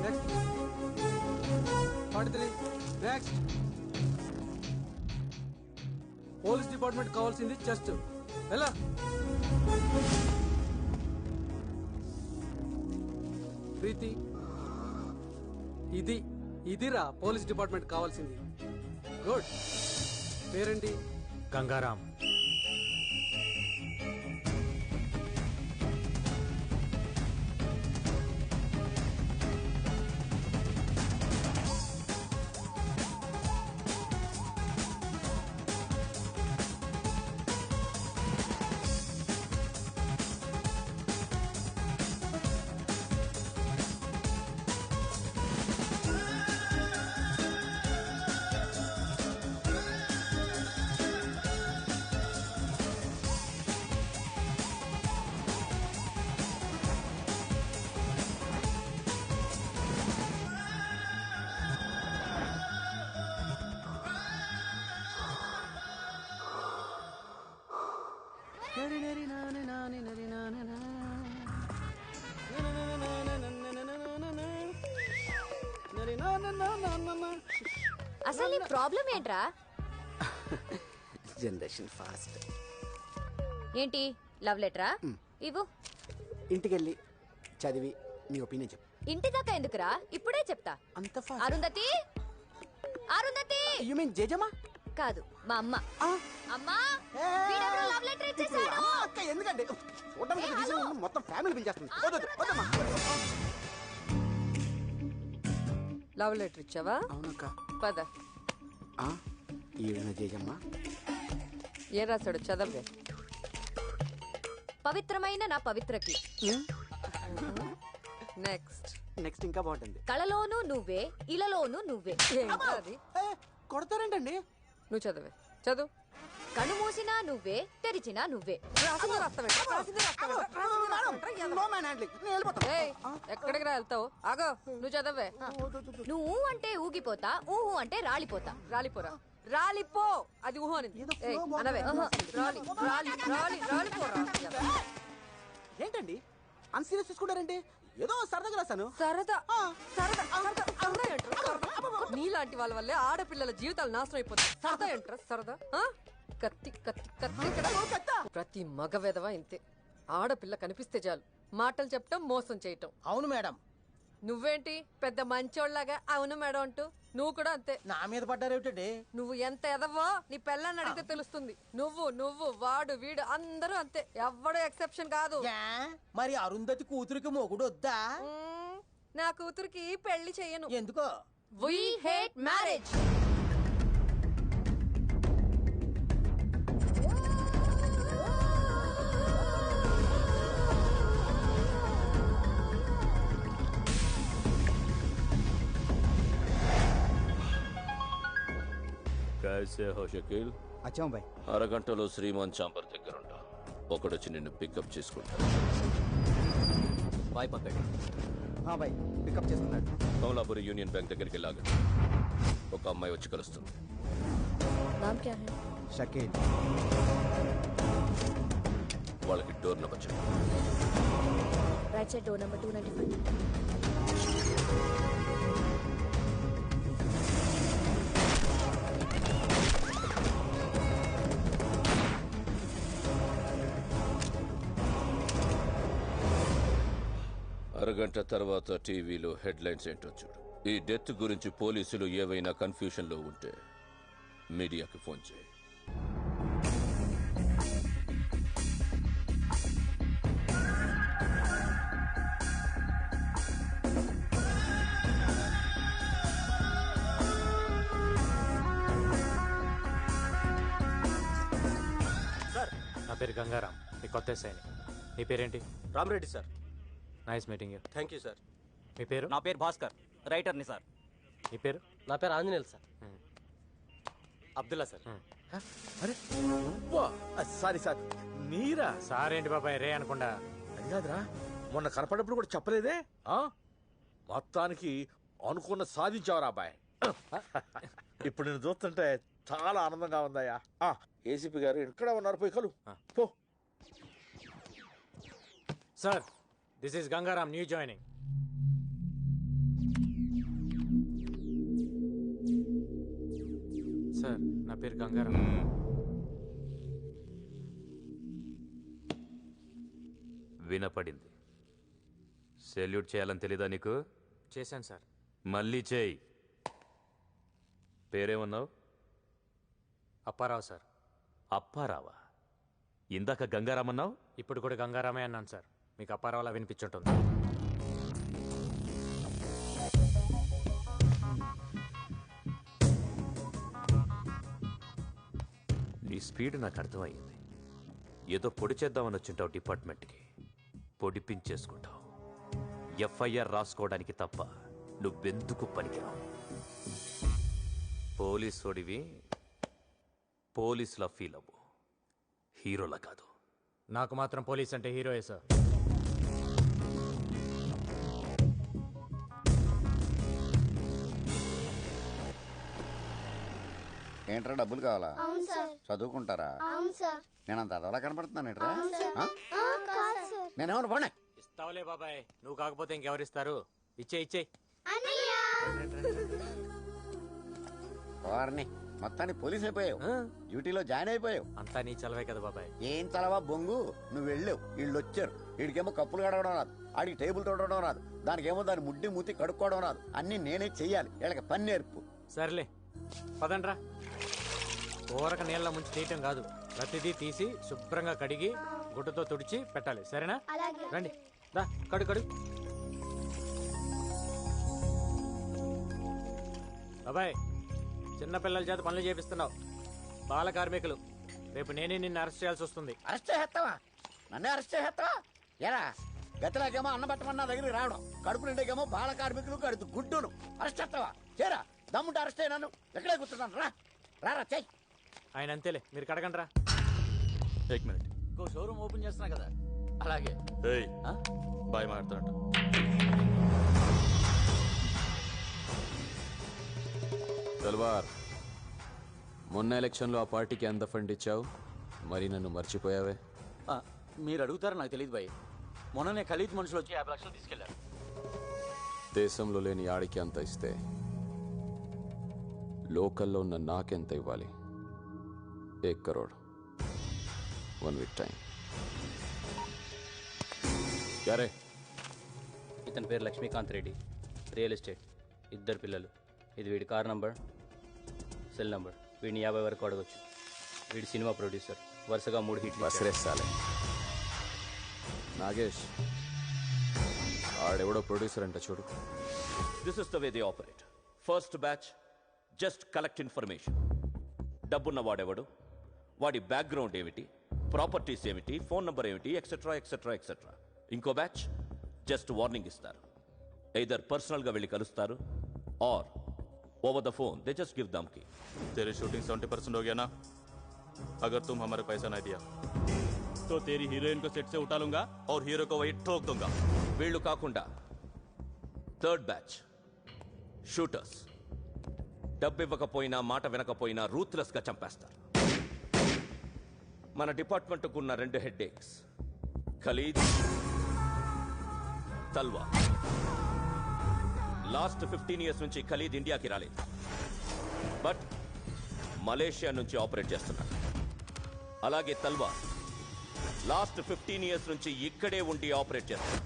Next 43 next. Police department కావాల్సింది chest. ఎలా ప్రీతి, ఇదిరా పోలీస్ డిపార్ట్మెంట్ కావాల్సింది. గుడ్. పేరేంటి? గంగారాం. అసలు నీ ప్రాబ్లం ఏంట్రా? Generation fast. ఏంటి లవ్ లెటరా? ఇవ్వు. ఇంటికెళ్ళి చదివి నీ ఒపీనియన్ చెప్పు. ఇంటి దాకా ఎందుకురా, ఇప్పుడే చెప్తా. అంత fast? Arundhati, Arundhati. You mean జేజమ్మా? కాదు, మా అమ్మ. అమ్మా, వీడెవరో లవ్ లెటర్ ఇచ్చేసాడు. అక్క ఎందుకంటే మొత్తం ఫ్యామిలీ పిలిచేస్తుంది. లవ్ లెటర్ ఇచ్చావా? అవునక్క. పద. ఈయన జేజమ్మా. ఏం రాశాడు చదవే. పవిత్రమైన నా పవిత్రకి. నెక్స్ట్. నెక్స్ట్ ఇంకా బాగుంటుంది. కళలోనూ నువ్వే, ఇలలోనూ నువ్వే. ఏంటో అది? కొడతారేంటండి? నువ్వు చదివే. చదువు. కను మూసినా నువ్వే, తెరిచినా నువ్వే. ఎక్కడికి రా వెళ్తావు? ఆగో, నువ్వు చదవే. నువ్వు అంటే ఊగిపోతా, ఊహు అంటే రాలిపోతా. రాలిపోరా. రాలిపో. అది ఊహు అని అనవే. రాలి రాలి రాలి రాలిపోరా. ఏంటండి అన్సీరియస్ తీసుకుంటారండి? ఏదో సరదాగా రాశాను. సరదా సరదా సరదా సరదా ఏంట్రా? నీలాంటి వాళ్ళ వల్లే ఆడపిల్లల జీవితాలు నాశనం అయిపోతాయి. సరదా ఏంట్రా సరదా? కత్తి కత్తి కత్తి. ప్రతి మగ వెధవ ఇంతే. ఆడపిల్ల కనిపిస్తే చాలు మాటలు చెప్పటం, మోసం చేయటం. అవును మేడం. నువ్వేంటి పెద్ద మంచోళ్ళలాగా అవును మేడం అంటూ? నువ్వు కూడా అంతే. నా మీద పడ్డారేమిటండి? నువ్వు ఎంత ఎదవో నీ పెళ్ళాన్ని అడిగితే తెలుస్తుంది. నువ్వు వాడు వీడు అందరూ అంతే. ఎవ్వడూ ఎక్సెప్షన్ కాదు. మరి అరుంధతి కూతురికి మొగుడు వద్దా? నా కూతురికి పెళ్లి చెయ్యను. ఎందుకో? We hate marriage. कैसे हो शकील? అచ్చా బాయ్. అరగంటలో శ్రీమాన్ చాంబర్ దగ్గర ఉంటా. ఒకడొచ్చి నిన్ను పికప్ చేసుకుంటా. బాయ్ పక్కడి. బాయ్ పికప్ చేస్తున్నాడు. కమలాపురి యూనియన్ బ్యాంక్ దగ్గరికి వెళ్ళాగండి. ఒక అమ్మాయి వచ్చి కలుస్తుంది. నామ్ క్యా హై? షకీల్. వాళ్ళకి డోర్ నెంబర్ చెప్పు. Right side door number 295. అరగంట తర్వాత టీవీలో హెడ్లైన్స్ ఏంటో చూడు. ఈ డెత్ గురించి పోలీసులు ఏవైనా కన్ఫ్యూషన్ లో ఉంటే మీడియాకి ఫోన్ చేయి. సార్, నా పేరు గంగారాం. మీ కొత్త ఎస్ఐని. నీ పేరేంటి? Ramareddy sir. Nice meeting you. Thank you sir. మీ పేరు? నా పేరు భాస్కర్, రైటర్ని సార్. మీ పేరు? నా పేరు ఆంజనేయులు సార్. అబ్దుల్లా సార్. అరే సారీ సార్. మీరా? సార్ ఏంటి బాబాయ్ రే అనుకుండా? అది కాదురా, మొన్న కనపడప్పుడు కూడా చెప్పలేదే. మొత్తానికి అనుకున్న సాధించావురా అబ్బాయి. ఇప్పుడు నేను చూస్తుంటే చాలా ఆనందంగా ఉందయ్యా. ఏసీపీ గారు ఇక్కడ ఉన్నారు, పోయి కలు పో. Sir, this is Gangaram, new joining. Sir నా పేరు గంగారాం. వినపడింది. సెల్యూట్ చేయాలని తెలీదా నీకు? చేశాను సార్. మళ్ళీ చేయి. పేరేమన్నావు? అప్పారావు సార్. అప్పారావా? ఇందాక గంగారామన్నావు. ఇప్పుడు కూడా గంగారామే అన్నాను సార్. మీకు అప్పారావులా వినిపించుంటుంది. నీ స్పీడ్ నాకు అర్థమయ్యింది. ఏదో పొడి చేద్దామని వచ్చింటావు డిపార్ట్మెంట్కి. పొడిపించేసుకుంటావు. ఎఫ్ఐఆర్ రాసుకోవడానికి తప్ప నువ్వెందుకు పనికిరావు. పోలీసోడివి పోలీసులా ఫీల్ అవ్వు, హీరోలా కాదు. నాకు మాత్రం పోలీస్ అంటే హీరోయే సార్. ఏంట్రా డబ్బులు కావాలా? అవును సార్. చదువుకుంటారా? అవును సార్. నేను అంత అదవలా కనపడుతున్నాను ఏంట్రా? కాదు సార్. నేనేమన్నా పోనీ. ఇస్తావులే బాబాయ్, నువ్వు కాకపోతే ఇంకెవరిస్తారు? ఇచ్చే వారిని మొత్తానికి పోలీస్ అయిపోయావు. డ్యూటీలో జాయిన్ అయిపోయావు. అంతా నీ చలవే కదా బాబాయ్. ఏం చలవా బొంగు, నువ్వు వెళ్ళావు, వీళ్ళు వచ్చారు. వీడికేమో కప్పులు కడగడం రాదు, ఆడికి టేబుల్ తోడడం రాదు, దానికేమో దాని ముడ్డి మూతి కడుక్కోవడం రాదు. అన్ని నేనే చెయ్యాలి. వీళ్ళకి పని నేర్పు. సర్లే పదండ్రా. కూరక నీళ్ళ ముంచి తీయటం కాదు, ప్రతిదీ తీసి శుభ్రంగా కడిగి గుడ్డతో తుడిచి పెట్టాలి. సరేనా? రండి దా, కడు. బాబాయ్, చిన్నపిల్లల చేత పనులు చేపిస్తున్నావు. బాల కార్మికులు. రేపు నేనే నిన్ను అరెస్ట్ చేయాల్సి వస్తుంది. అరెస్ట్ చేస్తావా? నన్నే అరెస్ట్ చేస్తావా? ఎరా గతిలాగేమో అన్న పట్టమన్న దగ్గరికి రావడం, కడుపు నిండేకేమో బాల కార్మికులు కడుపు గుడ్డును. అరెస్ట్ చేస్తావా? చేరా, దమ్ముంటే అరెస్ట్ అయ్యాను. ఎక్కడే కూర్చున్నాను. రారా చెయ్యి. ఆయన అంతేలే, మీరు కడగండి రా. एक मिनिट. ఇంకో షోరూమ్ ఓపెన్ చేస్తున్నా కదా. అలాగే బాయ్ మాట్లాడుతున్నట్టు. తల్వార్, మొన్న ఎలక్షన్లో ఆ పార్టీకి ఎంత ఫండ్ ఇచ్చావు? మరి నన్ను మర్చిపోయావే? మీరు అడుగుతారో నాకు తెలియదు భయ్. మొన్ననే ఖలీద్ మనుషులు వచ్చి 50 లక్షలు తీసుకెళ్లారు. దేశంలో లేని ఆడికి అంత ఇస్తే లోకల్లో ఉన్న నాకెంత ఇవ్వాలి? 1 కరోడ్. 1 week time. యారే, ఇతని పేరు లక్ష్మీకాంత్ రెడ్డి, రియల్ ఎస్టేట్, 2 పిల్లలు. ఇది వీడి కార్ నంబర్, సెల్ నంబర్. వీడిని 50 వరకు అడగొచ్చు. వీడి సినిమా ప్రొడ్యూసర్, వరుసగా 3 హిట్లు. బసరేస్తాలే. నాగేష్, ఆడెవడో ప్రొడ్యూసర్ అంట చూడు. This is the way they operate. First batch just collect information. డబ్బున్న వాడెవడు, వాడి బ్యాక్గ్రౌండ్ ఏమిటి, ప్రాపర్టీస్ ఏమిటి, ఫోన్ నంబర్ ఏమిటి, ఎక్సెట్రా ఎక్సెట్రా ఎక్సెట్రా. ఇంకో బ్యాచ్ జస్ట్ వార్నింగ్ ఇస్తారు. ఎయిదర్ పర్సనల్గా వెళ్ళి కలుస్తారు, और over the phone they just give धमकी. तेरी शूटिंग 70% हो गया ना? अगर तुम हमारे पैसा नहीं दिया तो तेरी हीरोइन को सेट से उठा लूंगा और हीरो को वही ठोक दूंगा. వీళ్ళు కాకుండా థర్డ్ బ్యాచ్ షూటర్స్. డబ్బు ఇవ్వకపోయినా మాట వినకపోయినా రూత్లెస్ గా చంపేస్తారు. మన డిపార్ట్మెంట్కు ఉన్న 2 హెడ్ఏక్స్, ఖలీద్, తల్వార్. లాస్ట్ 15 years నుంచి ఖలీద్ ఇండియాకి రాలేదు, బట్ మలేషియా నుంచి ఆపరేట్ చేస్తున్నాడు. అలాగే తల్వార్ లాస్ట్ 15 years నుంచి ఇక్కడే ఉండి ఆపరేట్ చేస్తున్నాడు.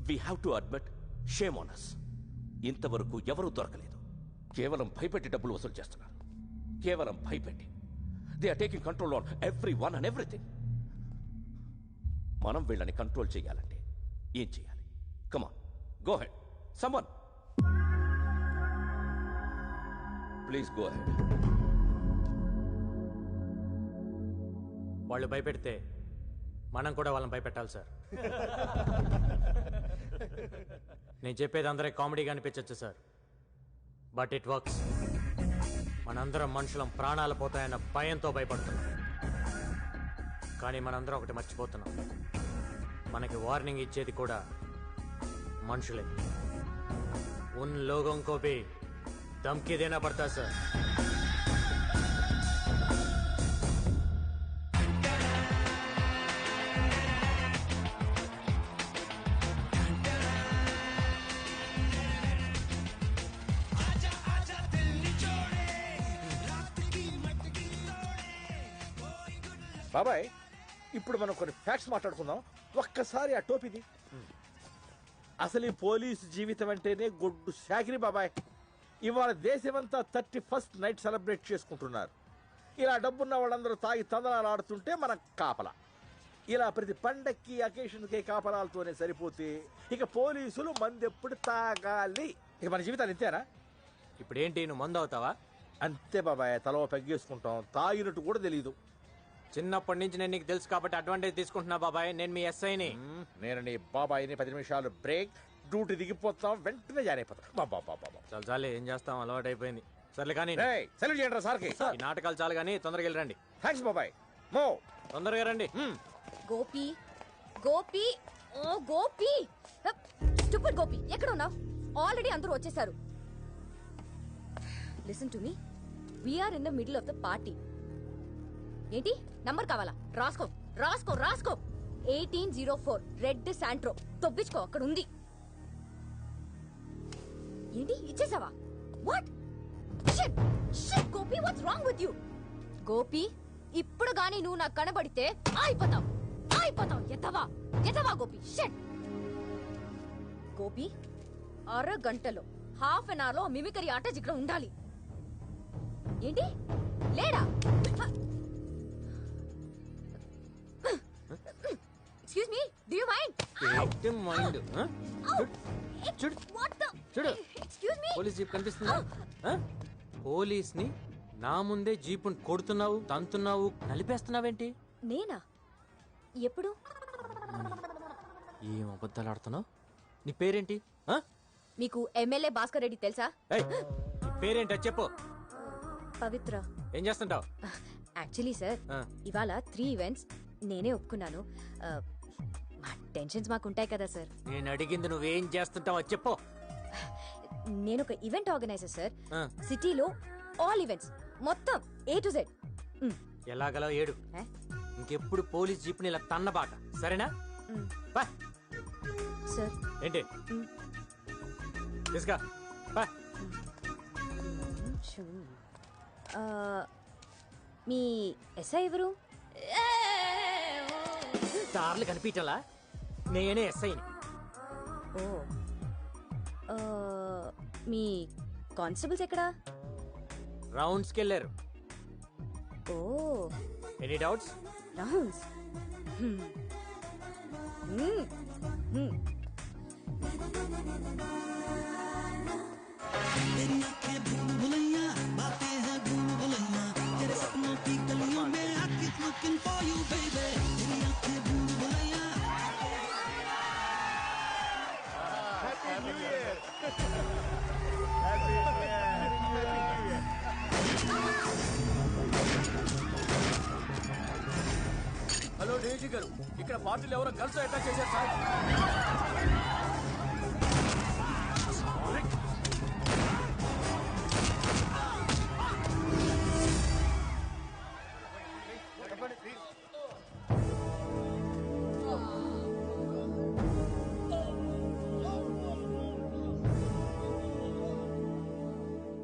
We have to admit, shame on us. ఇంతవరకు ఎవరూ దొరకలేదు. కేవలం భయపెట్టి డబ్బులు వసూలు చేస్తున్నారు. కేవలం భయపెట్టి. They are taking control on every one and everything. మనం వీళ్ళని కంట్రోల్ చేయాలంటే ఏం చేయాలి? Come on, go ahead. Someone. Please go ahead. వాళ్ళు భయపెడితే మనం కూడా వాళ్ళని భయపెట్టాలి సార్. నేను చెప్పేది అందరికి కామెడీగా అనిపించచ్చు సార్, బట్ ఇట్ వర్క్స్. మనందరం మనుషులం ప్రాణాలు పోతాయన్న భయంతో భయపడుతున్నాం. కానీ మనందరం ఒకటి మర్చిపోతున్నాం, మనకి వార్నింగ్ ఇచ్చేది కూడా మనుషులే. उन लोगों को भी धमकी देना पड़ता है सर. आजा आजा दिल्ली బాబాయ్ ఇప్పుడు మనం కొన్ని ఫ్యాక్ట్స్ మాట్లాడుకుందాం. ఒక్కసారి ఆ టోపీది. అసలు ఈ పోలీసు జీవితం అంటేనే గొడ్డు శాకిరి బాబాయ్. ఇవాళ దేశమంతా 31st నైట్ సెలబ్రేట్ చేసుకుంటున్నారు. ఇలా డబ్బున్న వాళ్ళందరూ తాగి తందనాలు ఆడుతుంటే మన కాపలా. ఇలా ప్రతి పండక్కి అకేషన్కి కాపలాలతోనే సరిపోతే ఇక పోలీసులు మందెప్పుడు తాగాలి? ఇక మన జీవితాలు ఇంతేనా? ఇప్పుడు ఏంటి, నువ్వు మందు అవుతావా? అంతే బాబాయ్, తలో పెగ్గేసుకుంటాం. తాగినట్టు కూడా తెలీదు. చిన్నప్పటి నుంచి నేను నీకు తెలుసు కాబట్టి అడ్వాంటేజ్ తీసుకుంటున్నా బాబాయ్. నేను మీ ఎస్ఐని. నేను నీ బాబాయిని 10 నిమిషాలు బ్రేక్, డ్యూటీ దిగిపోతాం, వెంటనే జాయిన్ అయిపోతాం. బాబా చాలు చాలే, ఏం చేస్తాం, అలవాటు అయిపోయింది. సర్లే కానీ సెలవు చేయండి సార్కి. ఈ నాటకాలు చాలు కానీ తొందరగా వెళ్ళరండి. థ్యాంక్స్ బాబాయ్. మో తొందరగా రండి. గోపి గోపి ఓ గోపి, స్టూపిడ్ గోపి, ఎక్కడ ఉన్నావు? ఆల్రెడీ అందరూ వచ్చేసారు. Listen to me, we're in the middle of the party. ఏంటి నంబర్ కావాలా? రాసుకో రాసుకో రాసుకో. 1804 రెడ్ శాంట్రో. తొప్పించుకో, అక్కడ ఉంది. ఏంటి ఇచ్చేసావా? What shit shit Gopi, what's wrong with you? Gopi, ఇప్పుడు గానీ నువ్వు నాకు కనబడితే అయిపోతావు అయిపోతావు. ఎత్తవా ఎత్తవా గోపి. షిట్ గోపి, అరగంటలో హాఫ్ అన్ అవర్ లో మిమికరీ ఆట ఇక్కడ ఉండాలి. ఏంటి లేడా? Excuse me, do you mind? Mind చూడు చూడు, ఎక్స్క్యూజ్ మీ, పోలీస్ జీప్ కనిపిస్తుందా? పోలీస్ ని నా ముందే జీపుని కొడుతున్నావు, తంతున్నావు, నలిపేస్తున్నావేంటి? నేనా? ఎప్పుడు? ఏం అబద్ధాలు ఆడుతున్నావు? నీ పేరేంటి? మీకు ఎమ్మెల్యే భాస్కర్ రెడ్డి తెలుసా? నీ పేరేంటో చెప్పు. పవిత్ర. ఏం చేస్తుంటావు? యాక్చువల్లీ సార్, ఇవాళ 3 ఈవెంట్స్ నేనే ఒప్పుకున్నాను. మా టెన్షన్స్ మాకుంటాయి కదా సార్. నేను అడిగింది నువ్వేం చేస్తుంటావో చెప్పు. నేను ఒక ఈవెంట్ ఆర్గనైజర్ సార్. సిటీలో ఆల్ ఈవెంట్స్ మొత్తం A to Z. ఎలాగలో ఏడు. ఇంకెప్పుడు పోలీస్ జీప్ని ఇలా తన్నబాక, సరేనా? సార్ ఏంటి తీసుకా. మీ ఎస్ఐ ఎవరు? దారులు కనిపించాలా? నేనే ఎస్ఐని. ఓ, మీ కానిస్టేబుల్స్ ఎక్కడా? రౌండ్స్కి వెళ్ళారు. ఓ, any doubts? Rounds. Hello DG గారు, ఇక్కడ పార్టీలు ఎవరో గర్ల్స్ అటాక్ చేశారు సార్.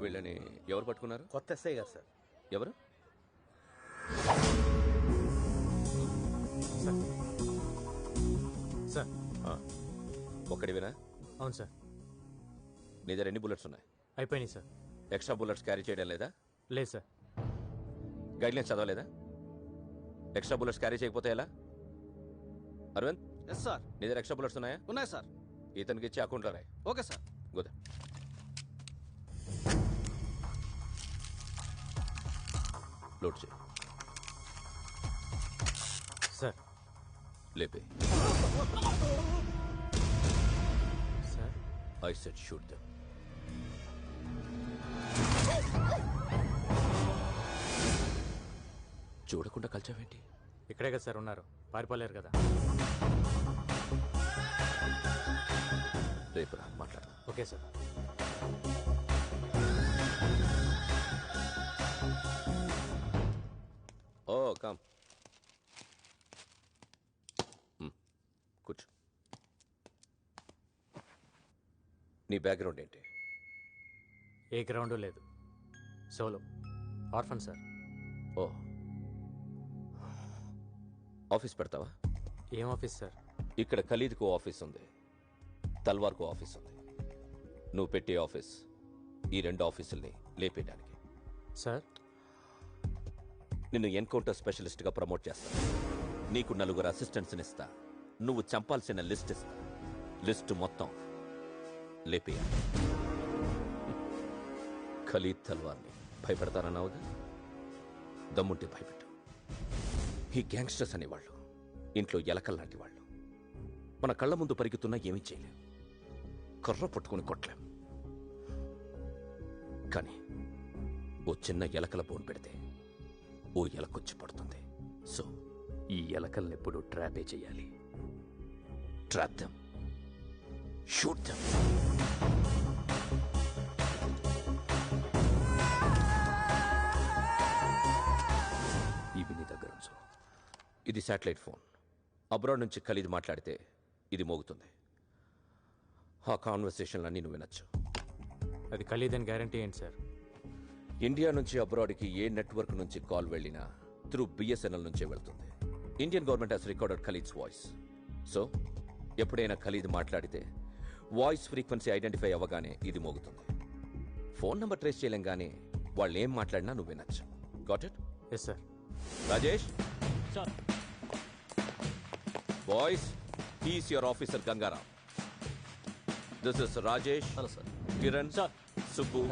వీళ్ళని ఎవరు పట్టుకున్నారు? కొత్త ఎస్ఐ గారు సార్. ఎవరు? సార్ ఒక్కడివేనా? అవును సార్. నీ దగ్గర ఎన్ని బుల్లెట్స్ ఉన్నాయి? అయిపోయినాయి సార్. ఎక్స్ట్రా బుల్లెట్స్ క్యారీ చేయడం లేదా? లేదు సార్. గైడ్లైన్స్ చదవలేదా? ఎక్స్ట్రా బుల్లెట్స్ క్యారీ చేయకపోతే ఎలా? అరవింద్. Yes sir. నీ దగ్గర ఎక్స్ట్రా బుల్లెట్స్ ఉన్నాయా? ఉన్నాయి సార్. ఇతనికి ఇచ్చి అకౌంట్లో రాయి. Okay sir. గోదా లోడ్ చేయి. సార్ లేపే. Sir I said shoot them. చూడకుండా కలిచావేంటి? ఇక్కడే కదా సార్ ఉన్నారు, పారిపోలేరు కదా. రేపురా మాట్లాడదాం. Okay sir. ఓ కమ్ కూర్చో. నీ బ్యాక్గ్రౌండ్ ఏంటి? ఏ గ్రౌండ్ లేదు, సోలో ఆర్ఫన్ సార్. ఓ ఆఫీస్ పెడతావా? ఏం ఆఫీస్ సార్? ఇక్కడ ఖలీద్కు ఆఫీస్ ఉంది, తల్వార్కు ఆఫీస్ ఉంది. నువ్వు పెట్టే ఆఫీస్ ఈ 2 ఆఫీసుల్ని లేపేయడానికి. సార్, నిన్ను ఎన్కౌంటర్ స్పెషలిస్ట్గా ప్రమోట్ చేస్తా. నీకు 4 అసిస్టెంట్స్ని ఇస్తా. నువ్వు చంపాల్సిన లిస్ట్ ఇస్తా. లిస్ట్ మొత్తం లేపేయాలి. ఖలీద్ తల్వార్ని భయపెడతానన్నావుగా, దమ్ముంటే భయపెట్టు. ఈ గ్యాంగ్స్టర్స్ అనేవాళ్ళు ఇంట్లో ఎలకల్లాంటి వాళ్ళు. మన కళ్ళ ముందు పరిగెత్తున్నా ఏమీ చేయలేం, కర్ర పట్టుకుని కొట్టలేం. కానీ ఓ చిన్న ఎలకల బోన్ పెడితే ఓ ఎలకొచ్చి పడుతుంది. సో ఈ ఎలకల్నెప్పుడు ట్రాపే చేయాలి. Trap them, shoot them. ఇవి నీ దగ్గర ఉంచు. ఇది శాటిలైట్ ఫోన్. అబ్రాడ్ నుంచి ఖలీద్ మాట్లాడితే ఇది మోగుతుంది. ఆ కాన్వర్సేషన్లన్నీ నువ్వు వినొచ్చు. అది ఖలీద్ అని గ్యారంటీ ఏంటి సార్? ఇండియా నుంచి అబ్రాడ్కి ఏ నెట్వర్క్ నుంచి కాల్ వెళ్ళినా త్రూ బిఎస్ఎన్ఎల్ నుంచే వెళ్తుంది. Indian government has recorded Khalid's voice. So ఎప్పుడైనా ఖలీద్ మాట్లాడితే వాయిస్ ఫ్రీక్వెన్సీ ఐడెంటిఫై అవ్వగానే ఇది మోగుతుంది. ఫోన్ నెంబర్ ట్రేస్ చేయలేం, కానీ వాళ్ళు ఏం మాట్లాడినా నువ్వు వినొచ్చు. Got it? Yes sir. Rajesh boys, he's your officer Gangaram. This is Rajesh. Hello sir. Kiran, Subbu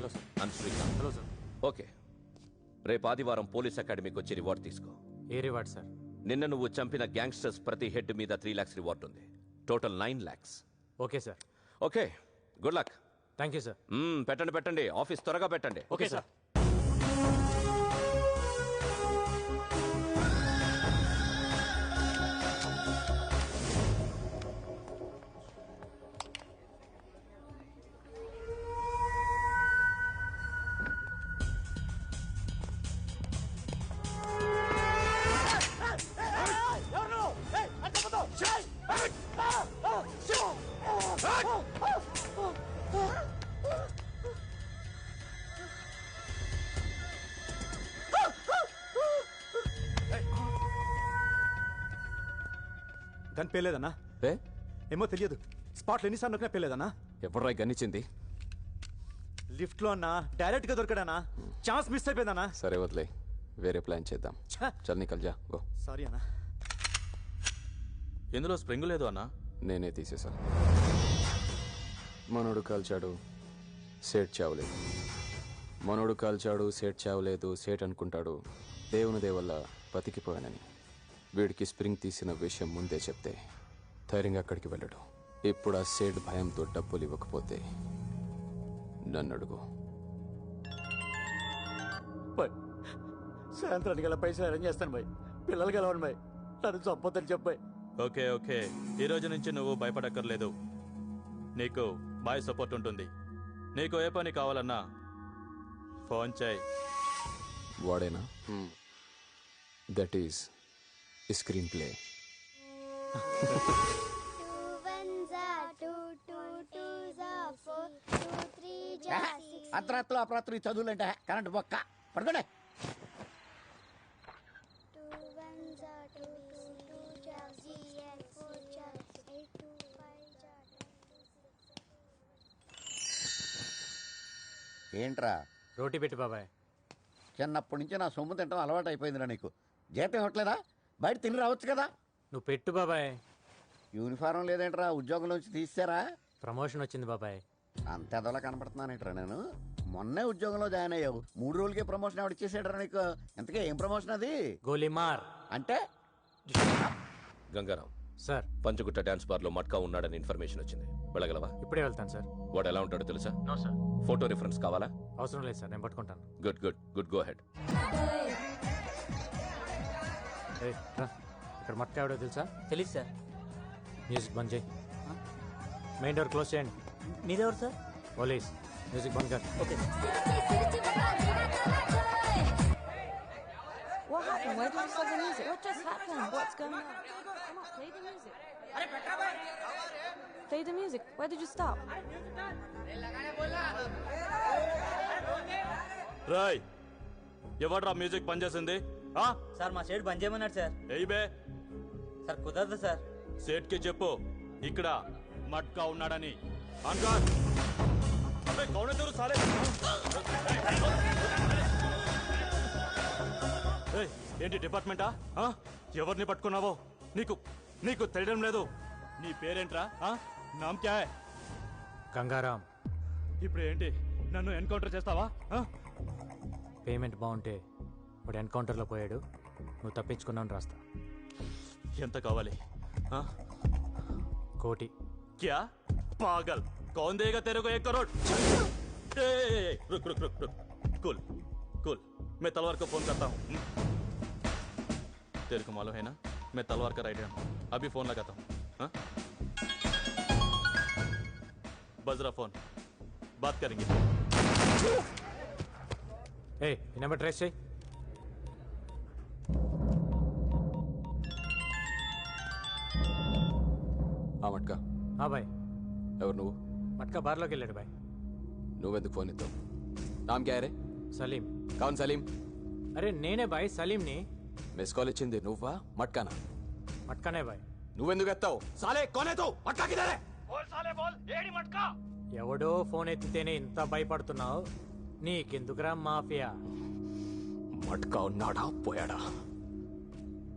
and Srikanth. Hello sir. Okay, రేపు ఆదివారం పోలీస్ అకాడమీకి వచ్చి రివార్డ్ తీసుకో. ఏ రివార్డ్ సార్? నిన్న నువ్వు చంపిన గ్యాంగ్స్టర్స్ ప్రతి హెడ్ మీద 3 lakhs రివార్డ్ ఉంది. Total 9 lakhs. Okay sir. Okay, good luck. Thank you sir. పెట్టండి, ఆఫీస్ త్వరగా పెట్టండి. Okay sir. గన్ పేలేదన్నా? ఏమో తెలియదు. స్పాట్లో ఎన్నిసార్లు నొక్కినా పేలేదన్నా? ఎవర్రా గన్నిచ్చింది? లిఫ్ట్ లో అన్నా, డైరెక్ట్ గా దొరికాడన్నా. Chance miss అయిపోయిందన్నా. సరే వదిలే, వేరే ప్లాన్ చేద్దాం. చల్ నికల్ జా, గో. సారీ అన్నా. ఇందులో స్ప్రింగ్ లేదు అన్నా. నేనే తీసేసా. మనోడు కాల్చాడు, సేట్ చావలేదు. మనోడు కాల్చాడు, సేట్ చావలేదు. సేట్ అనుకుంటాడు దేవుని దేవల్ల బతికిపోయానని. వీడికి స్ప్రింగ్ తీసిన విషయం ముందే చెప్తే ధైర్యంగా అక్కడికి వెళ్ళడు. ఇప్పుడు ఆ సేట్ భయంతో డబ్బులు ఇవ్వకపోతే నన్ను అడుగు. సాయంత్రానికి గల పైసలు అరేంజ్ చేస్తాను బాయ్. పిల్లలు గెలవను బాయ్. నన్ను చంపొద్దని చెప్పాయి. ఓకే ఓకే, ఈ రోజు నుంచి నువ్వు భయపడక్కర్లేదు. నీకు బాయ్ సపోర్ట్ ఉంటుంది. నీకు ఏ పని కావాలన్నా ఫోన్ చేయి. వాడేనా? That is screenplay. అర్ధరాత్రులు అపరాత్రులు చదువులంటే కరెంట్ బొక్క పడుకోండి. ఏంట్రా? రోటీ పెట్టి బాబాయ్. చిన్నప్పటి నుంచి నా సొమ్ము తింటాం అలవాటు అయిపోయిందిరా నీకు. జీతం ఇవ్వట్లేదా? బయట తిని రావచ్చు కదా. నువ్వు పెట్టు బాబాయ్. యూనిఫారం లేదేంట్రా? ఉద్యోగంలోంచి తీసారా? ప్రమోషన్ వచ్చింది బాబాయ్. అంత ఎదలా కనపడుతున్నానేంట్రా నేను? మొన్నే ఉద్యోగంలో జాయిన్ అయ్యావు, 3 రోజులకే ప్రమోషన్ ఎవరు ఇచ్చేసాడరా నీకు? ఎంతకే ఏం ప్రమోషన్ అది? గోలీమార్. అంటే Gangaram sir, Panjagutta dance bar లో మట్కా ఉన్నాడని ఇన్ఫర్మేషన్ వచ్చింది. వెళ్ళగలవా? ఇప్పుడే వెళ్తాను సార్. వాడు ఎలా ఉంటాడో తెలుసా? No sir. ఫోటో రిఫరెన్స్ కావాలా? అవసరం లేదు సార్, నేను పట్టుకుంటాను. Good good good, go head. ఇక్కడ మట్కా ఎవడో తెలుసా? తెలీదు సార్. మ్యూజిక్ బంద్ చేయి. మెయిన్ డోర్ క్లోజ్ చేయండి. మీరెవరు సార్? పోలీస్. మ్యూజిక్ బంద్ కర్. Okay. What happened? Why did you stop the music? What just happened? What's going on? Come on, play the music. Play the music. Why did you stop? Roy, ఎవడ్రా music పనిచేసింది? Sir మా shade బంద్ చేయమన్నాడు sir. ఏయ్ బే sir కుదరదు sir. సేట్ కి చెప్పు ఇక్కడ మట్కా ఉన్నాడని. అంకర్ అబే కౌన్ తెరు సాలే. ఏయ్ ఏంటి డిపార్ట్మెంటా? ఎవరిని పట్టుకున్నావో నీకు నీకు తెలియడం లేదు. నీ పేరేంట్రా? నామ్ క్యా హై? గంగారాం. ఇప్పుడు ఏంటి నన్ను ఎన్కౌంటర్ చేస్తావా? పేమెంట్ బాగుంటే వాడు ఎన్కౌంటర్లో పోయాడు, నువ్వు తప్పించుకున్నాను రాస్తా. ఎంత కావాలి? కోటి. क्या पागल कौन देगा तेरे को 1 करोड़? रुक रुक रुक रुक कूल कूल मैं तलवार को फोन करता हूँ. तेरे को मालूम है ना मैं तलवार का राइडर हूँ. अभी फोन लगाता हूँ. बज रहा फोन, बात करेंगे. ఏ ఈ నెంబర్ ట్రేస్ చేయి. మట్కా. బాయ్. ఎవరు నువ్వు? మట్కా బార్లోకి వెళ్ళాడు బాయ్. నువ్వెందుకు ఫోన్ ఇస్తావు? నామ్ క్యా రే? సలీం. కౌన్ సలీం? అరే నేనే బాయ్ సలీంని. మిస్ కాల్ ఇచ్చింది నువ్వా మట్కానా? మట్కానే బాయ్. నువ్వెందుకు ఎత్తావు? సాలే కోనే తో మట్కా కిధర్ హై? బోల్ సాలే బోల్. ఏడి మట్కా? ఎవడో ఫోన్ ఎత్తితేనే ఇంత భయపడుతున్నావు, నీకెందుకురా మాఫియా? మట్కా ఉన్నాడా పోయాడా?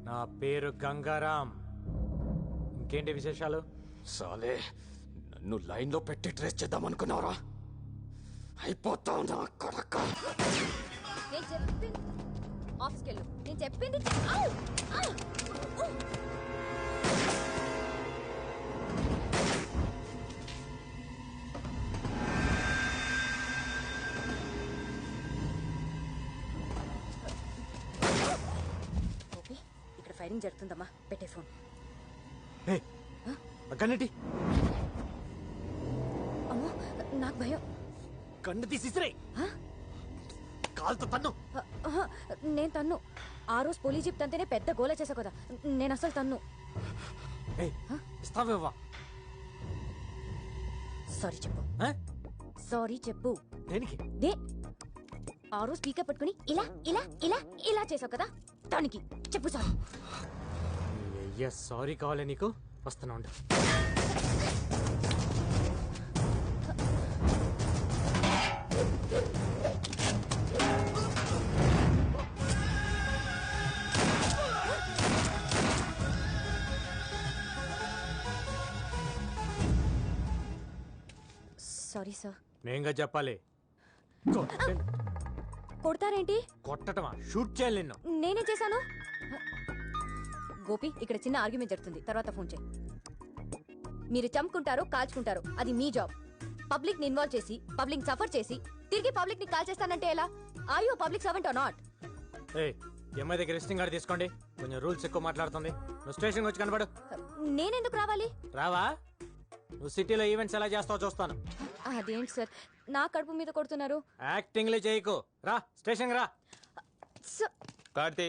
నా పేరు గంగారాం. ఇంకేంటి విశేషాలు? సాలే నన్ను లైన్ లో పెట్టి ట్రేస్ చేద్దాం అనుకున్నావురా? అయిపోతావు నా కొడక. నేను చెప్పింది ఆఫీస్కి వెళ్ళు. నేను చెప్పింది ఇక్కడ ఫైరింగ్ జరుగుతుందమ్మా, పెట్టే ఫోన్. గన్నటి. అమ్మో నాకు భయం. కన్ను తీసిరే. కాల్తో తన్ను. నేను తన్ను. ఆ రోజు పోలీస్ జీప్ తంతేనే పెద్ద గోల చేసావు కదా, నేను అసలు తన్ను. ఇస్తావేవా? సారీ చెప్పు. సారీ చెప్పు. దేనికి? ఆ రోజు స్పీకర్ పట్టుకుని ఇలా ఇలా ఇలా ఇలా చేసావు కదా, దానికి చెప్పు సారీ. సారీ కావాలి నీకు? వస్తున్నా ఉండు. Sorry sir. నేంగా చెప్పాలి. కొడతారేంటి? కొట్టటమా? షూట్ చేయాలి నిన్ను. నేనే చేశాను. గోపి ఇక్కడ చిన్న ఆర్గ్యుమెంట్ జరుగుతుంది, తర్వాత ఫోన్ చేయి. మీరు చంపుకుంటారు కాల్చుకుంటారు, అది మీ జాబ్. పబ్లిక్ ని ఇన్వాల్వ్ చేసి పబ్లిక్ సఫర్ చేసి తిరిగి పబ్లిక్ ని కాల్ చేస్తానంటే ఎలా? Are you public servant or not? అమ్మాయి దగ్గర విజిటింగ్ కార్డు తీసుకోండి. కొంచెం రూల్స్ ఎక్కువ మాట్లాడుతుంది. నువ్వు స్టేషన్ వచ్చి కనబడు. నేనెందుకు రావాలి? రావా? నువ్వు సిటీలో ఈవెంట్స్ ఎలా చేస్తావో చూస్తాను. అదేంటి సార్ నా కడుపు మీద కొడుతున్నారు? యాక్టింగ్లే చేయకు. రా స్టేషన్ రా. కార్తీ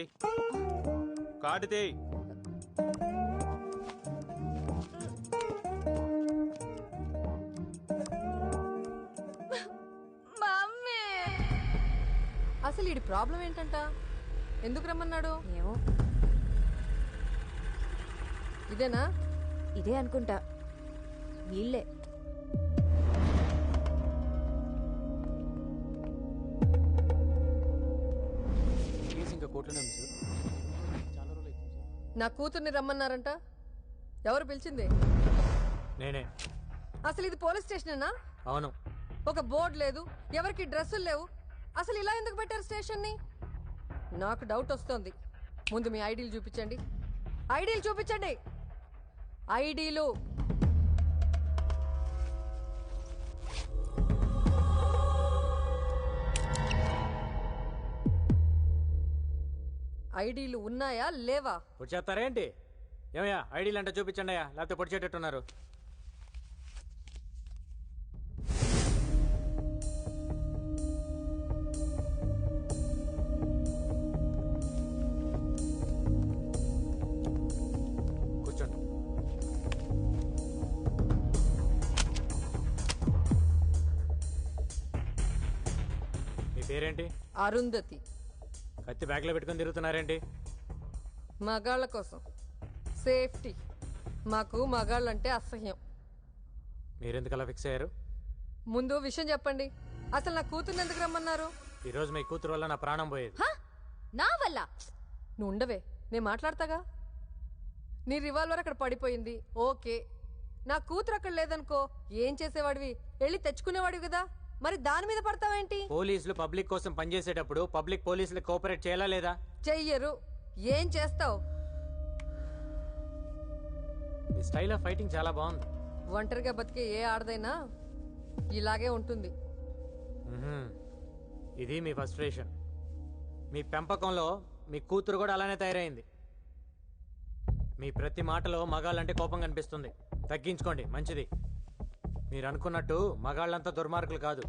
కార్తీ అసలు ఈ ప్రాబ్లం ఏంటంట? ఎందుకు రమ్మన్నాడు? ఏమో. ఇదేనా? ఇదే అనుకుంటా. వీళ్ళే. నా కూతుర్ని రమ్మన్నారంట. ఎవరు పిలిచింది? నేనే. అసలు ఇది పోలీస్ స్టేషనేనా? అవును. ఒక బోర్డు లేదు, ఎవరికి డ్రెస్సులు లేవు. అసలు ఇలా ఎందుకు పెట్టారు స్టేషన్ ని? నాకు డౌట్ వస్తోంది. ముందు మీ ఐడీలు చూపించండి. ఐడీలు చూపించండి. ఐడీలు. ఐడీలు ఉన్నాయా లేవా? వచ్చేస్తారేంటి? ఏమయ్యా ఐడీలు అంటే చూపించండి అయ్యా, లేకపోతే పొడిచేటట్టున్నారు. కూర్చోండి. మీ పేరేంటి? అరుంధతి. కత్తి బ్యాగ్లో పెట్టుకొని తిరుగుతున్నారేంటి? మగాళ్ళ కోసం సేఫ్టీ. మాకు మగాళ్ళంటే అసహ్యం. మీరెందుకు అలా ఫిక్స్ అయ్యారు? ముందు విషయం చెప్పండి. అసలు నా కూతుర్ని ఎందుకు రమ్మన్నారు? ఈరోజు మీ కూతురు వల్ల నా ప్రాణం పోయేది. నా వల్ల? నువ్వు ఉండవే, నేను మాట్లాడతాగా. నీ రివాల్వర్ అక్కడ పడిపోయింది, ఓకే. నా కూతురు అక్కడ లేదనుకో, ఏం చేసేవాడివి? వెళ్ళి తెచ్చుకునేవాడివి కదా, మరి దాని మీద పడతావేంటి? పోలీసులు పబ్లిక్ కోసం పనిచేసేటప్పుడు పబ్లిక్ పోలీసులు కోఆపరేట్ చేయాలా లేదా? చెయ్యరు. ఏం చేస్తావు? మీ స్టైల్ ఆఫ్ ఫైటింగ్ చాలా బాగుంది. ఒంటరిగా బతికే ఏ ఆడదైనా ఇలాగే ఉంటుంది. ఇది మీ ఫ్రస్ట్రేషన్. మీ పెంపకంలో మీ కూతురు కూడా అలానే తయారైంది. మీ ప్రతి మాటలో మగాళ్ళంటే కోపం కనిపిస్తుంది. తగ్గించుకోండి, మంచిది. మీరు అనుకున్నట్టు మగాళ్ళంతా దుర్మార్గులు కాదు,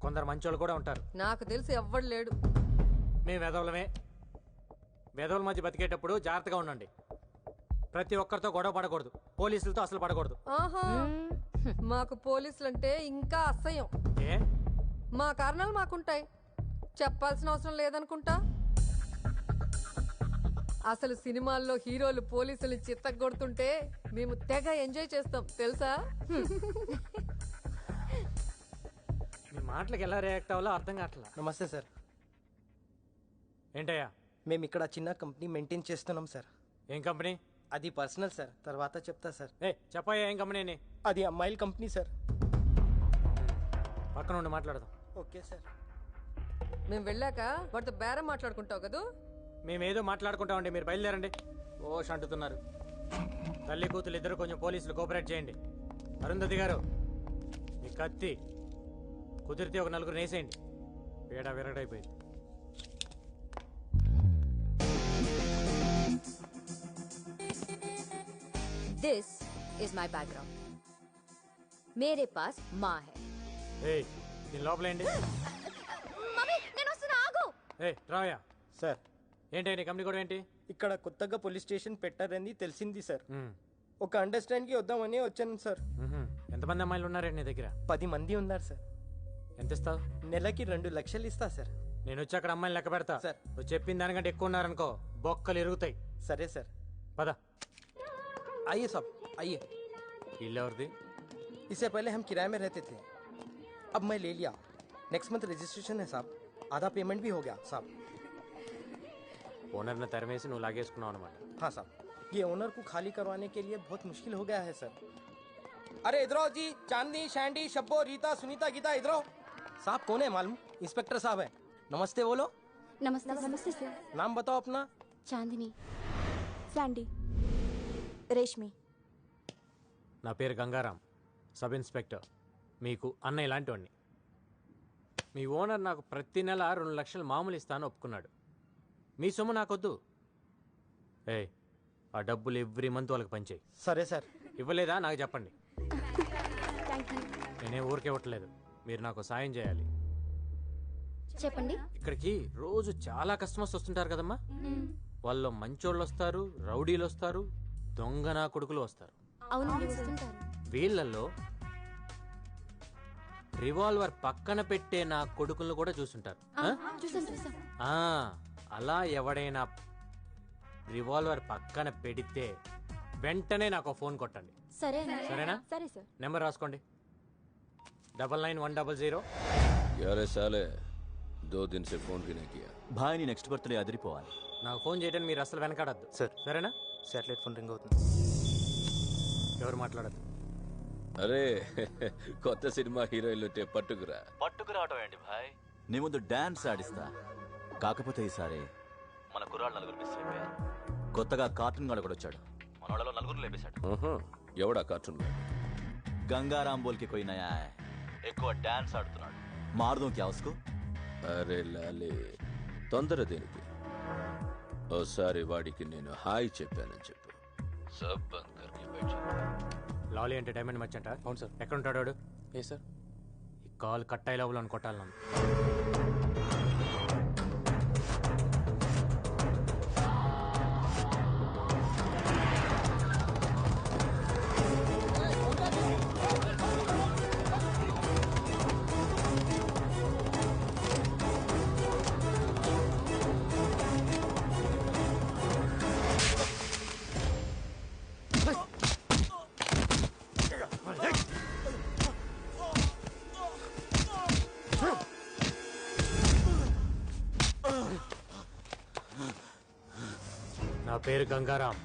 కొందరు మంచోళ్ళు కూడా ఉంటారు. నాకు తెలిసి ఎవ్వడు లేడు. మేము వెధవులమే. వెధవుల మధ్య బతికేటప్పుడు జాగ్రత్తగా ఉండండి. ప్రతి ఒక్కరితో గొడవ పడకూడదు, పోలీసులతో అసలు పడకూడదు. ఆహా, మాకు పోలీసులంటే ఇంకా అసహ్యం. ఏ? మా కారణాలు మాకుంటాయి, చెప్పాల్సిన అవసరం లేదనుకుంటా. అసలు సినిమాల్లో హీరోలు పోలీసులు చిత్తగొడుతుంటే మేము తెగ ఎంజాయ్ చేస్తాం తెలుసా. మీ మాటలకు ఎలా రియాక్ట్ అవ్వాలో అర్థం కావట్లా. నమస్తే సార్. ఏంటయ్యా? మేము ఇక్కడ చిన్న కంపెనీ మెయింటైన్ చేస్తున్నాం సార్. ఏం కంపెనీ? అది పర్సనల్ సార్, తర్వాత చెప్తా సార్. చెప్పయ్యా, ఏం కంపెనీ? అది అమ్మాయిల కంపెనీ సార్. పక్కన ఉండి మాట్లాడదాం. Okay sir. మేము వెళ్ళాక వాటితో బేరం మాట్లాడుకుంటావు కదా. మేమేదో మాట్లాడుకుంటామండి, మీరు బయలుదేరండి. ఓష్ అంటున్నారు. తల్లి కూతురు ఇద్దరు కొంచెం పోలీసులు కోఆపరేట్ చేయండి. అరుంధతి గారు, మీ కత్తి కుదిరితే ఒక నలుగురు నేసేయండి. పేడ విరగడైపోయింది. This is my background. मेरे पास माँ है. దీని లోపలేండి. మమ్మీ, నేను వస్తున్నా, ఆగు. రావయ్యా. సార్. ఏంటి నీ కంపెనీ కూడా ఏంటి? ఇక్కడ కొత్తగా పోలీస్ స్టేషన్ పెట్టారని తెలిసింది సార్. ఒక అండర్స్టాండ్ కి వద్దామని వచ్చాను సార్. ఎంతమంది అమ్మాయిలు ఉన్నారండి నీ దగ్గర? 10 మంది ఉన్నారు సార్. ఎంత ఇస్తావు? నెలకి 2 లక్షలు ఇస్తా సార్. నేను వచ్చి అక్కడ అమ్మాయిలు లెక్క పెడతా సార్. నువ్వు చెప్పిన దానికంటే ఎక్కువ ఉన్నారనుకో బొక్కలు ఇరుగుతాయి. సరే సార్. పద. आइए साहब, आइए. इल्ल ఎవరిది? इससे पहले हम किराए में रहते थे, अब मैं ले लिया. नेक्स्ट मंथ रजिस्ट्रेशन है साहब, आधा पेमेंट भी हो गया साहब. ఓనర్ని తరిమేసి నువ్వు లాగేసుకున్నావు అనమాట. हाँ साहब, ये ओनर को खाली करवाने के लिए बहुत मुश्किल हो गया है सर. अरे इधर आओ जी, चांदनी, शैंडी, शब्बो, रीता, सुनीता, गीता, इधर आओ. साहब कौन है मालूम? इंस्पेक्टर साहब है. नमस्ते बोलो. नमस्ते. नमस्ते सर. नाम बताओ अपना. चांदनी. सैंडी. రేష్మి. నా పేరు గంగారాం, సబ్ ఇన్స్పెక్టర్. మీకు అన్న ఇలాంటి వాడిని. మీ ఓనర్ నాకు ప్రతి నెల 2 లక్షలు మామూలు ఇస్తాను ఒప్పుకున్నాడు. మీ సొమ్ము నాకొద్దు. ఆ డబ్బులు ఎవ్రీ మంత్ వాళ్ళకి పంచేయి. సరే సార్. ఇవ్వలేదా నాకు చెప్పండి. నేనే ఊరికే ఇవ్వట్లేదు, మీరు నాకు సాయం చేయాలి. చెప్పండి. ఇక్కడికి రోజు చాలా కస్టమర్స్ వస్తుంటారు కదమ్మా. వాళ్ళు మంచోళ్ళు వస్తారు, రౌడీలు వస్తారు, దొంగ నా కొడుకులు వస్తారు. అవునండి, వస్తుంటారు. వీళ్ళల్లో రివాల్వర్ పక్కన పెట్టే నా కొడుకులను కూడా చూసుంటారు. అలా ఎవడైనా రివాల్వర్ పక్కన పెడితే వెంటనే నాకు ఫోన్ కొట్టండి. సరేనా? సరే సార్. నెంబర్ రాసుకోండి. 9910. यारे साले 2 दिन से फोन भी नहीं किया. భాయ్ నీ నెక్స్ట్ బర్త్డే అదిరిపోవాలి. నాకు ఫోన్ చేయడానికి మీరు అసలు వెనకాడద్దు సార్. సరేనా? శాటిలైట్ ఫోన్ రింగ్ అవుతుంది. ఎవరు మాట్లాడద్దు. అరే కొత్త సినిమా హీరోయిన్లు పట్టుకురా. పట్టుకురావటం ఏంటి భాయ్, నీ ముందు డాన్స్ ఆడిస్తా. కాకపోతే ఈసారి మన కుర్రాళ్ళు 4 మిస్ అయిపోయారు. కొత్తగా కార్టూన్ గాడు కూడా వచ్చాడు, మన వాళ్ళలో 4 లేపేశాడు. ఎవడా కార్టూన్? గంగారాం బోల్కి కోయి నయా హై, ఎక్కువ డాన్స్ ఆడుతున్నాడు. మారుదాం క్యా ఉస్కో? అరే లాలే, తొందర దేనికి? ఓసారి వాడికి నేను హాయ్ చెప్పానని చెప్పు. సబ్ బంద్ కర్కే బైఠ. లాలీ అంటే డైమండ్ మర్చెంట్? అవును సార్. ఎక్కడ ఉంటాడు వాడు? ఏ సార్? ఈ కాల్ కట్ అయ్యే లోపల కొట్టాలి నన్ను. పేరు గంగారాం.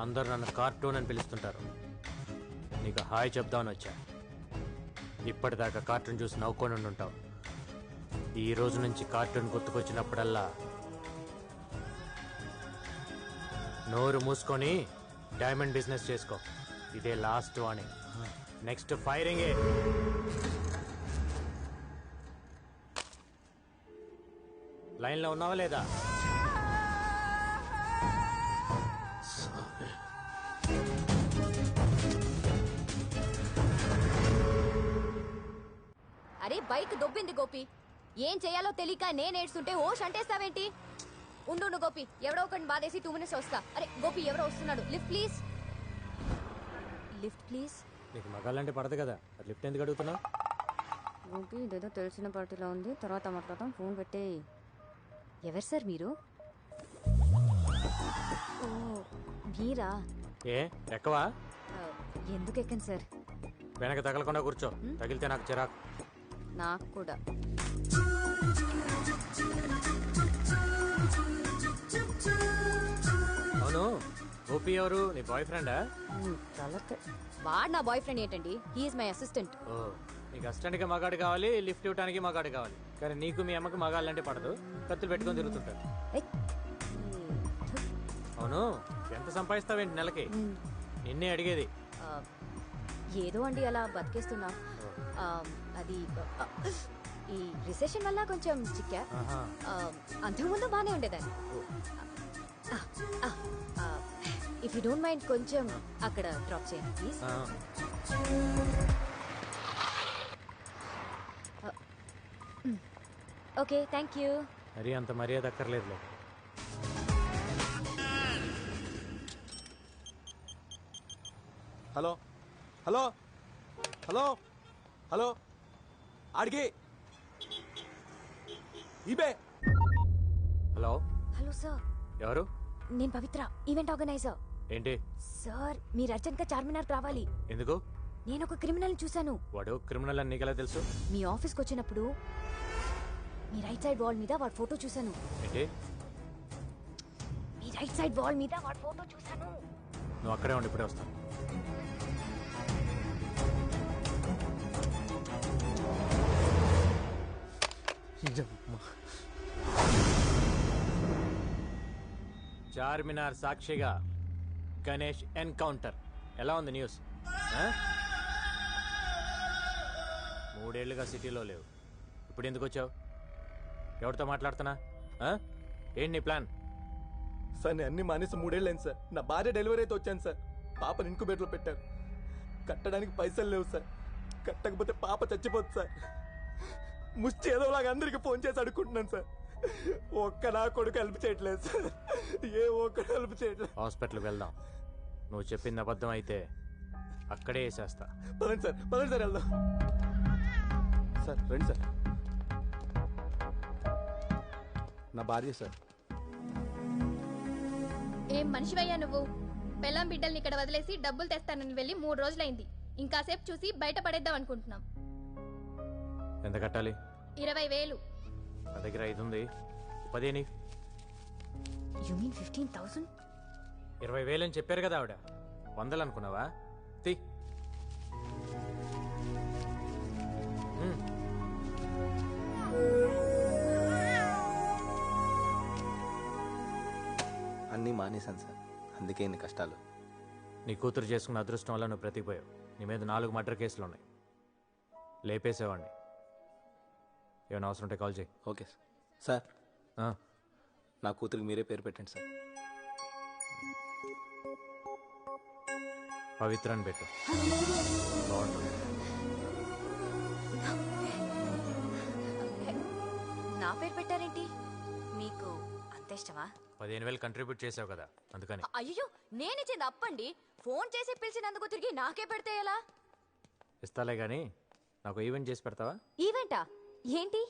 అందరూ నన్ను కార్టూన్ అని పిలుస్తుంటారు. నీకు హాయ్ చెప్దామని వచ్చా. ఇప్పటిదాకా కార్టూన్ చూసి నవ్వుకొని ఉంటావు. ఈ రోజు నుంచి కార్టూన్ గుర్తుకొచ్చినప్పుడల్లా నోరు మూసుకొని డైమండ్ బిజినెస్ చేసుకో. ఇదే లాస్ట్ వార్నింగ్. నెక్స్ట్ ఫైరింగే. లైన్లో ఉన్నావా లేదా? అరే బైక్ దొబ్బింది గోపి. ఏం చేయాలో తెలియక నేను ఏడ్చుంటే ఓష్ అంటేస్తావేంటి? ఉండు గోపి, ఎవడో ఒకటి బాధేసి 2 minutes వస్తా. అరే గోపి, ఎవరో వస్తున్నాడు. Lift please. Lift please. నీకు మగాళ్ళంటే పడదు కదా, అది లిఫ్ట్ ఎందుకు అడుగుతున్నావు? గోపి, ఇదేదో తెలిసిన పార్టీలో ఉంది, తర్వాత మాట్లాడతాం. ఫోన్ పెట్టే. ఎవరు సార్ మీరు? ఓ మీరా? ఏ ఎక్కవా? ఎందుకు ఎక్కండి సార్? వెనక తగలకుండా కూర్చో, తగిలితే నాకు చిరాకు. నాకు కూడా. అవును, గోపి ఎవరు? నీ బాయ్ ఫ్రెండా? వాడు నా బాయ్ ఫ్రెండ్ ఏంటండి? He is my assistant. ఓ, నీకు అసిస్టెంట్కి మగాడు కావాలి, లిఫ్ట్ ఇవ్వడానికి మగాడు కావాలి. కానీ నీకు మీ అమ్మకి మగాళ్ళంటే పడదు, కత్తులు పెట్టుకొని తిరుగుతుంటారు. అవును, ఎంత సంపాదిస్తావేంటి నెలకి? నిన్నే అడిగేది. ఏదో అండి అలా బతికేస్తున్నా. అది ఈ రిసెషన్ వల్ల కొంచెం చిక్కా. అంతకుముందు బాగానే ఉండేదాన్ని. ఇఫ్ యూ డోంట్ మైండ్ కొంచెం అక్కడ డ్రాప్ చేయండి ప్లీజ్. Okay, thank you. మరి అంత మర్యాద అక్కర్లేదులే. హలో హలో హలో హలో ఆడికి ఇబే. Hello hello sir. ఎవరు? నేను పవిత్ర, ఈవెంట్ ఆర్గనైజర్. ఏంటి సార్, మీరు అర్జెంట్ గా చార్మినార్ రావాలి. ఎందుకు? నేను ఒక క్రిమినల్ చూశాను. వాడు క్రిమినల్ అని నీకెలా తెలుసు? మీ ఆఫీస్కి వచ్చినప్పుడు మీ రైట్ సైడ్ వాల్ మీద వాడి ఫోటో చూశాను. ఏంటి? మీ రైట్ సైడ్ వాల్ మీద వాడి ఫోటో చూశాను. నువ్వు అక్కడే ఉండి ఇప్పుడే వస్తాను. చార్మినార్ సాక్షిగా గణేష్ ఎన్కౌంటర్. ఎలా ఉంది న్యూస్? 3 ఏళ్లుగా సిటీలో లేవు, ఇప్పుడు ఎందుకు వచ్చావు? ఎవరితో మాట్లాడుతున్నా? ఏంటి నీ ప్లాన్? సార్, నేను అన్ని మానేసి 3 ఏళ్ళు అయింది సార్. నా భార్య డెలివరీ అయితే వచ్చాను సార్. పాపను ఇంకుబేట్లో పెట్టారు. కట్టడానికి పైసలు లేవు సార్. కట్టకపోతే పాప చచ్చిపోతుంది సార్. ముష్టి ఏదోలాగా అందరికి ఫోన్ చేసి అడుక్కుంటున్నాను సార్. ఒక్క నా కొడుకు హెల్ప్ చేయట్లేదు సార్. ఏ ఒక్కడు హెల్ప్ చేయట్లేదు. హాస్పిటల్కి వెళ్దాం. నువ్వు చెప్పింది అబద్ధం అయితే అక్కడే వేసేస్తా. పదండి సార్, పదండి సార్, వెళ్దాం సార్. రండి సార్. నా భార్య సార్. ఏం మనిషివయ్యా నువ్వు? పెళ్ళాం బిడ్డల్ని ఇక్కడ వదిలేసి డబ్బులు తెస్తానని వెళ్ళి 3 రోజులైంది. ఇంకాసేపు చూసి బయట పడేద్దాం అనుకుంటున్నాం. ఎంత కట్టాలి? 20,000. నా దగ్గర 5 ఉంది. 10. You mean 15,000? 20,000 అని చెప్పారు కదా ఆవిడ. 100 అనుకున్నావా? తీ. అన్నీ మానేశాను సార్, అందుకే ఇన్ని కష్టాలు. నీ కూతురు చేసుకున్న అదృష్టం వల్ల నువ్వు బ్రతికిపోయావు. నీ మీద 4 మర్డర్ కేసులు ఉన్నాయి. లేపేసేవాడిని. ఏమైనా అవసరం ఉంటే కాల్ చేయి. Okay sir. నా కూతురికి మీరే పేరు పెట్టండి సార్. పవిత్ర అని పెట్టు, బాగుంటుంది. నా పేరు పెట్టారేంటి? మీకు అంత ఇష్టమా? 15,000 కంట్రిబ్యూట్ చేసావు కదా, అందుకని. అయ్యో, నేనిచ్చింది అప్పండి. ఫోన్ చేసి పిలిచినందుకు తిరిగి నాకే పెడితే ఎలా? ఇస్తాలే గానీ నాకు ఈవెంట్ చేసి పెడతావా? ఈవెంటా? ఏంటి?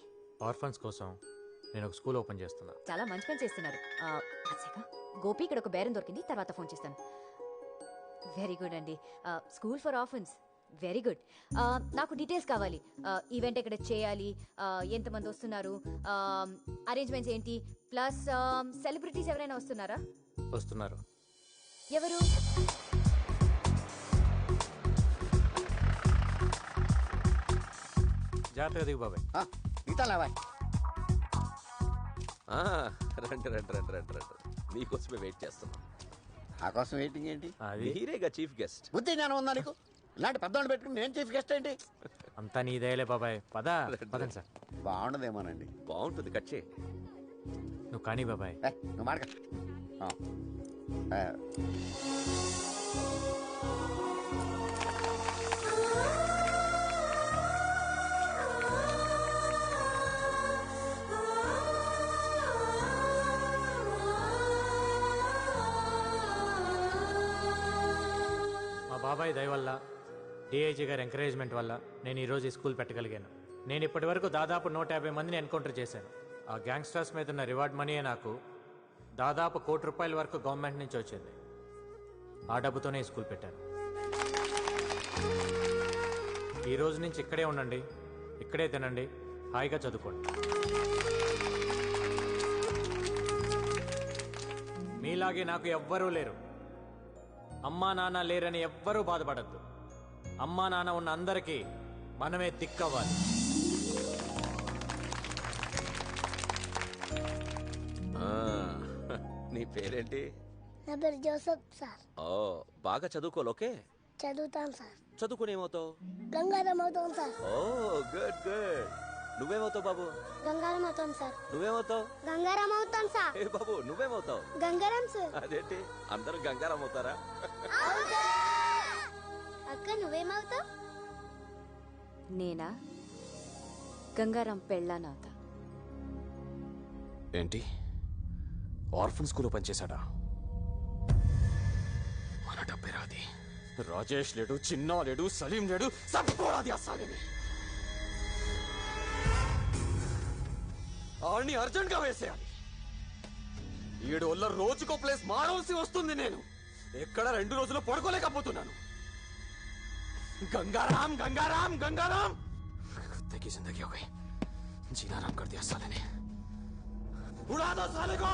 ఆర్ఫన్స్ కోసం నేను ఒక స్కూల్ ఓపెన్ చేస్తున్నా. చాలా మంచి పని చేస్తున్నారు. గోపి, ఇక్కడ ఒక బేరం దొరికింది, తర్వాత ఫోన్ చేస్తాను. వెరీ గుడ్ అండి. School for orphans, very good. నాకు డీటెయిల్స్ కావాలి. ఈవెంట్ ఎక్కడ చేయాలి, ఎంతమంది వస్తున్నారు, అరేంజ్మెంట్స్ ఏంటి, ప్లస్ సెలబ్రిటీస్ ఎవరైనా వస్తున్నారా? వస్తున్నారు. ఎవరు? జాగ్రత్తగా దిగు బాబాయ్. రండి రండి రండి రండి రండి, మీకోసమే వెయిట్ చేస్తున్నాం. నా కోసం వెయిటింగ్ ఏంటి? మీరేగా చీఫ్ గెస్ట్. బుద్ధి జ్ఞానం ఉందా నీకు? ఇలాంటి పెద్దవాళ్ళు పెట్టుకుని నేను చీఫ్ గెస్ట్ ఏంటి? అంతా నీదేలే బాబాయ్. పదండి సార్. బాగుండదేమోనండి. బాగుంటుంది, కట్ చేయి. నువ్వు కానీ బాబాయ్. నువ్వు మాడక. బాబాయ్ దయ వల్ల, డిఐజీ గారి ఎంకరేజ్మెంట్ వల్ల నేను ఈరోజు ఈ స్కూల్ పెట్టగలిగాను. నేను ఇప్పటి వరకు దాదాపు 150 మందిని ఎన్కౌంటర్ చేశాను. ఆ గ్యాంగ్స్టర్స్ మీద ఉన్న రివార్డ్ మనీయే నాకు దాదాపు ₹1 కోటి వరకు గవర్నమెంట్ నుంచి వచ్చింది. ఆ డబ్బుతోనే ఈ స్కూల్ పెట్టాను. ఈ రోజు నుంచి ఇక్కడే ఉండండి, ఇక్కడే తినండి, హాయిగా చదువుకోండి. మీలాగే నాకు ఎవ్వరూ లేరు. అమ్మా నాన్న లేరని ఎవ్వరూ బాధపడద్దు. అమ్మా నాన్న ఉన్న అందరికీ మనమే దిక్కవ్వాలి. నీ పేరేంటి? నా పేరు జోసఫ్ సార్. ఓ, బాగా చదువుకోవాలి. ఓకే, చదువుతాను సార్. చదువుకుని ఏమవుతావు? గంగారం అవుతాను సార్. ఓ గుడ్ గుడ్. నువ్వేమవుతావు బాబు? గంగారం అవుతాను సార్. నువ్వేమవుతావు? గంగారం అవుతాను సార్. ఏ బాబు, నువ్వేమవుతావు? గంగారం సార్. అదేంటి అందరూ గంగారం అవుతారా? అక్క నువ్వేమవుతావు? నేనా? గంగారం పెళ్ళానవుతా. ఏంటి, ఆర్ఫన్ స్కూల్లో పనిచేశాడా? మన డబ్బే రాది. రాజేష్ లేడు, చిన్నా లేడు, సలీం లేడు, సరిపోరాది అస్సాలిని. ఆడిని అర్జెంట్ గా వేసేయాలి. 7 వల్ల రోజుకో ప్లేస్ మారవలసి వస్తుంది. నేను ఎక్కడ 2 రోజులు పడుకోలేకపోతున్నాను. गंगाराम गंगाराम गंगाराम कुत्ते की जिंदगी हो गई. जीना आराम कर दिया साले ने. उड़ा दो साले को.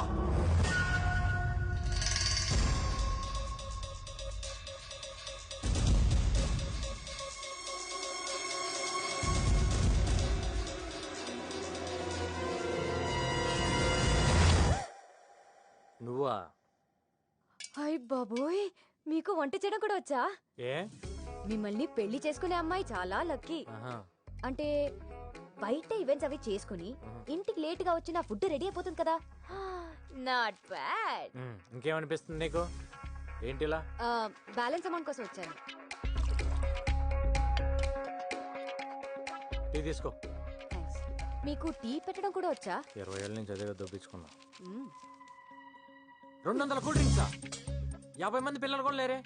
నువ్వా? హాయ్ బాబోయ్, మీకు వంట చేయడం కూడా వచ్చా? ఏ, మిమ్మల్ని పెళ్లి చేసుకునే అమ్మాయి చాలా లక్కీ. అంటే బయట ఈవెంట్స్ అవి చేసుకుని ఇంటికి లేట్ గా వచ్చి నా ఫుడ్ రెడీ అయిపోతుంది కదా. Not bad. ఇంకేమనిపిస్తుంది నీకు? ఏంటిలా? బ్యాలెన్స్ అమౌంట్ కోసం వచ్చాను. టీ తీసుకో. థాంక్స్. మీకు టీ పెట్టడం కూడా వచ్చా? 20 ఏళ్ళ నుంచి అదే దొబ్బించుకున్నా. 200 కూల్ డ్రింక్సా? 50 మంది పిల్లలు కూడా లేరే?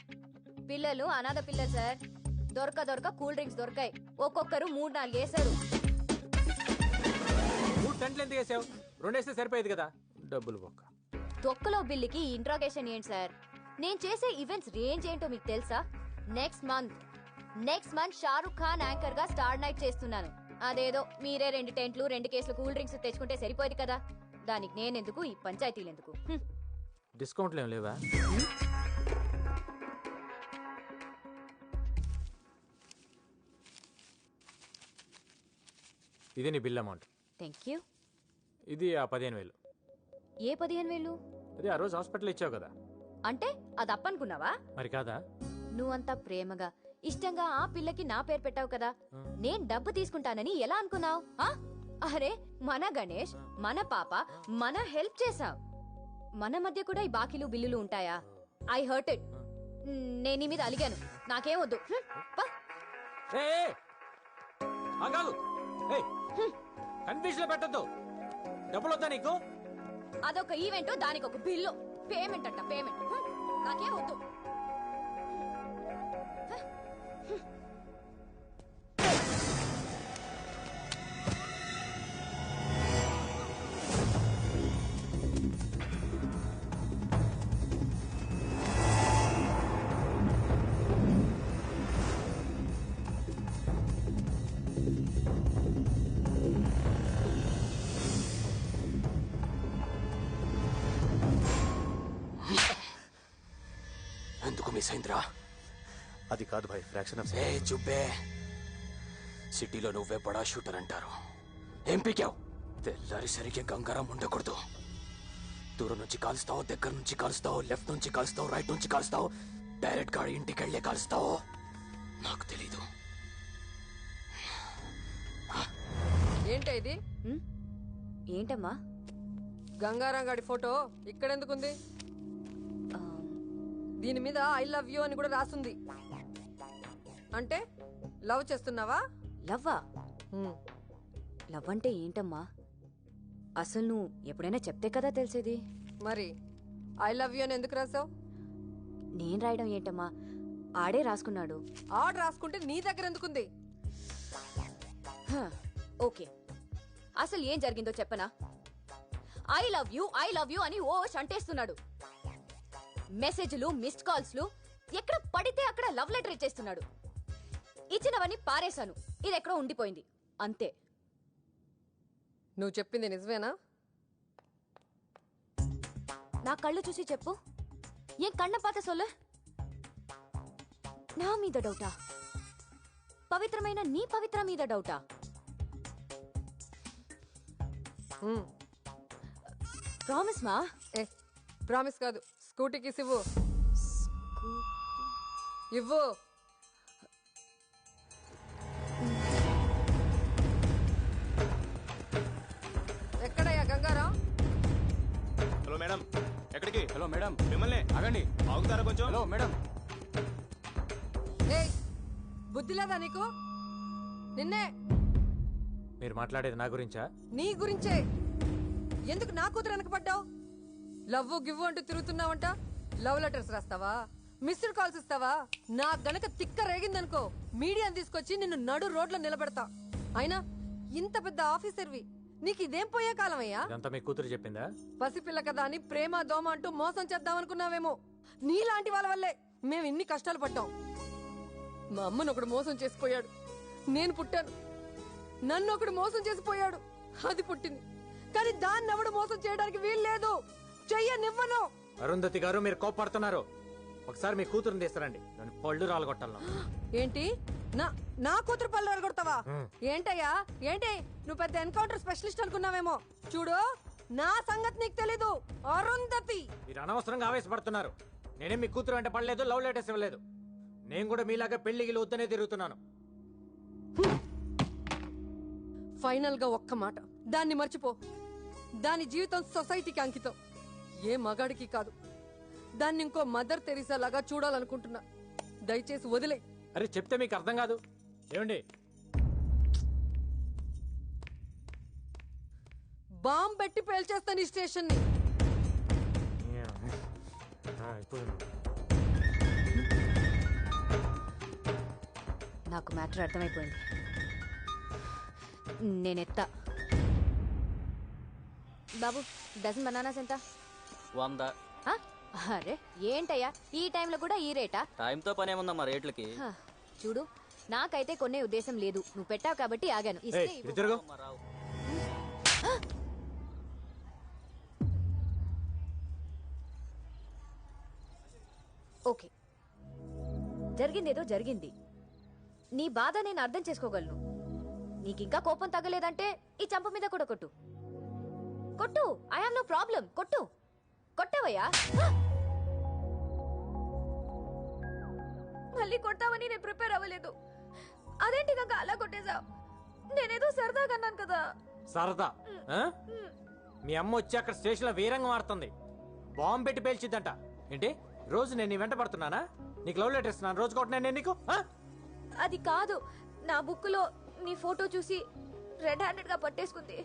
పిల్లలు అనాథ పిల్లలు సార్. దొరక కూల్ డ్రింక్స్ దొరకాయి. ఒక్కొక్కరు 3-4 వేసారు. 3 టెంట్లు ఎందుకు వేసావు? 2 వేస్తే సరిపోయేది కదా. డబ్బులు బొక్క. తొక్కలో బిల్లుకి ఇంట్రాగేషన్ ఏంటి సార్? నేను చేసే ఈవెంట్స్ రేంజ్ ఏంటో మీకు తెలుసా? Next month Shahrukh Khan anchor గా స్టార్ నైట్ చేస్తున్నాను. అదేదో మీరే 2 టెంట్లు 2 కేసులు కూల్ డ్రింక్స్ తెచ్చుకుంటే సరిపోయేది కదా. దానికి నేనెందుకు, ఈ పంచాయతీలు ఎందుకు? డిస్కౌంట్లు ఏం లేవా? ఇది నీ బిల్ అమౌంట్. Thank you. ఇది ఆ 15,000. ఏ 15,000? అది ఆ రోజు హాస్పిటల్ ఇచ్చావు కదా. అంటే అది అప్పనుకున్నావా? మరి కాదా? నువ్వంతా ప్రేమగా ఇష్టంగా ఆ పిల్లకి నా పేరు పెట్టావు కదా. నేను డబ్బు తీసుకుంటానని ఎలా అనుకున్నావు? అరే, మన గణేష్, మన పాప, మన హెల్ప్ చేసావు. మన మధ్య కూడా ఈ బాకీలు బిల్లులు ఉంటాయా? I hurt it. నేను నీ మీద అలిగాను. నాకేం వద్దు. కన్ఫ్యూజన్ లో పెట్టద్దు. డబ్బులు వద్దా నీకు? అదొక ఈవెంట్, దానికి ఒక బిల్లు. పేమెంట్ అంట పేమెంట్. నాకేం వద్దు. మిస్ అయిందిరా. అది కాదు భాయ్, ఫ్రాక్షన్ ఆఫ్ ఏ చుబ్బే, సిటీలో నువ్వే బడా షూటర్ అంటారు. ఏం పీకావు? తెల్లారిసరికి గంగారం ఉండకూడదు. దూరం నుంచి కాలుస్తావు, దగ్గర నుంచి కాలుస్తావు, లెఫ్ట్ నుంచి కాలుస్తావు, రైట్ నుంచి కాలుస్తావు, డైరెక్ట్ గా ఇంటికి వెళ్ళే కాలుస్తావు, నాకు తెలీదు. ఏంటి ఇది? ఏంటమ్మా? గంగారాం గాడి ఫోటో ఇక్కడెందుకుంది? దీని మీద ఐ లవ్ యూ అని కూడా రాస్తుంది. అంటే లవ్ చేస్తున్నావా? లవ్వా? లవ్ అంటే ఏంటమ్మా? అసలు నువ్వు ఎప్పుడైనా చెప్తే కదా తెలిసేది. మరి ఐ లవ్ యూ అని ఎందుకు రాసావు? నేను రాయడం ఏంటమ్మా, ఆడే రాసుకున్నాడు. ఆడు రాసుకుంటే నీ దగ్గర ఎందుకుంది? ఓకే, అసలు ఏం జరిగిందో చెప్పనా? ఐ లవ్ యూ అని ఓ అంటేస్తున్నాడు. మెసేజ్లు, మిస్డ్ కాల్స్లు, ఎక్కడ పడితే అక్కడ లవ్ లెటర్ ఇచ్చేస్తున్నాడు. ఇచ్చినవన్నీ పారేశాను, ఇది ఎక్కడో ఉండిపోయింది అంతే. నువ్వు చెప్పింది నిజమేనా? నా కళ్ళు చూసి చెప్పు. ఏం కళ్ళ పాత సొల్లు? నా మీద డౌటా? పవిత్రమైన నీ పవిత్ర మీద డౌటా? ప్రామిస్ మా? ప్రామిస్ కాదు, స్కూటీకి ఇవ్వు. ఇవ్వు. ఎక్కడయ్యా గంగారాం? హలో మేడం, ఎక్కడికి? హలో మేడం, మిమ్మల్ని ఆగండి. ఆగుతారా కొంచెం? Hello madam. ఏయ్, బుద్ధి లేదా నీకు? నిన్నే. మీరు మాట్లాడేది నా గురించా? నీ గురించే. ఎందుకు నా కూతురు వెనకపడ్డావు? లవ్ గివ్వు అంటూ తిరుగుతున్నావంట. లవ్ లెటర్స్ రాస్తావా? మిస్డ్ కాల్స్ ఇస్తావా? నా గనక తిక్క రేగిందనుకో, మీడియాని తీసుకొచ్చి నిన్ను నడు రోడ్లో నిలబెడతా. అయినా ఇంత పెద్ద ఆఫీసర్వి, నీకు ఇదేం పోయే కాలమయ్యా? ఇదంతా మీ కూతురు చెప్పిందా? పసిపిల్ల కదా అని ప్రేమ దోమ అంటూ మోసం చేద్దామనుకున్నావేమో. నీలాంటి వాళ్ళ వల్లే మేము ఇన్ని కష్టాలు పడ్డాం. మా అమ్మను ఒకడు మోసం చేసిపోయాడు, నేను పుట్టాను. నన్ను ఒకడు మోసం చేసిపోయాడు, అది పుట్టింది. కానీ దాన్ని ఎవడు మోసం చేయడానికి వీల్లేదు. చెయ్యనివ్వను. అరుంధతి గారు, మీరు కోపడుతున్నారు. ఒకసారి మీ కూతురుని తీస్తారండి, నేను పళ్ళు రాలగొట్టాలను. ఏంటి? నా కూతురు పళ్ళు రాలగొడతావా? ఏంటయ్యా ఏంటి? నువ్వు పెద్ద ఎన్కౌంటర్ స్పెషలిస్ట్ అనుకున్నావేమో. చూడు, నా సంగతి నీకు తెలీదు. అరుంధతి, మీరు అనవసరంగా ఆవేశపడుతున్నారు. నేనేం మీ కూతురు అంటే పడలేదు, లవ్ లెటర్స్ ఇవ్వలేదు. నేను కూడా మీలాగా పెళ్లికి వద్దనే తిరుగుతున్నాను. ఫైనల్ గా ఒక్క మాట, దాన్ని మర్చిపో. దాని జీవితం సొసైటీకి అంకితం, ఏ మగాడికి కాదు. దాన్ని ఇంకో మదర్ తెరీసా లాగా చూడాలనుకుంటున్నా. దయచేసి వదిలే. అరే చెప్తే మీకు అర్థం కాదు. ఏమండి, బాంబ్ పెట్టి పేల్చేస్తాను ఈ స్టేషన్ ని. నాకు మ్యాటర్ అర్థమైపోయింది. నేనెత్తా. బాబు, డజన్ బనానాస్ ఎంత? 100. అరే ఏంటయ్యా, ఈ టైంలో కూడా ఈ రేటా? టైంతో పని ఏముందమ్మా రేట్లకి? చూడు, నాకైతే కొనే ఉద్దేశం లేదు. నువ్వు పెట్టావు కాబట్టి ఆగాను. ఇస్తే ఇవ్వు. ఓకే, జరిగిందేదో జరిగింది. నీ బాధ నేను అర్థం చేసుకోగలను. నీకింకా కోపం తగ్గలేదంటే ఈ చంప మీద కూడా కొట్టు. కొట్టు, ఐ హావ్ నో ప్రాబ్లం. కొట్టు. కొట్టవయ్యా. మళ్ళీ కొట్టావని నేను ప్రిపేర్ అవ్వలేదు. అదేంటి కాక అలా కొట్టేశావు? నేనేదో సరదాగా అన్నాను కదా. సరదా? మీ అమ్మ వచ్చి అక్కడ స్టేషన్ లో వీరంగం ఆడుతుంది. బాంబు పెట్టి పేల్చిద్దంట. ఏంటి, రోజు నేను నీ వెంట పడుతున్నానా? నీకు లవ్ లెటర్ ఇస్తున్నాను, రోజు కొట్టినా నేను నీకు? అది కాదు, నా బుక్ లో నీ ఫోటో చూసి రెడ్ హ్యాండెడ్ గా పట్టేసుకుంది.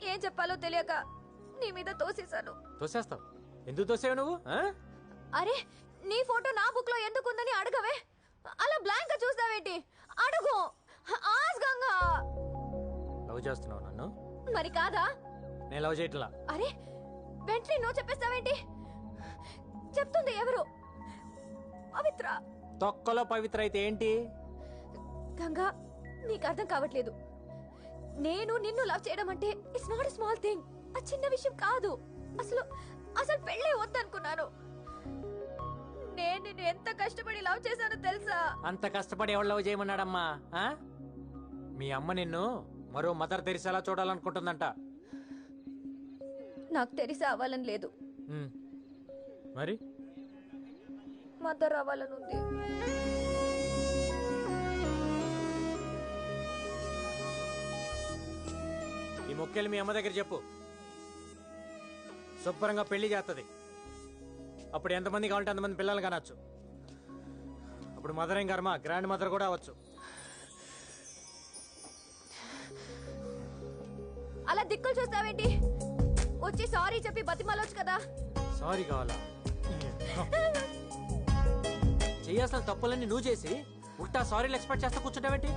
ఏం చెప్పాలో తెలియక నీ మీద తోసేశాను. తోసేస్తావు? ఎందుకు తోసేవు నువ్వు? అరే, నీ ఫోటో నా బుక్ లో ఎందుకుందని అడగవే. అలా బ్లాంక్ గా చూస్తావేంటి? అడుగు. ఆస్గంగా లవ్ చేస్తున్నావు నన్ను? మరి కాదా? నేను లవ్ చేయట్లా. అరే, వెంటనే నో చెప్పేస్తావేంటి? చెప్తుంది ఎవరు? పవిత్ర. తొక్కలో పవిత్ర అయితే ఏంటి? గంగా, నీకు అర్థం కావట్లేదు. నేను నిన్ను లవ్ చేయడం అంటే it's not a small thing. ఆ చిన్న విషయం కాదు. అసలు పెళ్ళే వద్దనుకున్నాను. నేను నిన్ను ఎంత కష్టపడి లవ్ చేశానో తెలుసా? అంత కష్టపడి ఎవరు లవ్ చేయమన్నాడమ్మా? మీ అమ్మ నిన్ను మరో మదర్ తెరిసేలా చూడాలనుకుంటుందంట. నాకు తెలిసి అవ్వాలని లేదు, మరి మదర్ అవ్వాలని ఉంది. ఈ మొక్కేలు మీ అమ్మ దగ్గర చెప్పు, శుభ్రంగా పెళ్లి చేస్తుంది. అప్పుడు ఎంతమంది కావాలంటే అంతమంది పిల్లలు కానొచ్చు. అప్పుడు మదర్ ఏం కర్మ, గ్రాండ్ మదర్ కూడా అవ్వచ్చు. అలా దిక్కులు చూస్తావేంటి? వచ్చి సారీ చెప్పి బతిమాలొచ్చు కదా. సారీ కావాలా? చేయాల్సిన తప్పులన్నీ నువ్వు చేసి ఉట్టా సారీలు ఎక్స్పెక్ట్ చేస్తా కూర్చుంటావేంటి?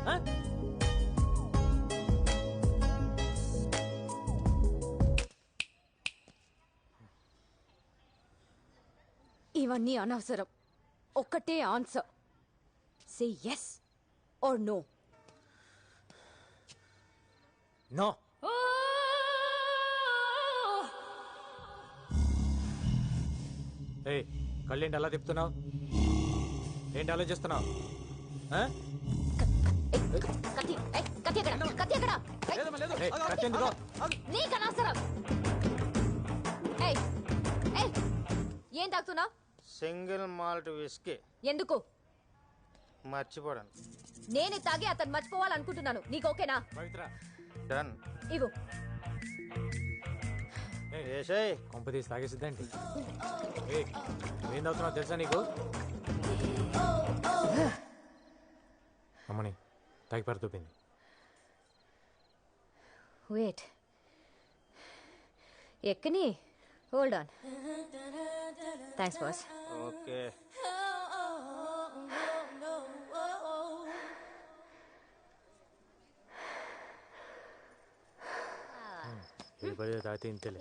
ఇవన్నీ అనవసరం. ఒక్కటే answer, say yes or no. No. ఏయ్, కళ్ళేంటి అలా తిప్పుతున్నావు? ఏంటి ఆలోచిస్తున్నావు? కత్తి ఎక్కడ? కత్తి ఎందుకో? నీకు అనవసరం. ఏం తాగుతున్నావు? Single malt whisky. ఎందుకు? మర్చిపోవడానికి. నేనే తాగి అతను మర్చిపోవాలనుకుంటున్నాను. నీకు ఓకేనా? డన్. ఇవ్వు. కొంప తీసి తాగేసిద్దేంటి? ఏం తాగుతున్నావు తెలుసా నీకు? అమ్మని తాగి పరుతూపింది. వెయిట్, ఎక్కని. Hold on. Thanks boss. Okay. తాగితే ఇంతలే.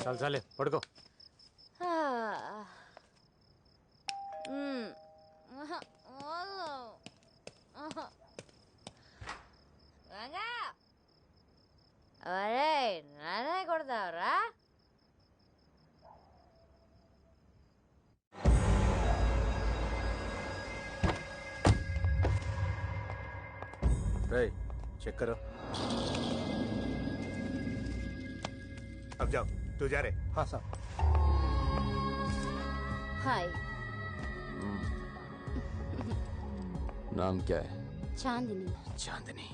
చాలు చాలే, పడుకో. అరే నానే కొడతావరా? रे चेक करो. अब जाओ, तू जा रहे? हाँ साहब. हाय. नाम क्या है? चांदनी. चांदनी.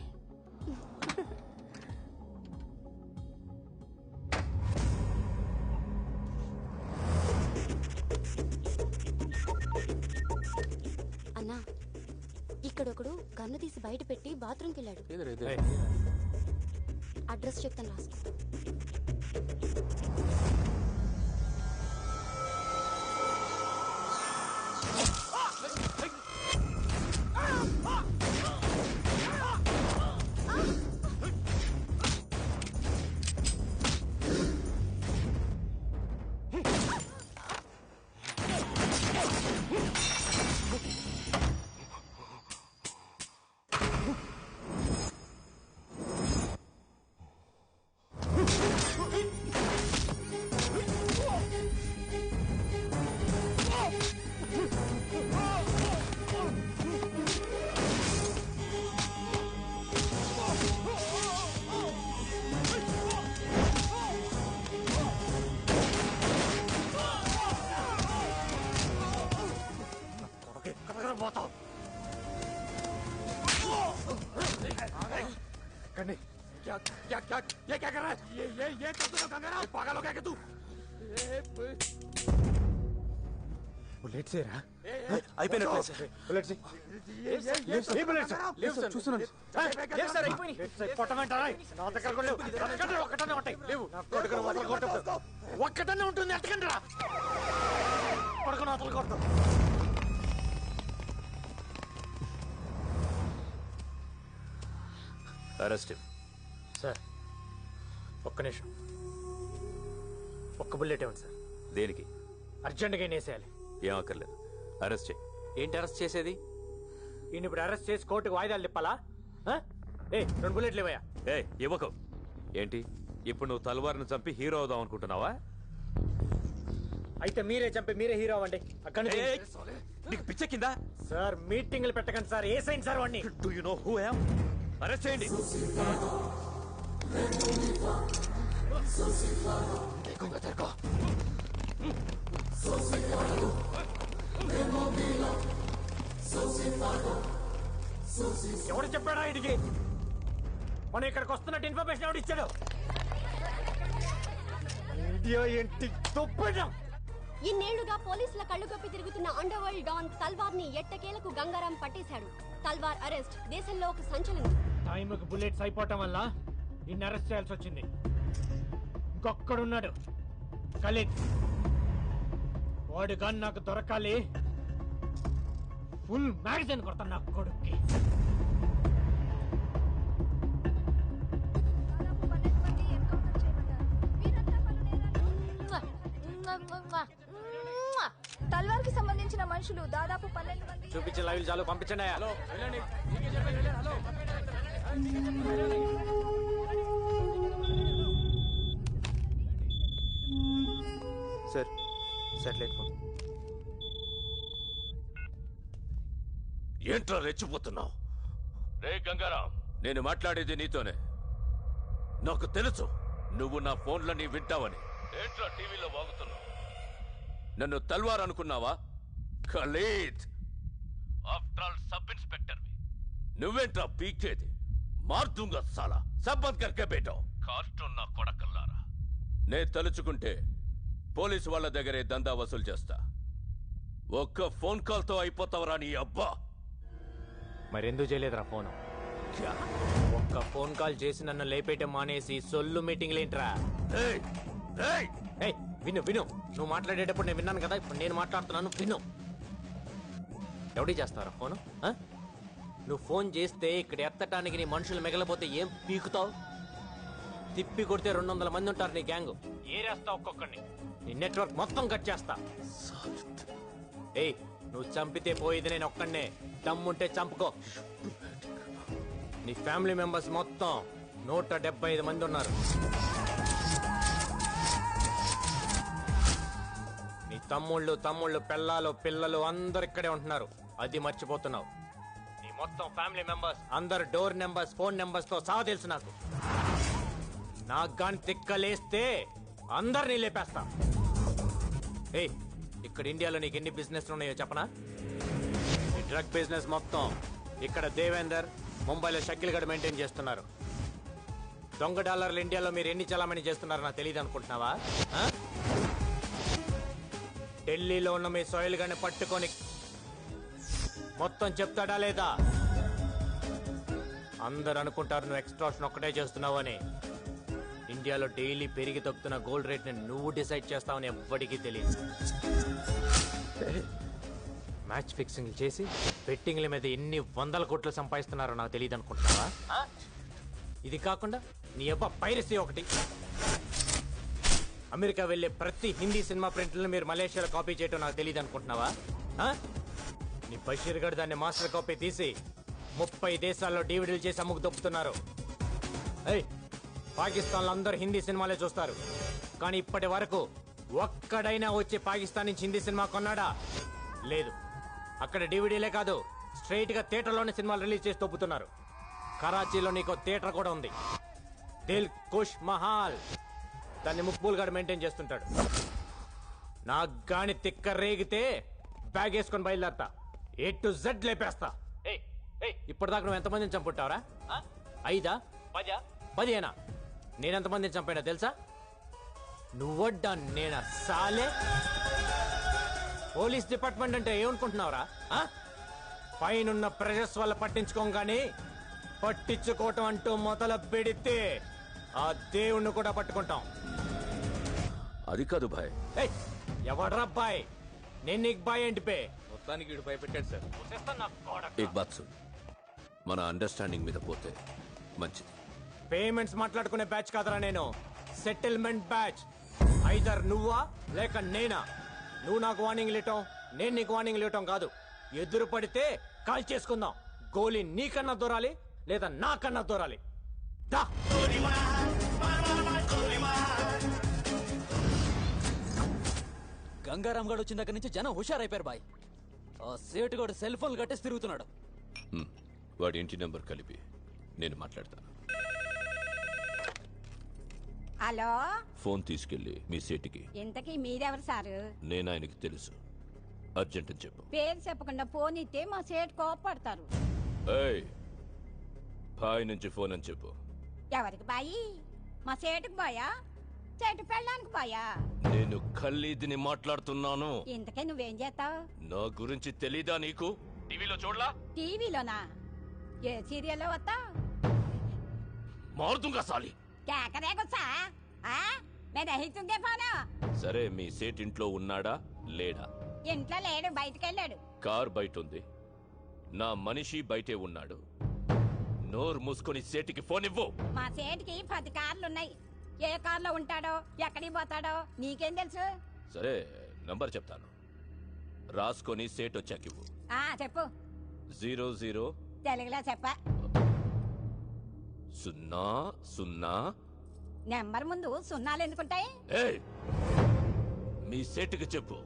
అన్నా, ఇక్కడొకడు గన్ను తీసి బయట పెట్టి బాత్రూమ్కి వెళ్ళాడు. అడ్రస్ చెప్తాను, రాసుకో. क्या क्या क्या ये क्या कर रहा है? ये कर दो कंगना, पागल हो गया क्या तू? बुलेट से रहा అయిపోయిన ప్లేస్ बुलेट से ये बुलेट से లేవు సార్, చూస్తున్నాను. లేవు సార్, అయిపోయినాయి. కొట్టమంటారా? నా దగ్గర కూడా లేవు. ఒక్కటే ఒక్కటనే ఉంటాయి. లేవు. నా కొడుకుని వదలు కొట్టకు. ఒక్కటనే ఉంటుంది, ఎట్టకండి రా. కొడుకుని వదలు కొడతాం. అరెస్ట్ సార్, ఒక్క నిమిషం. ఒక్క బుల్లెట్ ఇవ్వండి సార్. దేనికి? అర్జెంటుగా వేసేయాలి. ఏం అక్కర్లేదు, అరెస్ట్ చేయి. ఏంటి అరెస్ట్ చేసేది? ఈయన ఇప్పుడు అరెస్ట్ చేసి కోర్టుకు వాయిదాలు తిప్పాలా? ఏ 2 బుల్లెట్లు ఇవ్వయా? ఏ ఇవ్వకు. ఏంటి ఇప్పుడు నువ్వు తల్వార్ని చంపి హీరో అవుదాం అనుకుంటున్నావా? అయితే మీరే చంపి మీరే హీరో అవ్వండి. అక్కడ నీకు పిచ్చ కింద సార్ మీటింగ్లు పెట్టకండి సార్. ఏ సైన్ సార్ వాడిని? Do you know who I am? Arrest చేయండి. ఎవడు చెప్పాడా ఇడికి? మనం ఇక్కడికి వస్తున్నట్టు ఇన్ఫర్మేషన్ ఎవడు ఇచ్చాడు? ఇండియా ఏంటి తొప్పడం? ఇన్నేళ్లుగా పోలీసుల కళ్ళు కప్పి తిరుగుతున్న అండర్ వరల్డ్ డాన్ తల్వార్ ని ఎట్టకేలకు గంగారాం పట్టేశాడు. తల్వార్ అరెస్ట్ దేశంలో ఒక సంచలనం. టైంకి బుల్లెట్స్ అయిపోవటం వల్ల ఇన్ని అరెస్ట్ చేయాల్సి వచ్చింది. ఇంకొక్కడున్నాడు ఖలీద్. వాడు కానీ నాకు దొరకాలి. ఫుల్ మ్యాగజైన్ కొడతాను నా కొడుక్కి. తల్వార్ కి సంబంధించిన మనుషులు దాదాపు 12 మంది. చూపించే లైవ్ చాలు, పంపించండి. Hello sir, satellite phone. ఏంట్రా రెచ్చిపోతున్నావు? రే గంగారాం, నేను మాట్లాడేది నీతోనే. నాకు తెలుసు నువ్వు నా ఫోన్లని వింటావని. ఏంట్రా టీవీలో వాగుతున్నావు? నన్ను తల్వార్ అనుకున్నావా? ఖలీద్, ఆఫ్టర్ ఆల్ సబ్ ఇన్స్పెక్టర్వి. నువ్వేంట్రా పీకేది? మార్దుంగా సాలా సబ్బంద్ కర్కే బేటో. కార్టూన్ నా కొడకల్లారా. నే తలుచుకుంటే పోలీసు వాళ్ళ దగ్గరే దందా వసూలు చేస్తా. ఒక్క ఫోన్ కాల్ తో అయిపోతావరా నీ అబ్బా. మరెందుకు చేయలేదురా ఫోను? ఒక్క ఫోన్ కాల్ చేసి నన్ను లేపేయటం మానేసి సొల్లు మీటింగ్లు ఏంట్రా? విను విను, నువ్వు మాట్లాడేటప్పుడు నేను విన్నాను కదా, ఇప్పుడు నేను మాట్లాడుతున్నాను విను. ఎవడి చేస్తారా ఫోను? నువ్వు ఫోన్ చేస్తే ఇక్కడ ఎత్తటానికి నీ మనుషులు మిగలపోతే ఏం పీకుతావు? తిప్పి కొడితే 200 మంది ఉంటారు నీ గ్యాంగ్. ఏరేస్తా ఒక్కొక్కడిని. నీ నెట్వర్క్ మొత్తం కట్ చేస్తా. ఏయ్, నువ్వు చంపితే పోయేది నేను ఒక్కడనే. దమ్ముంటే చంపుకో. నీ ఫ్యామిలీ మెంబర్స్ మొత్తం 175 మంది ఉన్నారు. నీ తమ్ముళ్ళు పెళ్ళాలు పిల్లలు అందరు ఇక్కడే ఉంటున్నారు. అది మర్చిపోతున్నావు. నీ మొత్తం ఫ్యామిలీ మెంబర్స్ అందరు డోర్ నెంబర్స్ ఫోన్ నెంబర్స్ తో సహా తెలుసు నాకు. నాకు గాని తిక్కలేస్తే అందరినీ లేపేస్తా. ఏయ్, ఇక్కడ ఇండియాలో నీకు ఎన్ని బిజినెస్ ఉన్నాయో చెప్పనా? ఈ డ్రగ్ బిజినెస్ మొత్తం ఇక్కడ దేవేందర్, ముంబైలో షకిల్ గడ్ మెయింటైన్ చేస్తున్నారు. దొంగ డాలర్లు ఇండియాలో మీరు ఎన్ని చలామణి చేస్తున్నారో నాకు తెలియదు అనుకుంటున్నావా? ఢిల్లీలో ఉన్న మీ సోయిల్ గడ్ని పట్టుకొని మొత్తం చెప్తాడా లేదా? అందరు అనుకుంటారు నువ్వు ఎక్స్ట్రాక్షన్ ఒక్కటే చేస్తున్నావు అని. ఇండియాలో డైలీ పెరిగి తగ్గుతున్న గోల్డ్ రేట్ ని నువ్వు డిసైడ్ చేస్తావని ఎవ్వడికి తెలియదు. మ్యాచ్ ఫిక్సింగ్ చేసి బెట్టింగ్ల మీద ఎన్ని 100 కోట్లు సంపాదిస్తున్నారో నాకు తెలియదు అనుకుంటున్నావా? ఇది కాకుండా నీ అబ్బా పైరసీ ఒకటి. అమెరికా వెళ్లే ప్రతి హిందీ సినిమా ప్రింట్లను మీరు మలేషియాలో కాపీ చేయటం నాకు తెలియదు అనుకుంటున్నావా? నీ బషీర్ గడ్ దాన్ని మాస్టర్ కాపీ తీసి 30 దేశాల్లో డివిడీలు చేసి అమ్ముకు దొప్పుతున్నారు. పాకిస్తాన్లో అందరూ హిందీ సినిమాలే చూస్తారు, కానీ ఇప్పటి వరకు ఒక్కడైనా వచ్చి పాకిస్తాన్ నుంచి హిందీ సినిమా కొన్నాడా? లేదు. అక్కడ డివిడీలే కాదు, స్ట్రైట్ గా థియేటర్లోనే సినిమాలు రిలీజ్ చేసి తొప్పుతున్నారు. కరాచీలో నీకు థియేటర్ కూడా ఉంది, దిల్ కుష్ మహాల్. దాన్ని ముక్బూల్ గడ్ మెయింటైన్ చేస్తుంటాడు. నాకు గాని తిక్క రేగితే బ్యాగ్ వేసుకొని బయలుదేరతా. A to Z లేపేస్తా. ఇప్పటిదాకా నువ్వు ఎంతమందిని చంపుంటావరా? 5, 10, 10 నేనెంతమందిని చంపానా తెలుసా? నువ్వడ్డా నేనా సాలే? పోలీస్ డిపార్ట్మెంట్ అంటే ఏమనుకుంటున్నావురా? పైనున్న ప్రెషర్స్ వల్ల పట్టించుకోగానే పట్టించుకోవటం అంటూ మొదలు పెడితే ఆ దేవుణ్ణి కూడా పట్టుకుంటాం. అది కాదు భాయ్. ఎవడ్రా బాయ్? నేను నీకు బాయ్ ఏంటి పే? మొత్తానికి వీడు భయపెట్టాడు సార్. ఏక్ బాత్ సున్, మన అండర్స్టాండింగ్ మీద పోతే మంచిది. పేమెంట్స్ మాట్లాడుకునే బ్యాచ్ కాదరా నేను, సెటిల్మెంట్ బ్యాచ్. ఐదర్ నువ్వా లేక నేనా. నువ్వు నాకు వార్నింగ్ ఇవ్వటం, నేను నీకు వార్నింగ్ ఇవ్వటం కాదు. ఎదురు పడితే కాల్ చేసుకుందాం. గోలీ నీకన్నా దూరాలి లేదా నాకన్నా దూరాలి. దా గంగారాం గడు వచ్చిన దగ్గర నుంచి జనం హుషారైపోయారు బాయ్. ఆ సేటుగాడు సెల్ ఫోన్లు కట్టేసి తిరుగుతున్నాడు. వాడి ఇంటి నెంబర్ కలిపి నేను మాట్లాడతాను. హలో, ఫోన్ తీసుకెళ్లి మీ సేటికి. ఇంతకీ మీరెవరు సారు? నేను ఆయనకి తెలుసు, అర్జెంట్ అని చెప్పు. పేరు చెప్పకుండా ఫోన్ ఇస్తే మా సేటు కోపడతారు. ఏయ్, బాయ్ నుంచి ఫోన్ అని చెప్పు. ఎవరికి బాయి? మా సేటుకు బాయా, సేటు పెళ్ళానికి బాయా? నేను ఖల్లీదిని మాట్లాడుతున్నాను. ఇంతకే నువ్వేం చేస్తావు? నా గురించి తెలీదా నీకు? టీవీలో చూడలా? టీవీలోనా? ఏ సీరియల్లో వస్తా? మారుతుంగా సాలి. కేకరే గుచ్చా? నేను రహితుందే పోను. సరే, మీ సేట్ ఇంట్లో ఉన్నాడా లేడా? ఇంట్లో లేడు, బయటకెళ్ళాడు. కార్ బయట ఉంది, నా మనిషి బయటే ఉన్నాడు. నోరు మూసుకొని సేటికి ఫోన్ ఇవ్వు. మా సేటికి 10 కార్లున్నాయి. ఏ కార్లో ఉంటాడో, ఎక్కడికి పోతాడో నీకేం తెలుసు? సరే, నంబర్ చెప్తాను, రాసుకొని సేట్ వచ్చాక ఇవ్వు. చెప్పు. 00 తెలుగులో చెప్ప. 00. నెంబర్ ముందు సున్నాలు ఎందుకుంటాయి? ఏయ్, మీ సేటుకి చెప్పు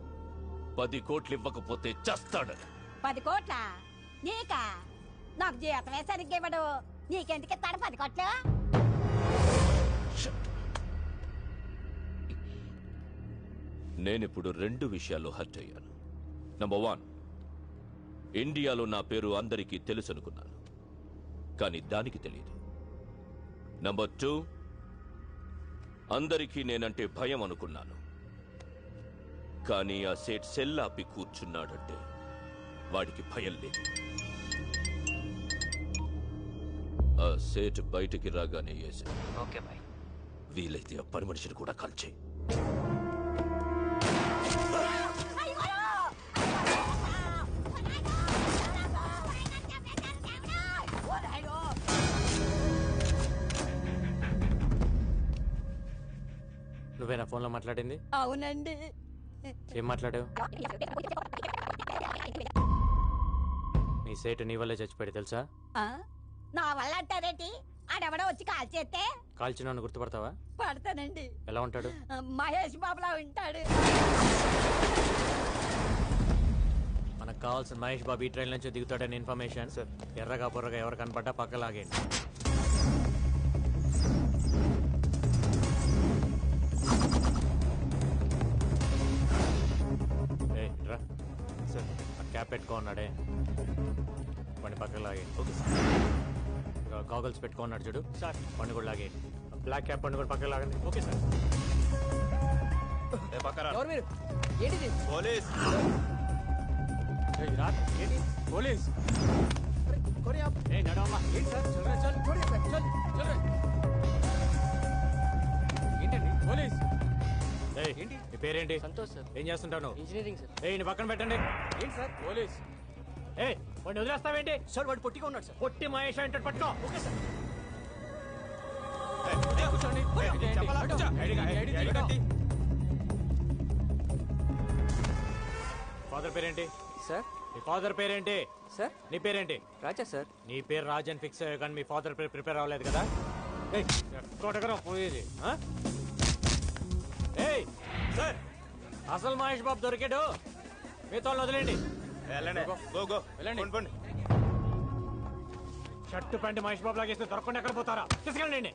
10 కోట్లు ఇవ్వకపోతే చస్తాడు. 10 కోట్ల? నీకా? నాకు జీతమే సరిగ్గా ఇవ్వడు. నీకెందుకు ఇస్తాడు 10 కోట్లు? నేనిప్పుడు 2 విషయాల్లో హర్ట్ అయ్యాను. నంబర్ 1, ఇండియాలో నా పేరు అందరికీ తెలుసు అనుకున్నాను, కానీ దానికి తెలియదు. నంబర్ 2, అందరికీ నేనంటే భయం అనుకున్నాను, కానీ ఆ సేట్ సెల్లాపి కూర్చున్నాడంటే వాడికి భయం లేదు. ఆ సేట్ బయటికి రాగానే వేశాను. Okay bye. వీలైతే ఆ పని మనిషిని కూడా కాల్చే. నువ్వేనా ఫోన్లో మాట్లాడింది? అవునండి. ఏం మాట్లాడావు? నీ సేటు నీ వల్లే చచ్చిపోయాడు తెలుసా? నా వల్ల అంటారేంటి? ఆడెవడో వచ్చి కాల్ చేస్తే కాల్చిన గుర్తుపడతావా? పడతానండి. ఎలా ఉంటాడు? మహేష్ బాబులా ఉంటాడు. మనకు కావాల్సిన మహేష్ బాబు ఈ ట్రైన్ నుంచి దిగుతాడని ఇన్ఫర్మేషన్. ఎర్రగా బుర్రగా ఎవరు కనపడ్డా పక్కలాగేయండి. క్యాప్ పెట్టుకో ఉన్నాడే, బండి పక్కకు లాగేయండి. Okay sir. గాగల్స్ పెట్టుకో ఉన్నాడు చూడు సార్, బండి కూడా లాగేయండి. బ్లాక్ క్యాప్ బండి కూడా పక్కకు లాగండి. Okay sir. ఎవరు మీరు? ఏంటిది? పోలీస్. ఏంటి పోలీస్? నడవమ్మా. ఏంటి సార్? ఏంటండి పోలీస్? ఏంటి నీ పేరేంటి? సంతోష్ సార్. ఏం చేస్తుంటావు? Engineering sir. నీ పక్కన పెట్టండి. ఏంటి సార్ పోలీస్? వాడిని వదిలేస్తావేంటి? సార్ వాడు పొట్టిగా ఉన్నాడు సార్. పొట్టి మహేష్ అంటే పట్టుకో. Okay sir. ఫాదర్ పేరేంటి సార్? మీ ఫాదర్ పేరేంటి సార్? నీ పేరేంటి? రాజా సార్. నీ పేరు రాజన్ ఫిక్స్ అయ్యా, కానీ మీ ఫాదర్ పేరు ప్రిపేర్ అవ్వలేదు కదా? ఎక్కడెక్కడ పోయేది? సార్, అసలు మహేష్ బాబు దొరికాడు. మీతో వదిలేండి. వెళ్ళండి. షర్టు ప్యాంట్ మహేష్ బాబు లాగేస్తే దొరకకుండా ఎక్కడ పోతారా? తీసుకెళ్ళండి.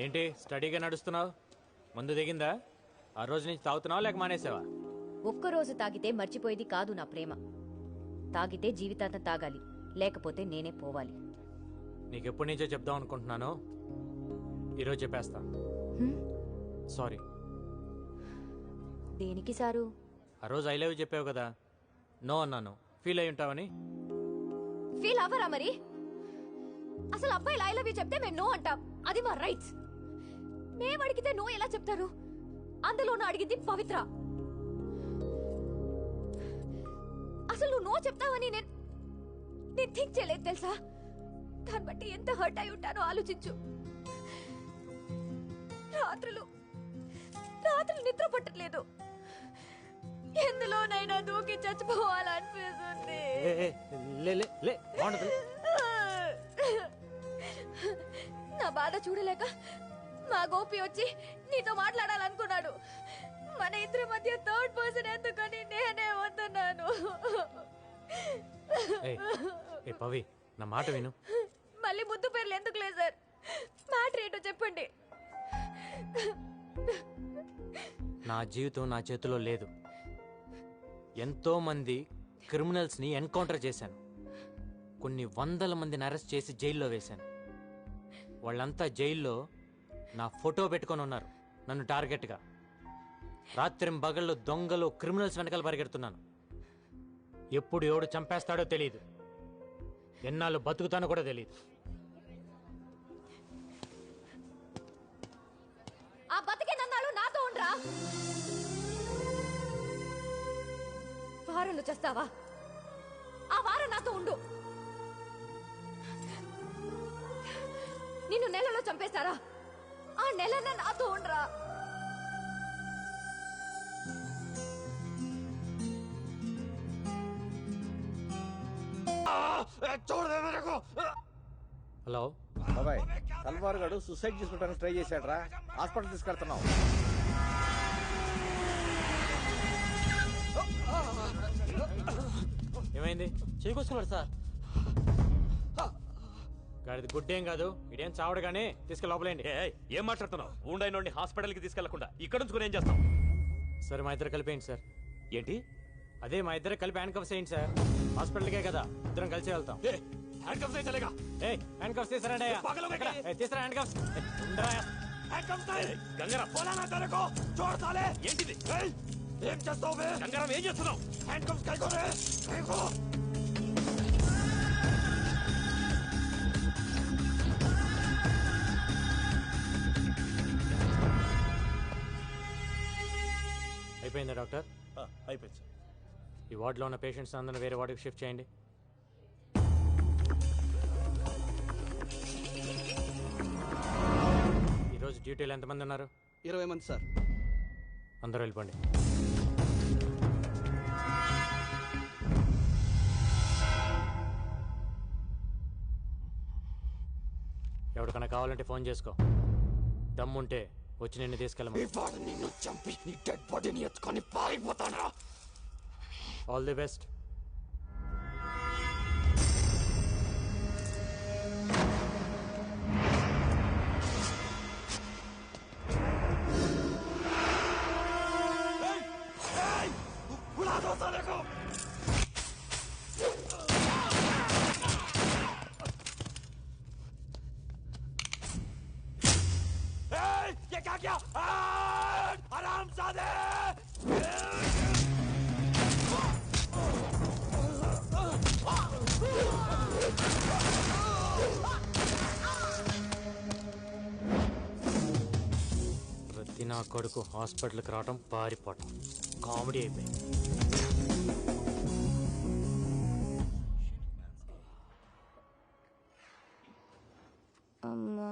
ఏంటి స్టడీగా నడుస్తున్నావు? ముందు దిగిందా? ఆ రోజు నుంచి తాగుతున్నావా లేక మానేసావా? ఒక్కరోజు తాగితే మర్చిపోయేది కాదు నా ప్రేమ. తాగితే జీవితాంతం తాగాలి, లేకపోతే నేనే పోవాలి. నీకెప్పటి నుంచో చెప్దాం అనుకుంటున్నాను, ఈరోజు చెప్పేస్తా. సారీ. దేనికి సారు? ఆ రోజు ఐ లవ్ చెప్పావు కదా, నో అన్నాను. ఫీల్ అయి ఉంటావని. ఫీల్ అవ్వరా మరి? అసలు అబ్బాయిలు ఐ లవ్ యూ చెప్తే మేము నో అంటాం, అది మా రైట్స్. మేము అడిగితే నో ఎలా చెప్తారు? అందులోనూ అడిగింది పవిత్ర. అసలు నువ్వు నో చెప్తావని నేను థింక్ చేయలేదు తెలుసా? దాన్ని బట్టి ఎంత హర్ట్ అయి ఉంటానో ఆలోచించు. రాత్రులు నిద్ర పట్టట్లేదు. ఎందులోనైనా దూకి చచ్చిపోవాలనిపిస్తుంది. నా బాధ చూడలేక మా గోపి వచ్చి నీతో మాట్లాడాలనుకున్నాడు. మన ఇద్దరి మధ్య థర్డ్ పర్సన్ ఎందుకని నేనే వద్దన్నాను. ఏ పవి, నా మాట విను. మళ్ళీ ముద్దు పేర్లు ఎందుకులే సార్, మ్యాటర్ ఏంటో చెప్పండి. నా జీవితం నా చేతిలో లేదు. ఎంతో మంది క్రిమినల్స్ని ఎన్కౌంటర్ చేశాను. కొన్ని వందల మందిని అరెస్ట్ చేసి జైల్లో వేశాను. వాళ్ళంతా జైల్లో నా ఫోటో పెట్టుకొని ఉన్నారు నన్ను టార్గెట్గా. రాత్రింబగళ్ళు దొంగలు క్రిమినల్స్ వెనకాల పరిగెడుతున్నాను. ఎప్పుడు ఎవడు చంపేస్తాడో తెలియదు, ఎన్నాళ్ళు బతుకుతానో కూడా తెలియదు. ఆ బతికినన్నాళ్ళు నాతో ఉండరా? వారం చేస్తావా? ఆ వారం నాతో ఉండు. నిన్ను నెలలో చంపేస్తారా? ఆ నెలన్న నాతో ఉండరా? హలో బాబాయ్, తల్వార్ గారు సూసైడ్ చేసుకోవడానికి ట్రై చేశాడ్రా. హాస్పిటల్ తీసుకెళ్తున్నాం. ఏమైంది? చేకొస్తున్నాడు సార్. గాడిది గుడ్డేం కాదు, ఇదేం చావడు కానీ తీసుకెళ్ళి లోపలేండి. ఏం మాట్లాడుతున్నావు? ఊండైనోడిని హాస్పిటల్కి తీసుకెళ్లకుండా ఇక్కడ ఉంచుకుని ఏం చేస్తాం? సరే, మా ఇద్దరు కలిపేయండి సార్. ఏంటి? అదే, మా ఇద్దరు కలిపి హ్యాండ్ కప్స్ వేయండి సార్. హాస్పిటల్కే కదా, ఇద్దరం కలిసి వెళ్తాం. హ్యాండ్ కప్స్ వేయలేగా? హ్యాండ్ కప్స్ తీసుకురండి. తీసుకురా హ్యాండ్ కప్స్. గంగారాం, పోలానా తనకో చూడ సాలే. ఏంటిది? ఏం చేస్తావు? గంగారాం, ఏం చేస్తున్నావు? హ్యాండ్ కప్స్ కైకోరే కైకో. అయిపోయిందా డాక్టర్? అయిపోయింది సార్. ఈ వార్డులో ఉన్న పేషెంట్స్ అందరిని వేరే వార్డుకి షిఫ్ట్ చేయండి. ఈరోజు డ్యూటీలో ఎంతమంది ఉన్నారు? 20 మంది సార్. అందరూ వెళ్ళిపోండి. ఎవరికైనా కావాలంటే ఫోన్ చేసుకో. దమ్ముంటే వచ్చి నిన్ను తీసుకెళ్ళమని. నిన్ను చంపి నీ డెడ్ బాడీని ఎత్తుకొని పారిపోతానా? All the best. ये क्या किया? हरामजादे! ప్రతి నా కొడుకు హాస్పిటల్కి రావటం, పారిపోవటం కామెడీ అయిపోయింది. అమ్మా,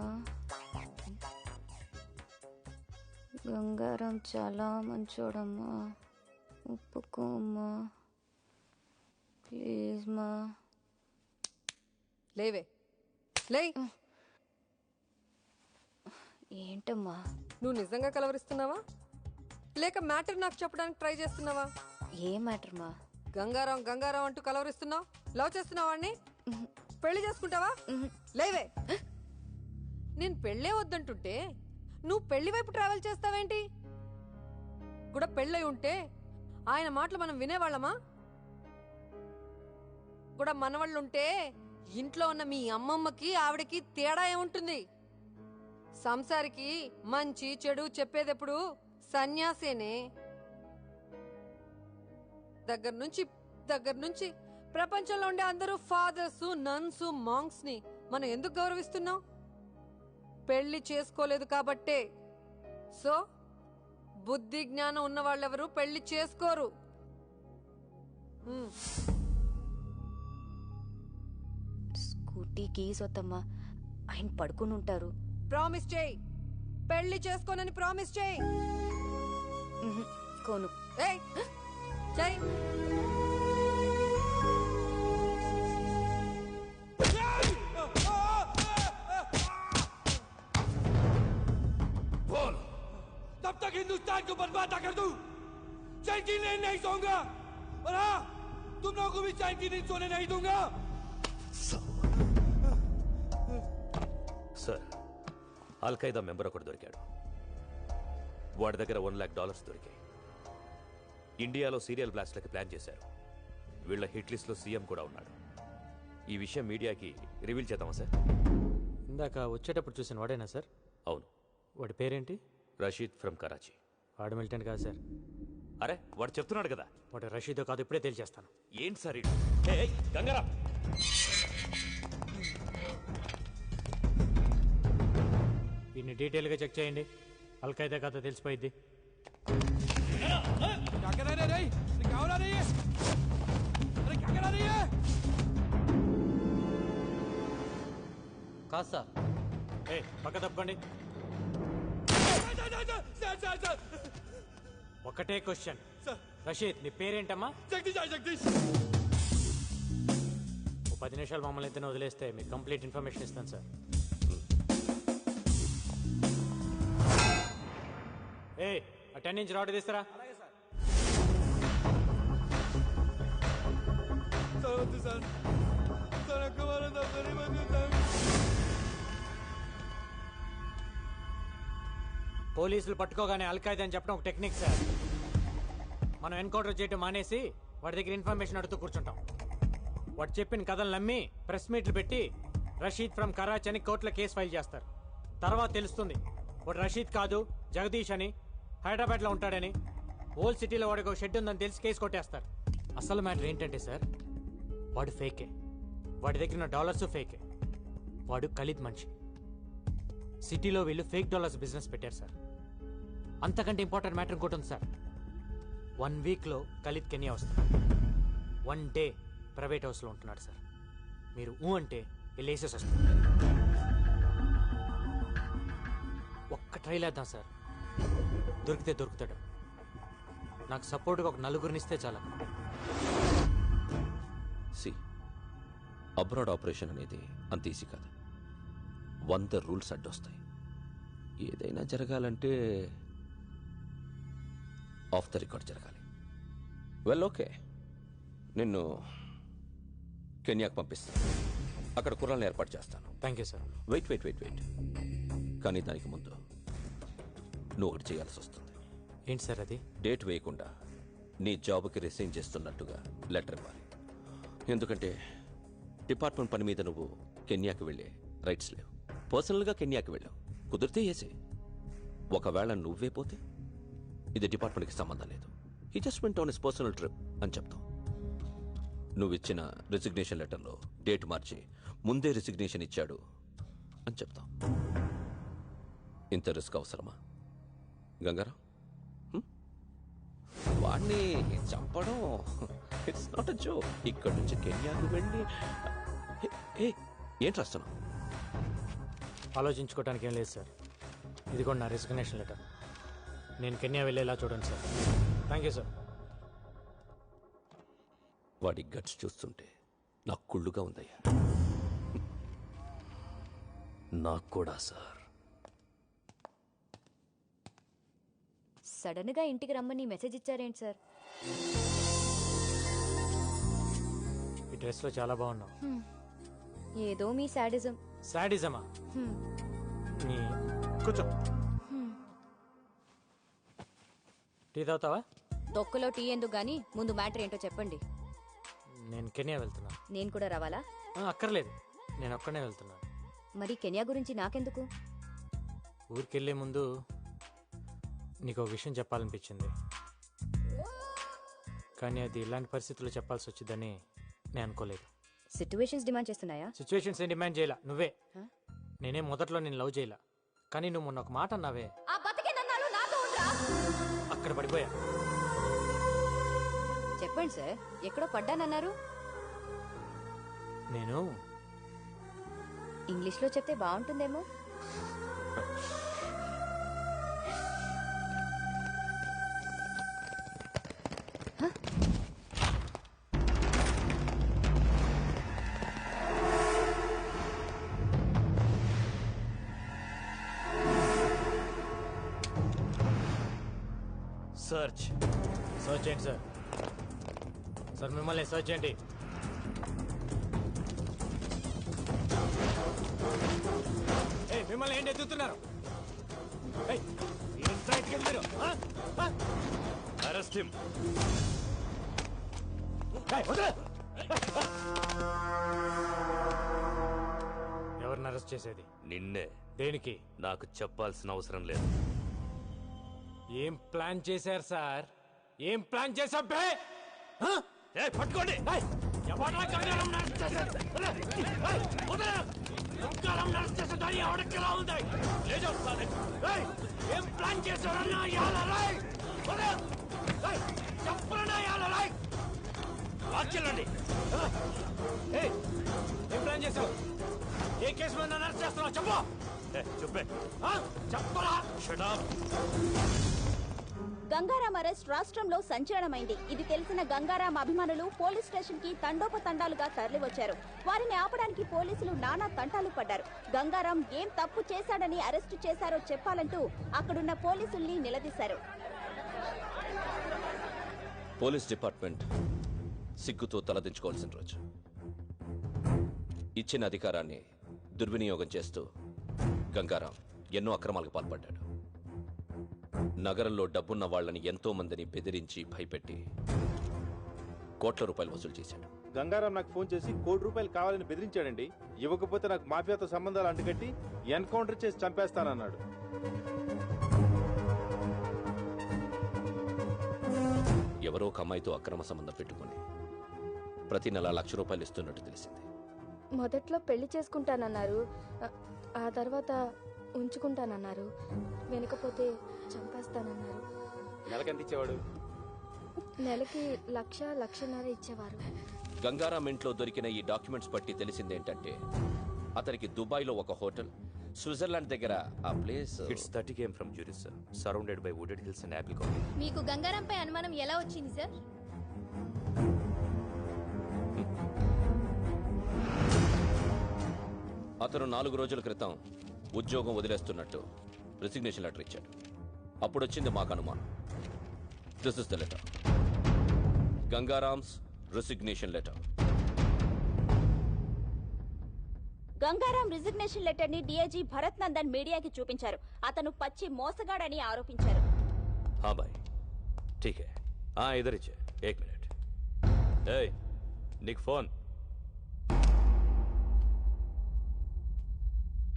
గంగారాం చాలా మంచోడమ్మా, ఒప్పుకో అమ్మా ప్లీజ్ మా. లేవే, లే. ఏంటమ్మా? నువ్వు నిజంగా కలవరిస్తున్నావా లేక మ్యాటర్ నాకు చెప్పడానికి ట్రై చేస్తున్నావా? ఏ మ్యాటర్ మా? గంగారాం గంగారాం అంటూ కలవరిస్తున్నావు. లవ్ చేస్తున్నావా వాణ్ణి? పెళ్లి చేసుకుంటావా? లేవే. నేను పెళ్ళే వద్దంటుంటే నువ్వు పెళ్లి వైపు ట్రావెల్ చేస్తావేంటి? కూడా పెళ్ళై ఉంటే ఆయన మాటలు మనం వినేవాళ్ళమా? కూడా మనవాళ్ళుంటే ఇంట్లో ఉన్న మీ అమ్మమ్మకి ఆవిడకి తేడా ఏముంటుంది? సంసారికి మంచి చెడు చెప్పేదెప్పుడు సన్యాసేనే. దగ్గర నుంచి ప్రపంచంలో ఉండే అందరూ ఫాదర్స్, నన్స్, మాంగ్స్ ని మనం ఎందుకు గౌరవిస్తున్నాం? పెళ్లి చేసుకోలేదు కాబట్టే. సో బుద్ధి జ్ఞానం ఉన్న వాళ్ళెవరూ పెళ్లి చేసుకోరు. స్కూటీ కీస్ వద్దమ్మా, ఆయన పడుకుని ఉంటారు. ప్రామిస్ చేయి, పెళ్లి చేసుకోనని ప్రామిస్ చేయి. కోను. ఏయ్ చెయ్. जान को बर्बाद कर दूं। चैन की नींद नहीं सोऊंगा और हाँ तुम लोगों को भी चैन की नींद सोने नहीं दूंगा। సార్ అల్ఖైదా మెంబర్ ఒకటి దొరికాడు. వాడి దగ్గర $1 lakh దొరికాయి. ఇండియాలో సీరియల్ బ్లాస్ట్లకి ప్లాన్ చేశారు. వీళ్ళ హిట్ లిస్ట్లో సీఎం కూడా ఉన్నాడు. ఈ విషయం మీడియాకి రివీల్ చేద్దామా సార్? ఇందాక వచ్చేటప్పుడు చూసిన వాడేనా సార్? అవును. వాడి పేరేంటి? రషీద్ ఫ్రమ్ కరాచీ. వాడు మిలిటెంట్ కాదు సార్. అరే వాడు చెప్తున్నాడు కదా. వాడు రషీదో కాదు, ఇప్పుడే తేల్చేస్తాను. ఏంటి సార్ గంగారాం? దీన్ని డీటెయిల్గా చెక్ చేయండి. అల్ఖైదా కథ తెలిసిపోయింది. కాదు సార్. పక్క తప్పుకోండి. ఒకటే క్వశ్చన్. రషీద్ నీ పేరేంటమ్మా? జగదీష్. 10 నిమిషాలు మమ్మల్ని ఇద్దరిని వదిలేస్తే మీకు కంప్లీట్ ఇన్ఫర్మేషన్ ఇస్తాను సార్. ఆ 10 ఇంచ్ రాడ్ తీస్తారా? పోలీసులు పట్టుకోగానే అల్ఖైదా అని చెప్పడం ఒక టెక్నిక్ సార్. మనం ఎన్కౌంటర్ చేయడం మానేసి వాడి దగ్గర ఇన్ఫర్మేషన్ అడుగుతూ కూర్చుంటాం. వాడు చెప్పిన కథలు నమ్మి ప్రెస్ మీట్లు పెట్టి రషీద్ ఫ్రమ్ కరాచీ అని కోర్టులో కేసు ఫైల్ చేస్తారు. తర్వాత తెలుస్తుంది వాడు రషీద్ కాదు జగదీష్ అని, హైదరాబాద్లో ఉంటాడని. ఓల్డ్ సిటీలో వాడికి ఒక షెడ్ ఉందని తెలిసి కేసు కొట్టేస్తారు. అసలు మ్యాటర్ ఏంటంటే సార్, వాడు ఫేకే. వాడి దగ్గర ఉన్న డాలర్స్ ఫేకే. వాడు ఖలీద్ మనిషి. సిటీలో వీళ్ళు ఫేక్ డాలర్స్ బిజినెస్ పెట్టారు సార్. అంతకంటే ఇంపార్టెంట్ మ్యాటర్ ఇంకోటి ఉంది సార్. 1 వీక్లో ఖలీద్ కెన్యా వస్తాడు. 1 డే ప్రైవేట్ హౌస్లో ఉంటున్నాడు సార్. మీరు అంటే వెళ్ళేసేసి వస్తుంది. ఒక్క ట్రైల్ వేద్దాం సార్, దొరికితే దొరుకుతాడు. నాకు సపోర్ట్గా ఒక 4 ఇస్తే చాలా. సి అబ్రాడ్ ఆపరేషన్ అనేది అంత ఈజీ కాదు. 100 రూల్స్ అడ్డొస్తాయి. ఏదైనా జరగాలంటే ఆఫ్ ద రికార్డ్ జరగాలి. వెల్ ఓకే, నిన్ను కెన్యాకు పంపిస్తాను. అక్కడ కుర్రాలను ఏర్పాటు చేస్తాను. Thank you sir. వెయిట్. కానీ దానికి ముందు నువ్వు ఒకటి చేయాల్సి వస్తుంది. ఏంటి సార్ అది? డేట్ వేయకుండా నీ జాబ్కి రిసైన్ చేస్తున్నట్టుగా లెటర్ ఇవ్వాలి. ఎందుకంటే డిపార్ట్మెంట్ పని మీద నువ్వు కెన్యాకి వెళ్ళే రైట్స్ లేవు. పర్సనల్గా కెన్యాకి వెళ్ళావు, కుదిరితే ఏసే. ఒకవేళ నువ్వే పోతే ఇది డిపార్ట్మెంట్కి సంబంధం లేదు. He just went on his personal trip అని చెప్తాం. నువ్వు ఇచ్చిన రిజిగ్నేషన్ లెటర్లో డేట్ మార్చి ముందే రిజిగ్నేషన్ ఇచ్చాడు అని చెప్తాం. ఇంత రిస్క్ అవసరమా గంగారాం? వాడిని చంపడం ఇట్స్ నాట్ అ జోక్. ఇక్కడి నుంచి కెన్యాకు వెళ్ళి ఏంటి రాస్తున్నావు? ఆలోచించుకోవడానికి ఏం లేదు సార్. ఇది కూడా నా రిజిగ్నేషన్ లెటర్. నేను కెన్యా వెళ్ళేలా చూడండి సార్. Thank you sir. వాడి గట్స్ చూస్తుంటే నాకు కుళ్ళుగా ఉందయ్యా. నాకు కూడా సార్. సడన్ గా ఇంటికి రమ్మని మెసేజ్ ఇచ్చారేంటి సార్? ఈ డ్రెస్లో చాలా బాగున్నావు. ఏదో మీ సాడిజం. సాడిజమా? కూర్చో. టీ తాగుతావా? తొక్కలో టీ ఎందుకు గానీ ముందు మ్యాటర్ ఏంటో చెప్పండి. నేను కెన్యా వెళ్తున్నా. నేను కూడా రావాలా? అక్కర్లేదు, నేను ఒక్కనే వెళ్తున్నా. మరి కెన్యా గురించి నాకెందుకు? ఊరికెళ్లే ముందు నీకు ఒక విషయం చెప్పాలనిపించింది. కానీ అది ఇలాంటి పరిస్థితుల్లో చెప్పాల్సి వచ్చిందని నేను అనుకోలేదు. సిచ్యువేషన్స్ డిమాండ్ చేస్తున్నాయా? సిచ్యువేషన్స్ ఏం డిమాండ్ చేయాల, నువ్వే. నేనే మొదట్లో నేను లవ్ చేయాల, కానీ నువ్వు మొన్న ఒక మాట అన్నావే, అక్కడ పడిపోయా. చెప్పండి సార్, ఎక్కడో పడ్డానన్నారు. నేను ఇంగ్లీష్లో చెప్తే బాగుంటుందేమో. సర్చ్ చేయండి సార్. సార్ మిమ్మల్ని సర్చ్ చేయండి. మిమ్మల్ని ఏంటి ఎత్తుతున్నారు? Arrest him. ఎవరిని అరెస్ట్ చేసేది? నిన్నే. దేనికి? నాకు చెప్పాల్సిన అవసరం లేదు. ఏం ప్లాన్ చేశారు సార్? ఏం ప్లాన్ చేశాం? పట్టుకోండి. ఏం ప్లాన్ చేశారన్నా? వాక్యండి. ఏం ప్లాన్ చేశావు? ఏ కేసు మీద నన్ను అరెస్ట్ చేస్తున్నావు? చెప్పు. చెప్పే. చెప్పరా? గంగారాం అరెస్ట్ రాష్ట్రంలో సంచలనమైంది. ఇది తెలిసిన గంగారాం అభిమానులు పోలీస్ స్టేషన్ కి తండోపతండాలుగా తరలివచ్చారు. వారిని ఆపడానికి పోలీసులు నానా తంటాలు పడ్డారు. గంగారాం ఏం తప్పు చేశాడని అరెస్టు చేశారో చెప్పాలంటూ అక్కడున్న పోలీసుల్ని నిలదీశారు. పోలీస్ డిపార్ట్మెంట్ సిగ్గుతో తలదించుకోవాల్సిన రోజు. ఇచ్చిన అధికారాన్ని దుర్వినియోగం చేస్తూ గంగారాం ఎన్నో అక్రమాలకు పాల్పడ్డాడు. నగరంలో డబ్బున్న వాళ్లని ఎంతో మందిని బెదిరించి భయపెట్టి కోట్ల రూపాయలు వసూలు చేశాడు. గంగారాం నాకు ఫోన్ చేసి ₹1,00,00,000 కావాలని బెదిరించాడండి. ఇవ్వకపోతే నాకు మాఫియాతో సంబంధాలు అంటుకట్టి ఎన్కౌంటర్ చేసి చంపేస్తానన్నాడు. ఎవరో ఒక అమ్మాయితో అక్రమ సంబంధం పెట్టుకుని ప్రతి నెల ₹1,00,000 ఇస్తున్నట్టు తెలిసింది. మొదట్లో పెళ్లి చేసుకుంటానన్నారు, ఆ తర్వాత ఉంచుకుంటానన్నారు, వెనకపోతే చంపేస్తానన్నారు. నెలకి ఎంత ఇచ్చేవాడు? నెలకి 1,00,000-1,50,000 ఇచ్చేవారు. గంగారాం ఇంట్లో దొరికిన ఈ డాక్యుమెంట్స్ బట్టి తెలిసిందేంటంటే అతనికి దుబాయ్లో ఒక హోటల్, స్విట్జర్లాండ్ దగ్గర ఆ place. It's 30 km from Zurich, sir. Surrounded by wooded hills and apple colony. మీకు గంగారాంపై అనుమానం ఎలా వచ్చింది సార్? అతను 4 రోజుల క్రితం ఉద్యోగం వదిలేస్తున్నట్టు రిసిగ్నేషన్ లెటర్ ఇచ్చాడు. అప్పుడు వచ్చింది మాకు అనుమానం. This is the letter. Gangaram's resignation letter. Gangaram resignation letter ని డీఐజీ భరత్ నందన్ మీడియాకి చూపించారు. అతను పచ్చి మోసగాడని ఆరోపించారు. हाँ भाई ठीक है. हाँ इधर ही 1 मिनट. ए निक फोन.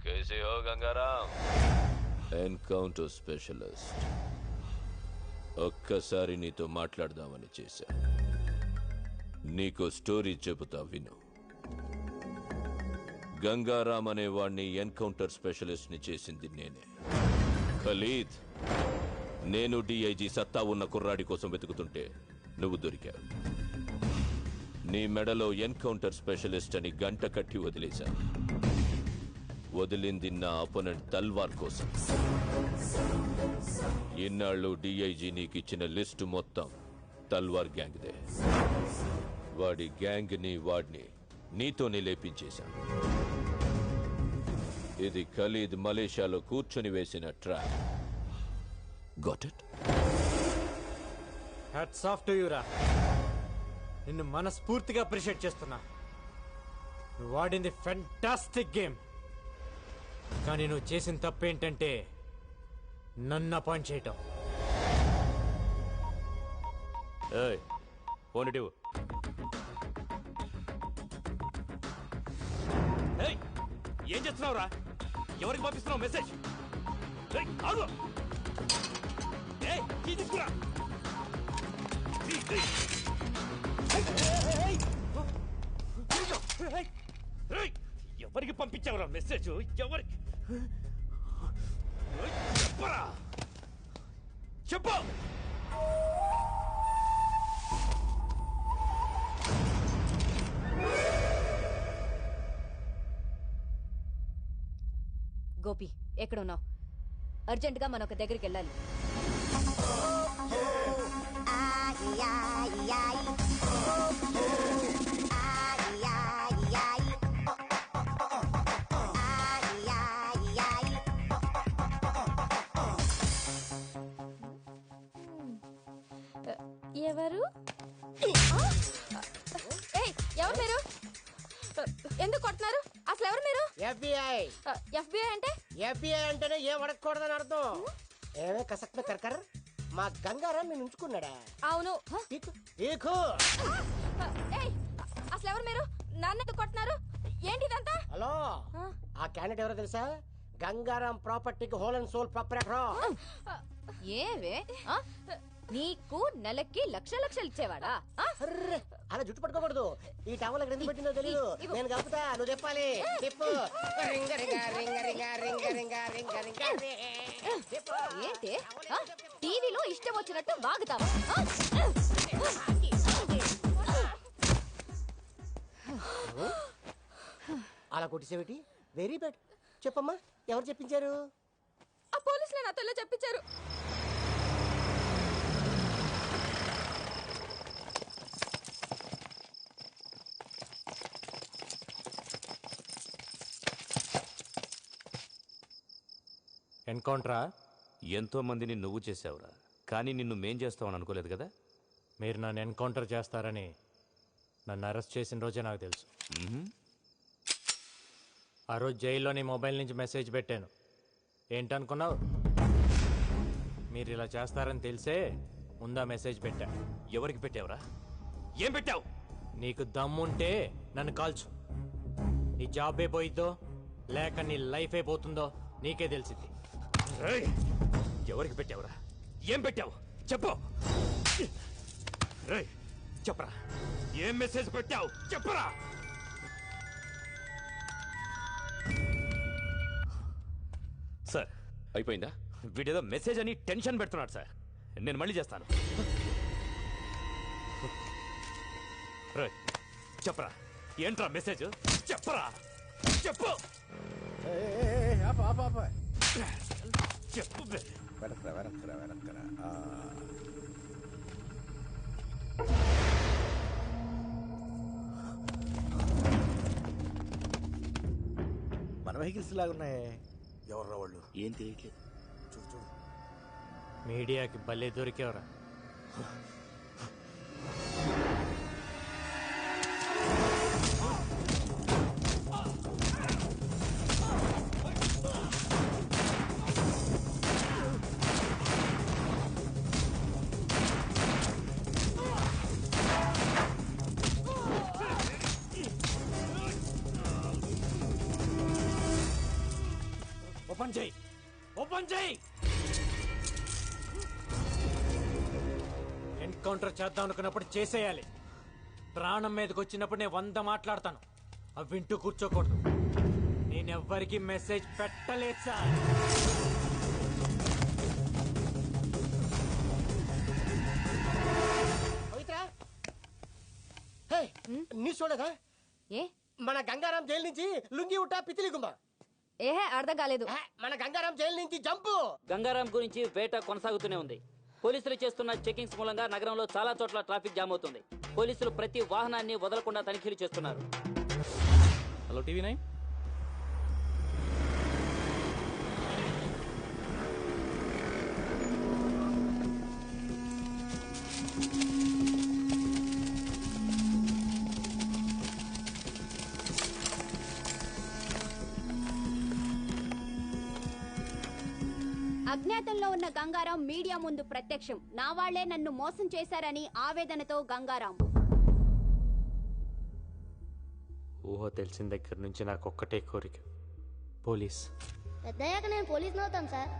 कैसे हो गंगाराम? Encounter specialist. ఒక్కసారి నీతో మాట్లాడదామని చేశా. నీకో స్టోరీ చెబుతా విను. గంగారాం అనే వాణ్ణి ఎన్కౌంటర్ స్పెషలిస్ట్ ని చేసింది నేనే. ఖలీద్, నేను డిఐజీ సత్తా ఉన్న కుర్రాడి కోసం వెతుకుతుంటే నువ్వు దొరికావు. నీ మెడలో ఎన్కౌంటర్ స్పెషలిస్ట్ అని గంట కట్టి వదిలేశా. వదిలింది నా అపోనెంట్ తల్వార్ కోసం. ఇన్నాళ్ళు డిఐజీ నీకిచ్చిన లిస్టు మొత్తం తల్వార్ గ్యాంగ్దే. వాడి గ్యాంగ్ని వాడిని నీతోనే లేపించేశా. ఇది ఖలీద్ మలేషియాలో కూర్చొని వేసిన trap. Got it? Hats off to you రా. నిన్ను మనస్ఫూర్తిగా అప్రిషియేట్ చేస్తున్నా. నువ్వు ఆడింది ఫెంటాస్టిక్ గేమ్. కానీ నువ్వు చేసిన తప్పేంటంటే నన్ను అపాయింట్ చేయటం. ఫోన్ ఇటు. ఏం చేస్తున్నావురా? ఎవరికి పంపిస్తున్నావు మెసేజ్? ఆగు. తీసుకురా. ఎవరికి పంపించావురా మెసేజ్? ఎవరికి చెప్పరా? చెప్పు. గోపి, ఎక్కడున్నావు? అర్జెంటుగా మనం ఒక దగ్గరికి వెళ్ళాలి. ఎందుకు కొడుతున్నారు? అసలు ఎవరు మీరు? FBI. FBI అంటే? FBI అంటేనే ఏం అడగకూడదని అర్థం. ఏమే కసక్ మే కర్కర్ మా గంగారాం నేను ఉంచుకున్నాడా? అవును. అసలు ఎవరు మీరు? నన్ను ఎందుకు కొడుతున్నారు? ఏంటి ఇదంతా? హలో, ఆ క్యాండిడేట్ ఎవరో తెలుసా? గంగారాం ప్రాపర్టీకి హోల్ అండ్ సోల్ ప్రాపరేటర్. ఏవే నీకు నెలకి లక్షలు ఇచ్చేవాడా? అలా జుట్టు పట్టుకోకూడదు. ఈ టవల్ ఎక్కడ ఎందుకు పెట్టిందో తెలియదు. నేను కలుపుతా, నువ్వు చెప్పాలి. చెప్పు. ఏంటి టీవీలో ఇష్టం వచ్చినట్టు వాగుతావా? అలా కొట్టిసేవిటి? Very bad. చెప్పమ్మా, ఎవరు చెప్పించారు? ఆ పోలీసులే నాతో ఇలా చెప్పించారు. ఎన్కౌంటరా? ఎంతో మందిని నువ్వు చేసావురా, కానీ నిన్ను మేం చేస్తావని అనుకోలేదు కదా. మీరు నన్ను ఎన్కౌంటర్ చేస్తారని నన్ను అరెస్ట్ చేసిన రోజే నాకు తెలుసు. ఆ రోజు జైల్లో నీ మొబైల్ నుంచి మెసేజ్ పెట్టాను. ఏంటనుకున్నావు? మీరు ఇలా చేస్తారని తెలిసే ముందా మెసేజ్ పెట్టా. ఎవరికి పెట్టావురా? ఏం పెట్టావు? నీకు దమ్ముంటే నన్ను కాల్చు. నీ జాబే పోయిద్దో లేక నీ లైఫ్ అయిపోతుందో నీకే తెలిసింది. ఎవరికి పెట్టావురా? ఏం పెట్టావు చెప్పు. చెప్పరా, ఏం మెసేజ్ పెట్టావు చెప్పరా. సార్ అయిపోయిందా? వీడేదో మెసేజ్ అని టెన్షన్ పెడుతున్నాడు సార్. నేను మళ్ళీ చేస్తాను. చెప్పరా, ఏంట్రా మెసేజ్ చెప్పరా. చెప్పు చెప్పు. మన వెహికల్స్ లాగున్నాయి. ఎవర్రా వాళ్ళు? ఏం తెలియట్లేదు. చూడు చూడు. మీడియాకి భలే దొరికేవరా. ఓపెన్ చేయి, ఓపెన్ చేయి. ఎన్కౌంటర్ చేద్దాం అనుకున్నప్పుడు చేసేయాలి. ప్రాణం మీదకి వచ్చినప్పుడు నేను 100 మాట్లాడతాను. అవి వింటూ కూర్చోకూడదు. నేనెవ్వరికి మెసేజ్ పెట్టలేదు సార్. న్యూస్ చూడదా? ఏ మన గంగారాం జైలు నుంచి లుంగి ఉట్టా పితిలి గుమ్మ. ఏహే అర్థం కాలేదు. మన గంగారాం జైలు నుంచి జంపు. గంగారాం గురించి వేట కొనసాగుతూనే ఉంది. పోలీసులు చేస్తున్న చెకింగ్స్ మూలంగా నగరంలో చాలా చోట్ల ట్రాఫిక్ జామ్ అవుతుంది. పోలీసులు ప్రతి వాహనాన్ని వదలకుండా తనిఖీలు చేస్తున్నారు. Hello TV9. అజ్ఞాతంలో ఉన్న గంగారాం మీడియా ముందు ప్రత్యక్షం. నా వాళ్లే నన్ను మోసం చేశారని ఆవేదనతో గంగారాం. ఊహ తెలిసిన దగ్గర నుంచి నాకు ఒక్కటే కోరిక, పోలీస్. పెద్దయ్యాక నేను పోలీస్ అవుతాను సార్.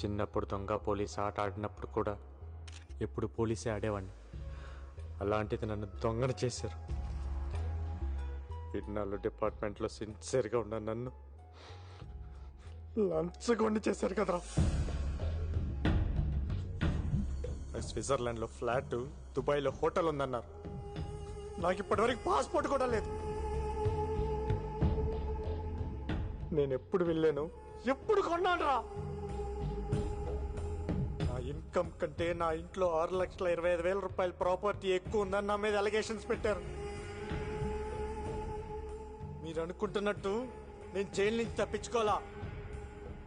చిన్నప్పుడు దొంగ పోలీస్ ఆట ఆడినప్పుడు కూడా ఎప్పుడు పోలీసే ఆడేవాడిని. అలాంటిది నన్ను దొంగను చేశారు. ఇన్నాళ్ళు డిపార్ట్మెంట్లో సిన్సియర్గా ఉన్న నన్ను లంచగొండి చేశారు కదరా. స్విట్జర్లాండ్లో ఫ్లాట్, దుబాయ్లో హోటల్ ఉందన్నారు. నాకు ఇప్పటివరకు పాస్పోర్ట్ కూడా లేదు. నేను ఎప్పుడు వెళ్ళాను, ఎప్పుడు కొన్నాను రా. నా ఇన్కమ్ కంటే నా ఇంట్లో 6,25,000 రూపాయల ప్రాపర్టీ ఎక్కువ ఉందని నా మీద అలిగేషన్స్ పెట్టారు. మీరు అనుకుంటున్నట్టు నేను జైలు నుంచి తప్పించుకోవాలా.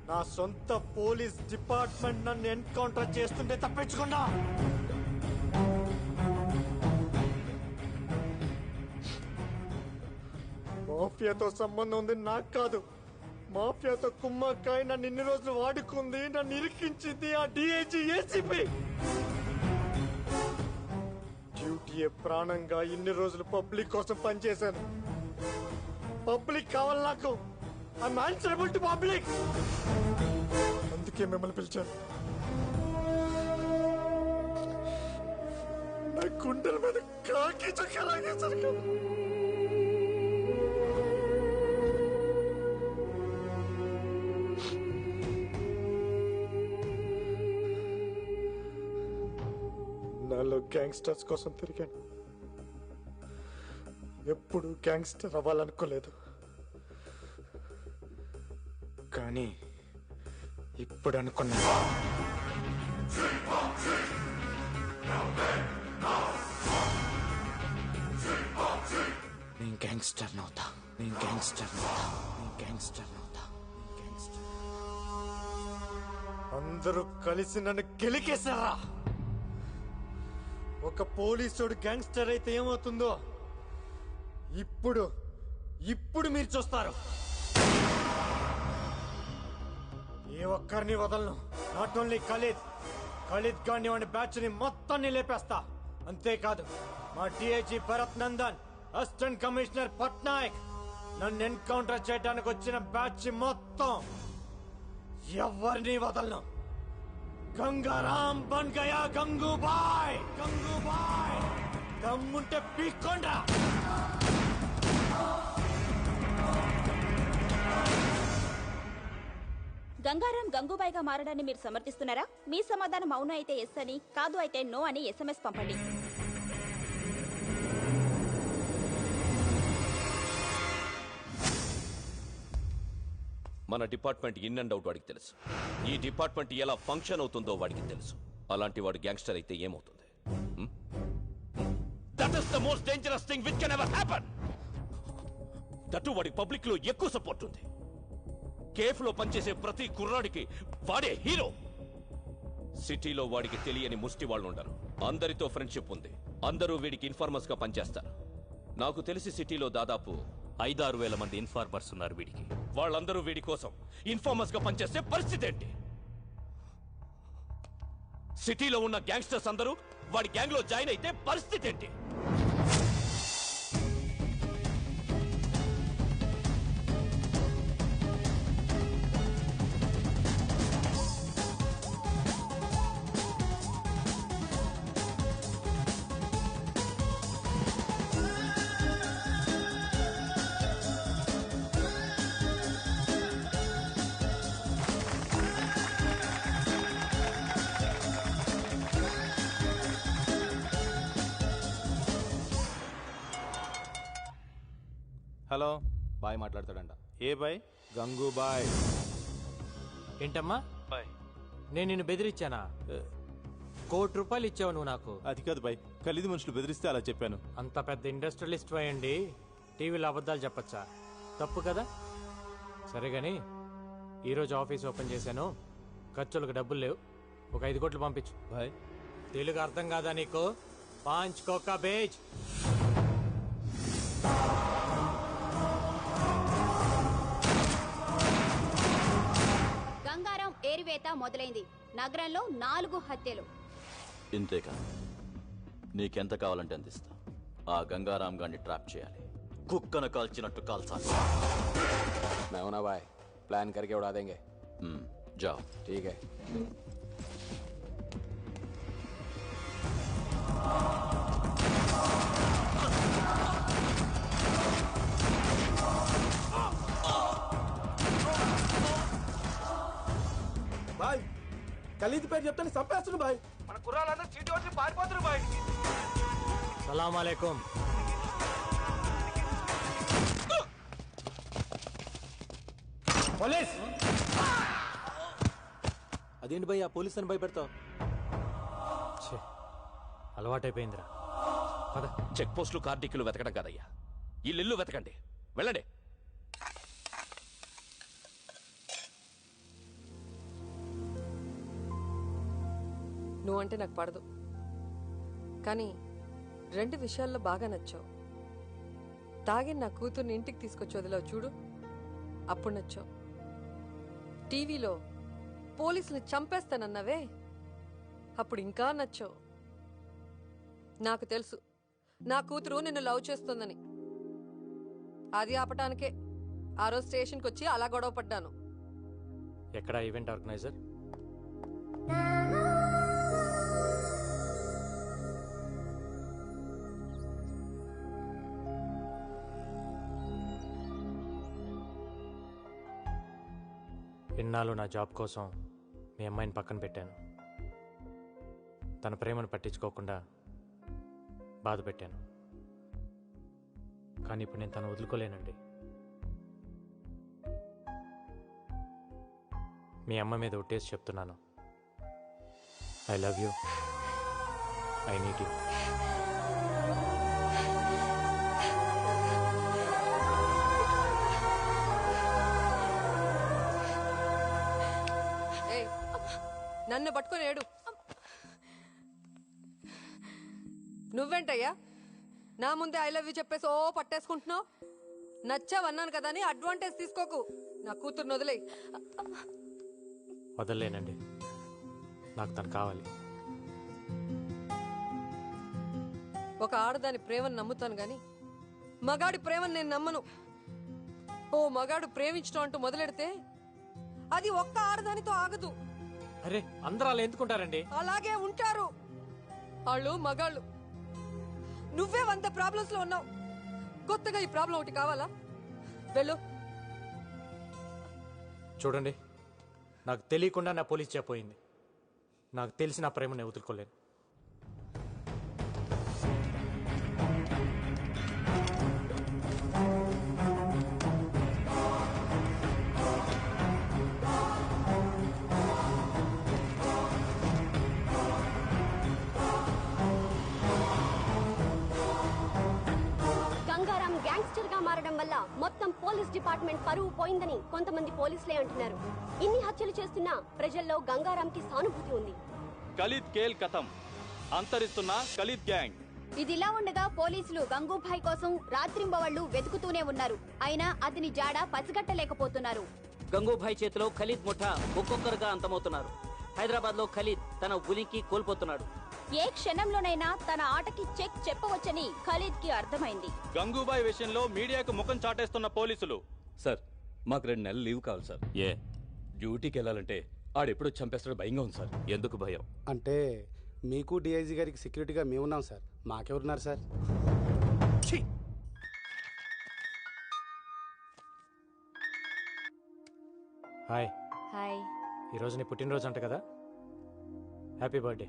నా సొంత పోలీస్ డిపార్ట్మెంట్ నన్ను ఎన్కౌంటర్ చేస్తుంటే తప్పించుకున్నా. మాఫియాతో సంబంధం ఉంది నాకు కాదు. మాఫియాతో కుమ్మక్కాయ నన్ను ఇన్ని రోజులు వాడుకుంది, నన్ను ఇరికించింది ఆ డిఐజీ ఏసీపీ. డ్యూటీయే ప్రాణంగా ఇన్ని రోజులు పబ్లిక్ కోసం పనిచేశాను. పబ్లిక్ కావాలి నాకు. I'm answerable to public. అందుకే మిమ్మల్ని పిలిచాను. నా గుండెల మీద కాకి చక్కలాగేశారు కదా. నాలో గ్యాంగ్స్టర్స్ కోసం తిరిగాను. ఎప్పుడు గ్యాంగ్స్టర్ అవ్వాలనుకోలేదు, కానీ ఇప్పుడు అనుకున్నా. నేను గ్యాంగ్స్టర్ నవుతా, నేను గ్యాంగ్స్టర్ నవుతా, నేను గ్యాంగ్స్టర్ నవుతా, నేను గ్యాంగ్స్టర్. అందరూ కలిసి నన్ను గెలికేశారా? ఒక పోలీసుడు గ్యాంగ్స్టర్ అయితే ఏమవుతుందో ఇప్పుడు మీరు చూస్తారు. ఏ ఒక్కరిని వదలను. నాట్ ఓన్లీ ఖలీద్ గాని వాడి బ్యాచ్ ని మొత్తాన్ని లేపేస్తా. అంతేకాదు మా DIG Bharat Nandan, assistant commissioner Patnaik, నన్ను ఎన్కౌంటర్ చేయడానికి వచ్చిన బ్యాచ్ మొత్తం ఎవరిని వదలను. గంగారాం బన్ గయా గంగూబాయ్. గంగూబాయ్ దమ్ముంటే పీక్కోండ్రా. గంగారాం గంగూబాయిగా మారడాన్ని మీరు సమర్థిస్తున్నారా? మీ సమాధానం అవును అయితే ఎస్ అని, కాదు అయితే నో అని SMS పంపండి. మన డిపార్ట్మెంట్ ఇన్ అండ్ అవుట్ వాడికి తెలుసు. ఈ డిపార్ట్మెంట్ ఎలా ఫంక్షన్ అవుతుందో వాడికి తెలుసు. అలాంటి వాడు గ్యాంగ్స్టర్ అయితే ఏమవుతుంది? That is the most dangerous thing which can ever happen. That వాడికి పబ్లిక్ లో ఎక్కువ సపోర్ట్ ఉంది. కేఫ్ లో పనిచేసే ప్రతి కుర్రాడికి వాడే హీరో. సిటీలో వాడికి తెలియని ముష్టి వాళ్ళు ఉండరు. అందరితో ఫ్రెండ్షిప్ ఉంది. అందరూ వీడికి ఇన్ఫార్మర్స్ గా పనిచేస్తారు. నాకు తెలిసి సిటీలో దాదాపు 5-6 వేల మంది ఇన్ఫార్మర్స్ ఉన్నారు వీడికి. వాళ్ళందరూ వీడి కోసం ఇన్ఫార్మర్స్ గా పనిచేస్తే పరిస్థితి ఏంటి? సిటీలో ఉన్న గ్యాంగ్స్టర్స్ అందరూ వాడి గ్యాంగ్ లో జాయిన్ అయితే పరిస్థితి ఏంటి? హలో, బాయ్ మాట్లాడతాడంట. ఏ బాయ్? గంగూబాయ్. ఏంటమ్మా బాయ్, నేను నిన్ను బెదిరించానా? ₹1 కోటి ఇచ్చావు నువ్వు నాకు. అది కాదు బాయ్, ఖలీద్ మనుషులు బెదిరిస్తే అలా చెప్పాను. అంత పెద్ద ఇండస్ట్రియలిస్ట్ అయ్యండి టీవీలో అబద్ధాలు చెప్పచ్చా? తప్పు కదా. సరే గాని ఈరోజు ఆఫీస్ ఓపెన్ చేశాను, ఖర్చులకు డబ్బులు లేవు. ఒక 5 కోట్లు పంపించు. బాయ్ తెలుగు అర్థం కాదా నీకు? 5 కోకా బేజ్. గంగారాం ఏరివేత మొదలైంది. నగరంలో 4 హత్యలు. ఇంతేకా? నీకెంత కావాలంటే అంత ఇస్తా. ఆ గంగారాం గారిని ట్రాప్ చేయాలి. కుక్కను కాల్చినట్టు కాల్చాలి. मैं ना भाई, प्लान करके उड़ा देंगे. जाओ. ठीक है. బాయ్ ఖలీద్ పేరు చెప్తాను చంపేస్తున్నాడు బాయ్. మన కుర్రాళ్ళందరూ చీటి వచ్చి పారిపోతున్నారు బాయ్. సలాం అలైకుం. పోలీస్. అదేంటి భయ్ ఆ పోలీస్ అని భయపెడతావు? అలవాటైపోయిందిరా. పద. చెక్ పోస్టులు కార్డిక్యులు వెతకడం కాదయ్యా, ఇల్లు వెతకండి. వెళ్ళండి. నువ్వంటే నాకు పడదు, కానీ 2 విషయాల్లో బాగా నచ్చావు. తాగి నా కూతుర్ని ఇంటికి తీసుకొచ్చి వదిలావు చూడు, అప్పుడు నచ్చావు. టీవీలో పోలీసులు చంపేస్తానన్నావే, అప్పుడు ఇంకా నచ్చావు. నాకు తెలుసు నా కూతురు నిన్ను లవ్ చేస్తుందని. అది ఆపటానికే ఆ రోజు స్టేషన్కి వచ్చి అలా గొడవ పడ్డాను. ఎక్కడ ఈవెంట్ ఆర్గనైజర్? ఇన్నాళ్ళు నా జాబ్ కోసం మీ అమ్మాయిని పక్కన పెట్టాను. తన ప్రేమను పట్టించుకోకుండా బాధ పెట్టాను. కానీ ఇప్పుడు నేను తను వదులుకోలేనండి. మీ అమ్మ మీద ఒట్టేసి చెప్తున్నాను, I love you, I need you. నన్ను పట్టుకొని ఏడు. నువ్వేంటయ్యా నా ముందే ఐ లవ్ యూ చెప్పేసి ఓ పట్టేసుకుంటున్నావు? నచ్చావన్నాను కదా అని అడ్వాంటేజ్ తీసుకోకు. నా కూతుర్ని వదిలే. వదలలేనండి, నాకు తను కావాలి. ఒక ఆడదాని ప్రేమను నమ్ముతాను గాని మగాడి ప్రేమను నేను నమ్మను. ఓ మగాడు ప్రేమించడం అంటూ మొదలెడితే అది ఒక్క ఆడదానితో ఆగదు. అరే, అందరూ అలా ఎందుకుంటారండి? అలాగే ఉంటారు. వాళ్ళు మగాళ్ళు. నువ్వే 100 ప్రాబ్లమ్స్ లో ఉన్నావు. కొత్తగా ఈ ప్రాబ్లం ఒకటి కావాలా? వెళ్ళు. చూడండి, నాకు తెలియకుండా నా పోలీస్ చెప్పోయింది. నాకు తెలిసి నా ప్రేమను వదులుకోలేను. మారడం వల్ల మొత్తం పోలీస్ డిపార్ట్మెంట్ పరువు పోయిందని కొంతమంది పోలీసులే అంటున్నారు. ఇన్ని హత్యలు చేస్తున్నా ప్రజల్లో గంగారాంకి సానుభూతి ఉంది. ఖలీద్ కేల్ కథం, అంతరిస్తున్న ఖలీద్ గ్యాంగ్. ఇదిలా ఉండగా పోలీసులు గంగూభాయ్ కోసం రాత్రింబవళ్లు వెతుకుతూనే ఉన్నారు. అయినా అతని జాడ పసిగట్టలేకపోతున్నారు. గంగూభాయ్ చేతిలో ఖలీద్ ముఠా ఒక్కొక్కరుగా అంతమవుతున్నారు. హైదరాబాద్ లో ఖలీద్ తన ఉనికి కోల్పోతున్నాడు. ఏ క్షణంలోనైనా తన ఆటకి చెక్ చెప్పవచ్చని ఖలీద్ కి అర్థమైంది. గంగూబాయ్ విషయంలో మీడియాకు ముఖం చాటేస్తున్న పోలీసులు. సార్, మాకు 2 నెలలు లీవ్ కావాలి సార్. ఏ డ్యూటీకి వెళ్ళాలంటే ఆడెప్పుడో చంపేస్తాడో భయంగా ఉంది సార్. ఎందుకు భయం? అంటే మీకు డిఐజీ గారికి సెక్యూరిటీగా మేమున్నాం సార్, మాకెవరున్నారు సార్? హాయ్. హాయ్. ఈరోజు నీ పుట్టినరోజు అంట కదా, హ్యాపీ బర్త్డే.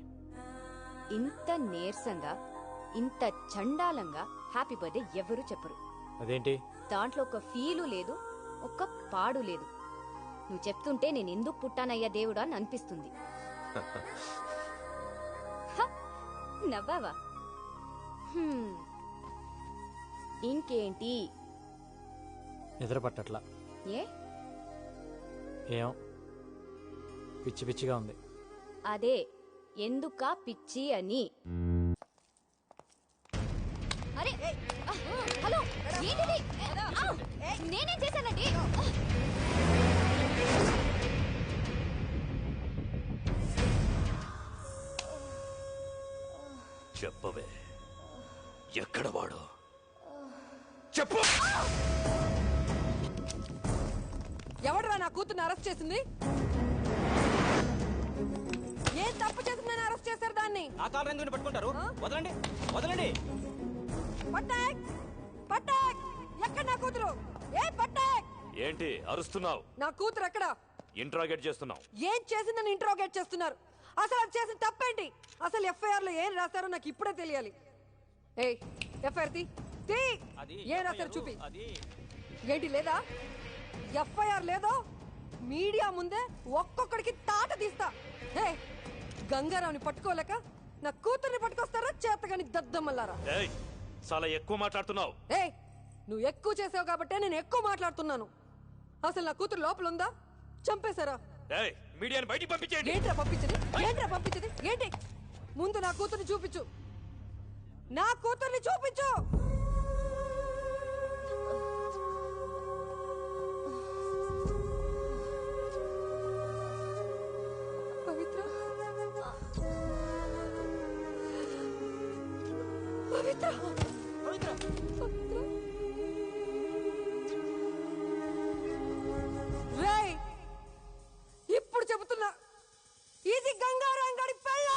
ఇంత నీరసంగా ఇంత చండాలంగా హ్యాపీ బర్త్డే ఎవరు చెప్పరు. అదేంటి? దాంట్లో ఒక ఫీలు లేదు, ఒక్క పాడు లేదు. నువ్వు చెప్తుంటే నేను ఎందుకు పుట్టానయ్యా దేవుడా అని అనిపిస్తుంది. నవ్వావా? ఇంకేంటి? నిద్ర పట్టట్లా. ఏ? ఏం పిచ్చి పిచ్చిగా ఉంది. అదే ఎందుకా పిచ్చి అని. అరే హలో, ఏంటిది? నేనేం చేశానండి? చెప్పవే, ఎక్కడ వాడు? చెప్పు. ఎవడరా నా కూతుర్ని అరెస్ట్ చేసింది? ఏం తప్పు చేసిందని అరెస్ట్ చేశారు దాన్ని? ఆ కాలు రంగుని పట్టుకుంటారు. వదలండి, వదలండి. పట్టాక్, పట్టాక్, ఎక్కడ నా కూతురు? ఏ పట్టాక్? ఏంటి అరుస్తున్నావు? నా కూతురు ఎక్కడ? ఇంట్రాగేట్ చేస్తున్నావు. ఏం చేసిందని ఇంట్రోగేట్ చేస్తున్నారు? అసలు అది చేసిన తప్పేంటి? అసలు ఎఫ్ఐఆర్ లో ఏం రాశారో నాకు ఇప్పుడే తెలియాలి. ఏ ఎఫ్ఐఆర్ తీ. ఏం రాశారు చూపి. ఏంటి లేదా? ఎఫ్ఐఆర్ లేదో మీడియా ముందే ఒక్కొక్కడికి తాట తీస్తా. హే, గంగారావుని పట్టుకోలేక నా కూతుర్ని పట్టుకొస్తారా చేతగాని దద్దమ్మల్లారా? చాలా ఎక్కువ మాట్లాడుతున్నావు. ఏ, నువ్వు ఎక్కువ చేసావు కాబట్టే నేను ఎక్కువ మాట్లాడుతున్నాను. అసలు నా కూతురు లోపల ఉందా? చంపేశారా? మీడియాని బయటికి పంపించండి. ఏంట్రా పంపించది? ఏంట్రా పంపించది? ఏంటి? ముందు నా కూతుర్ని చూపించు. నా కూతుర్ని చూపించు. పవిత్ర రేయ్, ఇప్పుడు చెబుతున్నా, ఇది గంగారాంగాడి పెళ్ళ.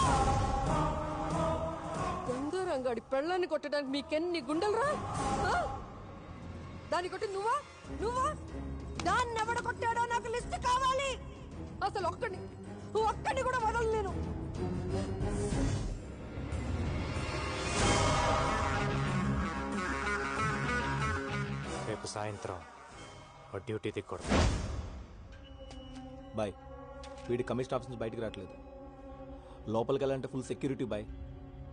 గంగారాంగాడి పెళ్ళాన్ని కొట్టడానికి మీకెన్ని గుండెలరా? దాన్ని కొట్టి నువ్వా దాన్ని ఎవడ కొట్టాడో నాకు లిస్ట్ కావాలి. అసలు ఒక్కడిని కూడా వదలలేను. రేపు సాయంత్రం డ్యూటీ దిక్కూడదు. బాయ్, వీడి కమిషన్ ఆఫీస్ నుంచి బయటకు రావట్లేదు. లోపలికి వెళ్ళాలంటే ఫుల్ సెక్యూరిటీ బాయ్.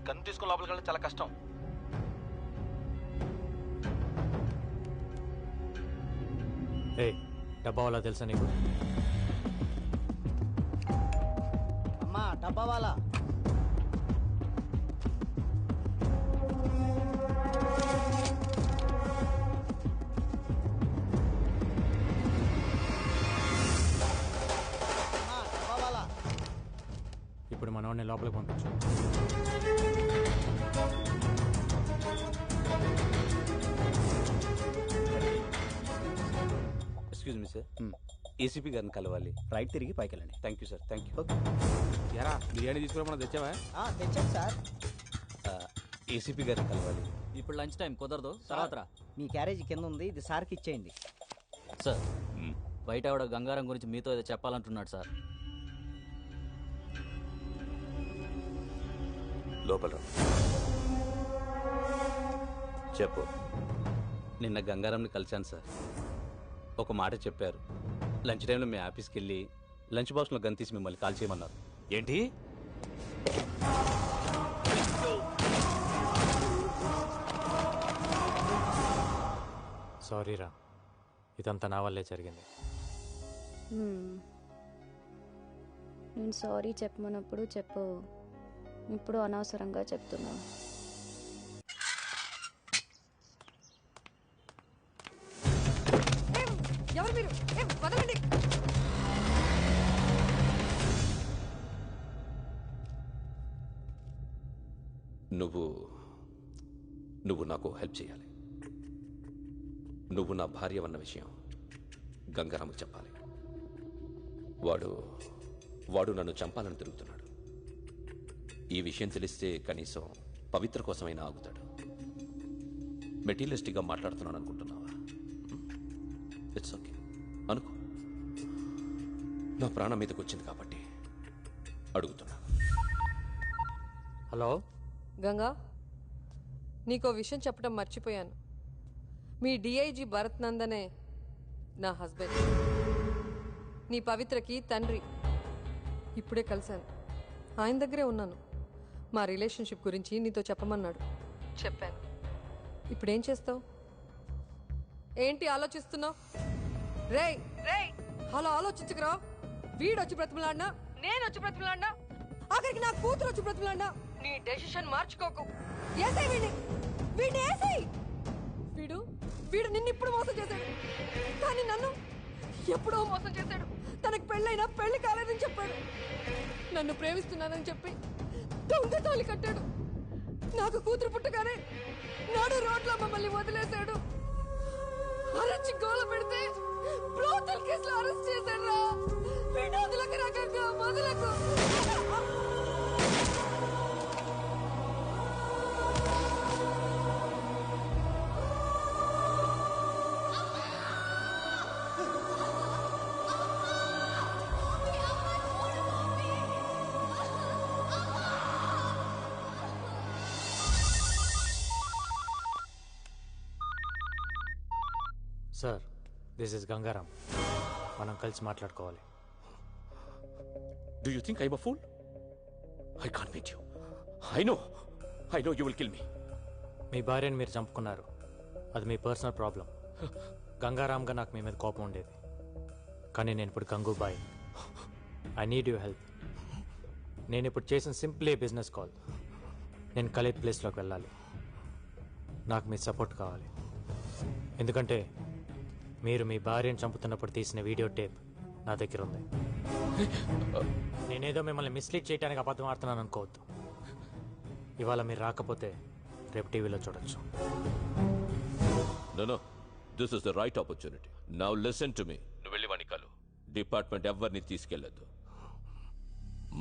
గన్ తీసుకుని లోపలికి వెళ్ళడం చాలా కష్టం. ఏ డబ్బా వాళ్ళ తెలుసా నీకు? అమ్మా డబ్బా వాళ్ళ ఇప్పుడు మనవాడిని లోపలికి పంపించు. ఎక్స్క్యూజ్ మీ సార్, ఏసీపీ గారిని కలవాలి. రైట్ తిరిగి పైకి వెళ్ళండి. Thank you sir, thank you. ఎరా బిర్యానీ తీసుకురామన్నా తెచ్చావా? తెచ్చాను సార్. ఏసీపీ గారిని కలవాలి. ఇప్పుడు లంచ్ టైం కుదరదు, తర్వాత రా. మీ క్యారేజ్ కింద ఉంది, ఇది సార్కి ఇచ్చేయండి. సార్, బయట ఆవిడ గంగారం గురించి మీతో ఏదో చెప్పాలంటున్నాడు సార్. లోపల చెప్పు. నిన్న గంగారంని కలిశాను సార్. ఒక మాట చెప్పారు. లంచ్ టైంలో మీ ఆఫీస్కి వెళ్ళి లంచ్ బాక్స్లో గన్ తీసి మిమ్మల్ని కాల్ చేయమన్నారు. ఏంటి? సారీరా, ఇదంతా నా వల్లే జరిగింది. నేను సారీ చెప్పమన్నప్పుడు చెప్పు, ఇప్పుడు అనవసరంగా చెప్తున్నా. ఎవరు మీరు? వదలండి. నువ్వు నాకు హెల్ప్ చేయాలి. నువ్వు నా భార్య అన్న విషయం గంగారాముకు చెప్పాలి. వాడు నన్ను చంపాలని తిరుగుతున్నాడు. ఈ విషయం తెలిస్తే కనీసం పవిత్ర కోసమైనా ఆగుతాడు. మెటీరియలిస్టిక్గా మాట్లాడుతున్నాను అనుకుంటున్నావా? ఇట్స్ ఓకే అనుకో. నా ప్రాణం మీదకి వచ్చింది కాబట్టి అడుగుతున్నా. హలో గంగా, నీకో విషయం చెప్పడం మర్చిపోయాను. మీ డిఐజీ భరత్ నందనే నా హస్బెండ్. నీ పవిత్రకి తండ్రి. ఇప్పుడే కలిశాను, ఆయన దగ్గరే ఉన్నాను. మా రిలేషన్షిప్ గురించి నీతో చెప్పమన్నాడు. చెప్పాను. ఇప్పుడేం చేస్తావు? ఏంటి ఆలోచిస్తున్నావు? రేయ్ రేయ్, అలా ఆలోచించుకురా. వీడొచ్చి బ్రతిమలాడినా, నేను వచ్చి బ్రతిమలాడినా, ఆఖరికి నా కూతురు వచ్చి బ్రతిమలాడినా నీ డెసిషన్ మార్చుకోకు. ఏసేయ్ వీడిని ఏసేయ్. వీడు నిన్ను ఇప్పుడు మోసం చేశాడు, కానీ నన్ను ఎప్పుడో మోసం చేశాడు. తనకు పెళ్ళైనా పెళ్లి కాలేదని చెప్పాడు. నన్ను ప్రేమిస్తున్నానని చెప్పి దొంగ తాళి కట్టాడు. నాకు కూతురు పుట్టగానే నాడు రోడ్లో మమ్మల్ని వదిలేశాడు. అరచి గోల పెడితే బ్రోతల్ కేసులో అరెస్ట్ చేశాడు రా. వీడు వదలకు రకంగా వదలకు. Sir, this is Gangaram. మనం కలిసి మాట్లాడుకోవాలి. Do you think I'm a fool? I can't meet you. I know you will kill me. మీ భార్యని మీరు చంపుకున్నారు, అది మీ పర్సనల్ ప్రాబ్లం. గంగారాంగా నాకు మీ మీద కోపం ఉండేది, కానీ నేను ఇప్పుడు Gangubai. I need you help. నేను ఇప్పుడు చేసిన సింప్లీ బిజినెస్ కాల్. నేను ఖలీద్ ప్లేస్లోకి వెళ్ళాలి. నాకు మీ సపోర్ట్ కావాలి. ఎందుకంటే మీరు మీ భార్యను చంపుతున్నప్పుడు తీసిన వీడియో టేప్ నా దగ్గర ఉంది. నేనేదో మిమ్మల్ని మిస్లీడ్ చేయడానికి అబద్ధం ఆడుతున్నాను అనుకోవద్దు. ఇవాళ మీరు రాకపోతే రేపు టీవీలో చూడొచ్చు. No this is the right opportunity. Now listen to me. నువ్వు వెళ్ళి వాణ్ణి కలు. డిపార్ట్మెంట్ ఎవరిని తీసుకెళ్ళదు.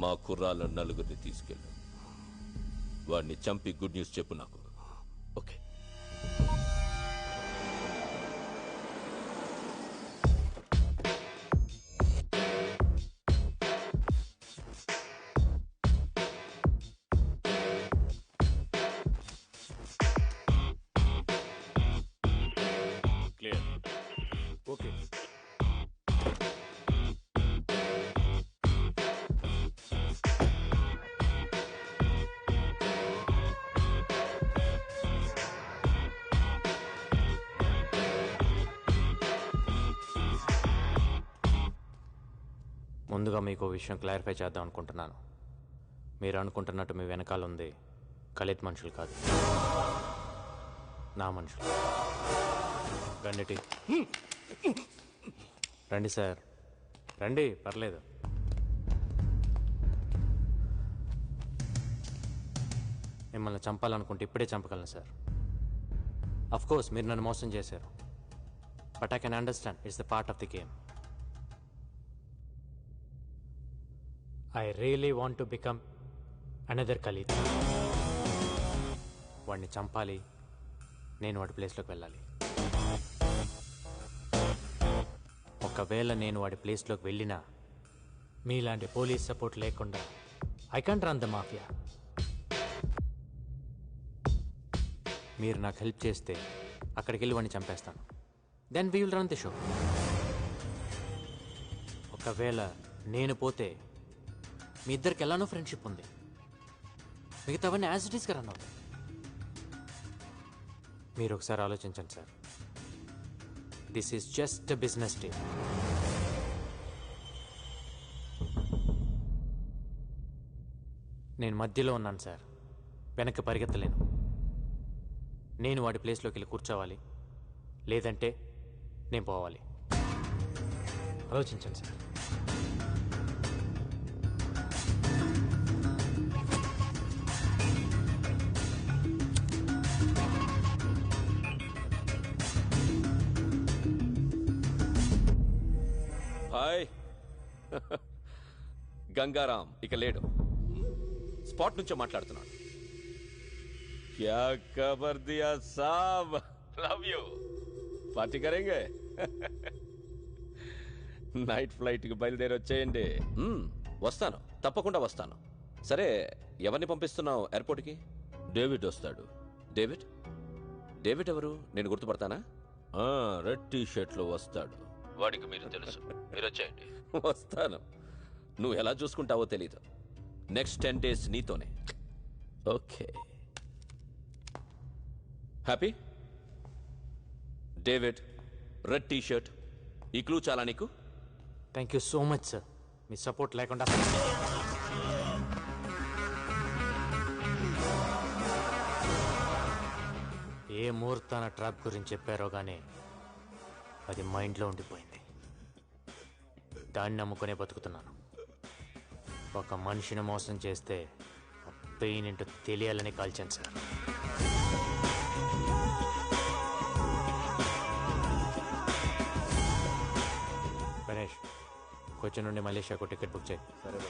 మా కుర్రాళ్ళ నలుగురిని తీసుకెళ్ళు. వాడిని చంపి గుడ్ న్యూస్ చెప్పు నాకు. ఓకే. క్లియర్. ఓకే. ముందుగా మీకు విషయం క్లారిఫై చేద్దాం అనుకుంటున్నాను. మీరు అనుకుంటున్నట్టు మీ వెనకాల ఉంది ఖలీద్ మనుషులు కాదు, నా మనుషులు. గండిటి రండి సార్, రండి, పర్లేదు. మిమ్మల్ని చంపాలనుకుంటే ఇప్పుడే చంపగలను సార్. అఫ్ కోర్స్ మీరు నన్ను మోసం చేశారు, but I can understand it's the part of the game. I really want to become another Khalid. వాడిని చంపాలి, నేను వాడి ప్లేస్లోకి వెళ్ళాలి. ఒకవేళ నేను వాడి ప్లేస్లోకి వెళ్ళినా మీలాంటి పోలీస్ సపోర్ట్ లేకుండా I can't run the mafia. మీరు నాకు హెల్ప్ చేస్తే అక్కడికి వెళ్ళి వాడిని చంపేస్తాను. Then we will run the show. ఒకవేళ నేను పోతే మీ ఇద్దరికి ఎలానో ఫ్రెండ్షిప్ ఉంది, మిగతావన్నీ యాజ్ ఇట్ ఈస్గా రన్ అవుతాయి. మీరు ఒకసారి ఆలోచించండి sir. This is just a business deal. నేను మధ్యలో ఉన్నాను సార్, వెనక్కి పరిగెత్తలేను. నేను వాడి ప్లేస్లోకి వెళ్ళి కూర్చోవాలి, లేదంటే నేను పోవాలి. ఆలోచించండి సార్. హాయ్. గంగారాం ఇక లేడు, స్పాట్ నుంచే మాట్లాడుతున్నాడు. క్యా ఖబర్ దియా సాబ్, లవ్ యూ. పార్టీ కరేంగే. నైట్ ఫ్లైట్కి బయలుదేరి వచ్చేయండి. వస్తాను, తప్పకుండా వస్తాను. సరే, ఎవరిని పంపిస్తున్నావు ఎయిర్పోర్ట్కి? డేవిడ్ వస్తాడు. డేవిడ్? డేవిడ్ ఎవరు? నేను గుర్తుపడతానా? రెడ్ టీ షర్ట్లో వస్తాడు. వాడికి మీరు తెలుసు. మీరు వచ్చేయండి. వస్తాను. నువ్వు ఎలా చూసుకుంటావో తెలీదు. నెక్స్ట్ 10 days నీతోనే. Okay. Happy? David, red T shirt, ఈ క్లూ చాలా నీకు? Thank you so much sir. Me support లేకుండా ఏ ముహూర్తాన ట్రాప్ గురించి చెప్పారో కానీ అది మైండ్లో ఉండిపోయింది. దాన్ని నమ్ముకునే బతుకుతున్నాను. ఒక మనిషిని మోసం చేస్తే పెయిన్ ఏంటో తెలియాలని కాల్చాను సార్. గణేష్, కొచ్చి నుండి మలేషియాకు టికెట్ బుక్ చేయి. సరే.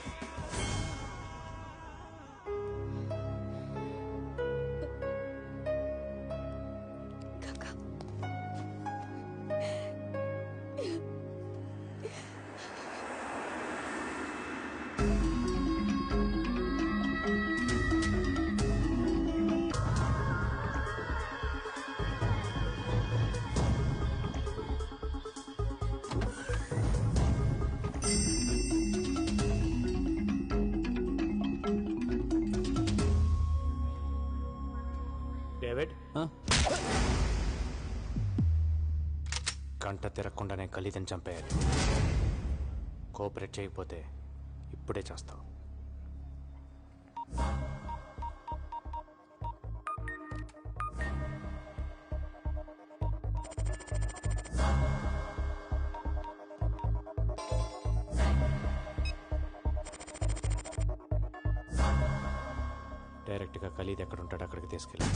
డేవిడ్, గంట తిరగకుండానే ఖలీదని చంపేయాలి. కోఆపరేట్ చేయకపోతే ఇప్పుడే చేస్తావు. డైరెక్ట్గా ఖలీద్ ఎక్కడ ఉంటాడో అక్కడికి తీసుకెళ్ళి.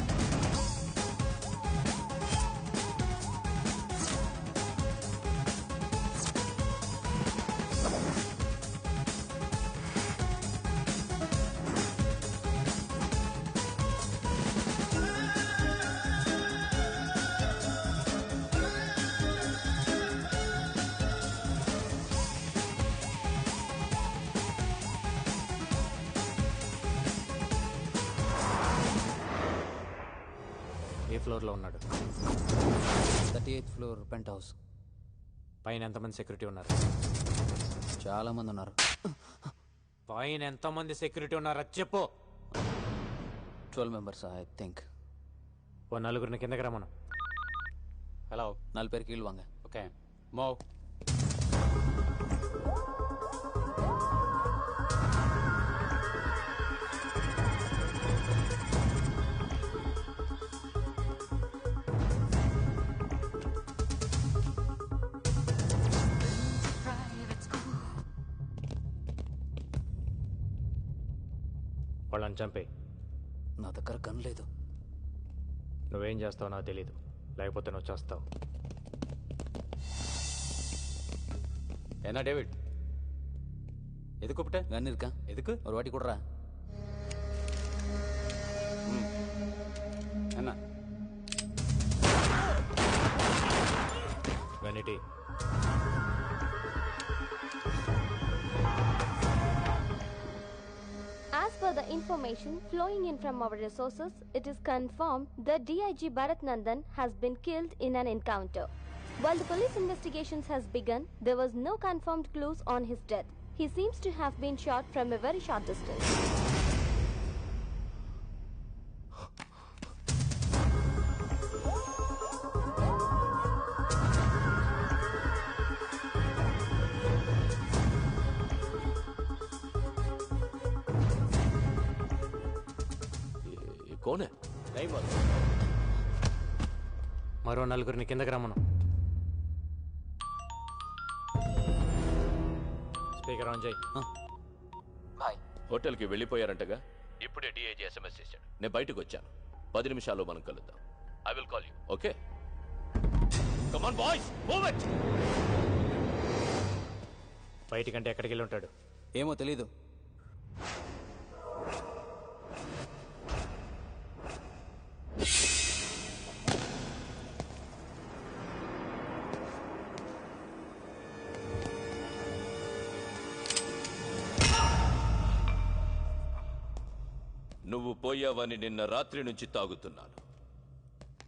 ఏ ఫ్లోర్లో ఉన్నాడు? 38th floor pent house. పైన ఎంతమంది సెక్యూరిటీ ఉన్నారు? చాలా మంది ఉన్నారు. పైన ఎంతమంది సెక్యూరిటీ ఉన్నారా చెప్పు. 12 మెంబర్స్ ఐ థింక్. ఓ నలుగురిని కిందకి రమ్మను. హలో 4 పేరు కీళ్ళు వాంగ. Okay move. వాళ్ళని చంపే. నా దగ్గర గన్ లేదు. నువ్వేం చేస్తావో నాకు తెలీదు, లేకపోతే నువ్వు చేస్తావు. ఏనా డేవిడ్ எதுக்கு கூப்பிட்ட? கன் இருக்கா? எதுக்கு? ஒரு வாட்டி கொடுறா. என்ன గనిటి. As per the information flowing in from our resources, it is confirmed that DIG Bharat Nandan has been killed in an encounter. While the police investigations has begun, there was no confirmed clues on his death. He seems to have been shot from a very short distance. कौन है? नहीं बोल. మరో నలుగురిని కిందకి రమ్మను. Speaker on చేయి. హోటల్కి వెళ్ళిపోయారంటగా. ఇప్పుడే డిఐజీ ఎస్ఎంఎస్ చేశాడు. నేను బయటకు వచ్చాను. 10 నిమిషాల్లో మనం కలుద్దాం. I will call you. Okay come on boys move it. బయటికంటే ఎక్కడికి వెళ్ళి ఉంటాడు? ఏమో తెలీదు. నువ్వు పోయావని నిన్న రాత్రి నుంచి తాగుతున్నాను.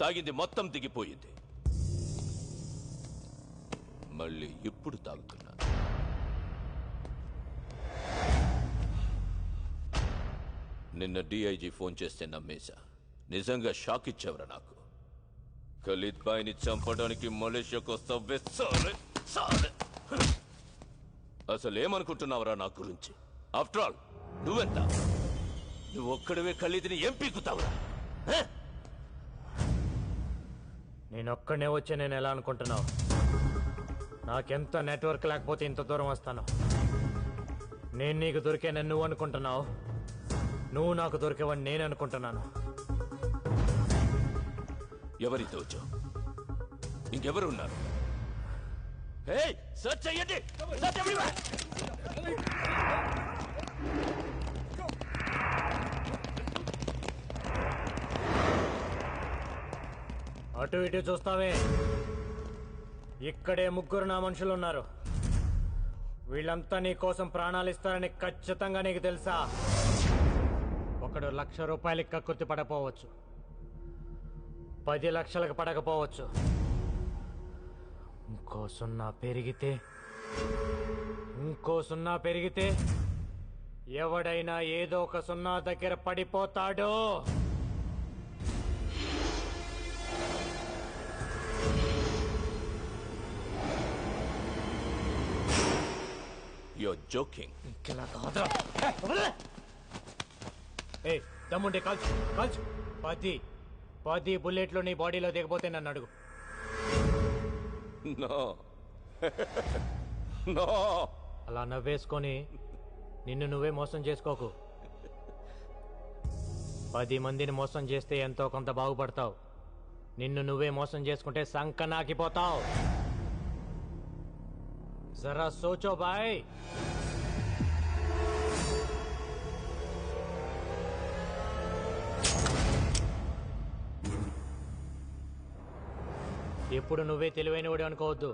తాగింది మొత్తం దిగిపోయింది. మళ్ళీ ఇప్పుడు తాగుతున్నాను. నిన్న డిఐజీ ఫోన్ చేస్తే నమ్మేశా. నిజంగా షాక్ ఇచ్చావురా నాకు. ఖలీద్ బాయ్ని చంపడానికి మలేషియాకు వస్తావే సాలే సాలే. అసలు ఏమనుకుంటున్నావురా నా గురించి? ఆఫ్టర్ ఆల్ నువ్వెంత? నువ్వు ఒక్కడవే ఖలీద్ని ఏం పీకుతావురా? నేనొక్కడనే వచ్చి నేను ఎలా అనుకుంటున్నావు? నాకెంత నెట్వర్క్ లేకపోతే ఇంత దూరం వస్తాను. నేను నీకు దొరికానని నువ్వు అనుకుంటున్నావు, నువ్వు నాకు దొరికేవని నేను అనుకుంటున్నాను. ఎవరితో వచ్చావు? ఇంకెవరు ఉన్నారు? సర్చ్ చెయ్యండి. Search everywhere. అటు ఇటు చూస్తావే, ఇక్కడే ముగ్గురు నా మనుషులు ఉన్నారు. వీళ్ళంతా నీ కోసం ప్రాణాలు ఇస్తారని ఖచ్చితంగా నీకు తెలుసా? ఒకడు 1,00,000 రూపాయలకి కక్కుర్తి పడకపోవచ్చు, 10 లక్షలకు పడకపోవచ్చు. ఇంకో సున్నా పెరిగితే ఎవడైనా ఏదో ఒక సున్నా దగ్గర పడిపోతాడు. You're joking. ఏ దమ్ముంటే కాల్చు కాల్చు. 10 బుల్లెట్లు నీ బాడీలో దిగపోతే నన్ను అడుగు. No. అలా నవ్వేసుకొని నిన్ను నువ్వే మోసం చేసుకోకు. 10 మందిని మోసం చేస్తే ఎంతో కొంత బాగుపడతావు. నిన్ను నువ్వే మోసం చేసుకుంటే సంకనాకిపోతావు. జరా సోచో బాయ్. ఎప్పుడు నువ్వే తెలివైనవాడు అనుకోవద్దు.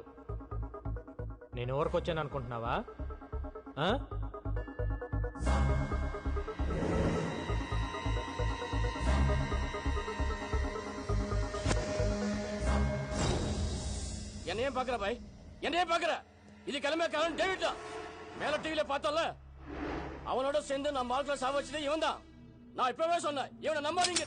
నేను ఊరికొచ్చాను అనుకుంటున్నావా? என்னையும் பாக்குற பாய், என்னையும் பாக்குற. இது கிளம்பிய டேவிட் தான். மேல டிவில பார்த்தோம்ல, அவனோட சேர்ந்து நம்ம ஆட்களை சாவச்சது இவன் தான். நான் இப்பவே சொன்னேன், இவனை நம்பாதீங்க.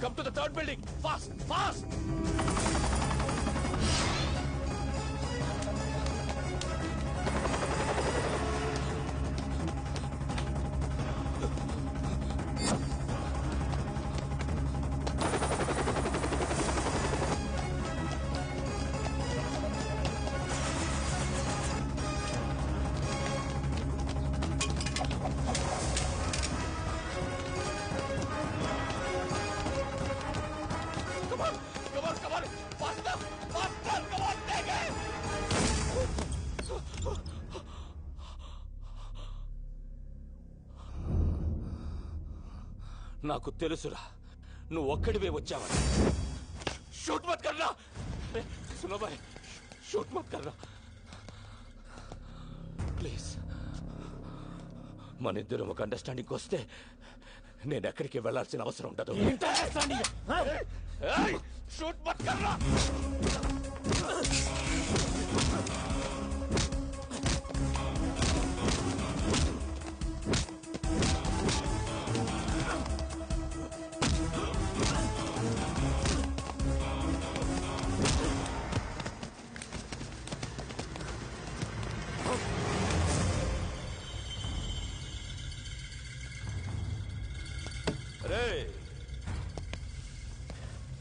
Come to the third building! Fast! Fast! నాకు తెలుసురా, నువ్వు ఒక్కడివే వచ్చావని. షూట్ మత్ కర్నా. సునో భాయ్, షూట్ మత్ కర్నా ప్లీజ్. మన ఇద్దరం ఒక అండర్స్టాండింగ్ వస్తే నేను ఎక్కడికి వెళ్లాల్సిన అవసరం ఉండదు. షూట్ మత్ కర్నా.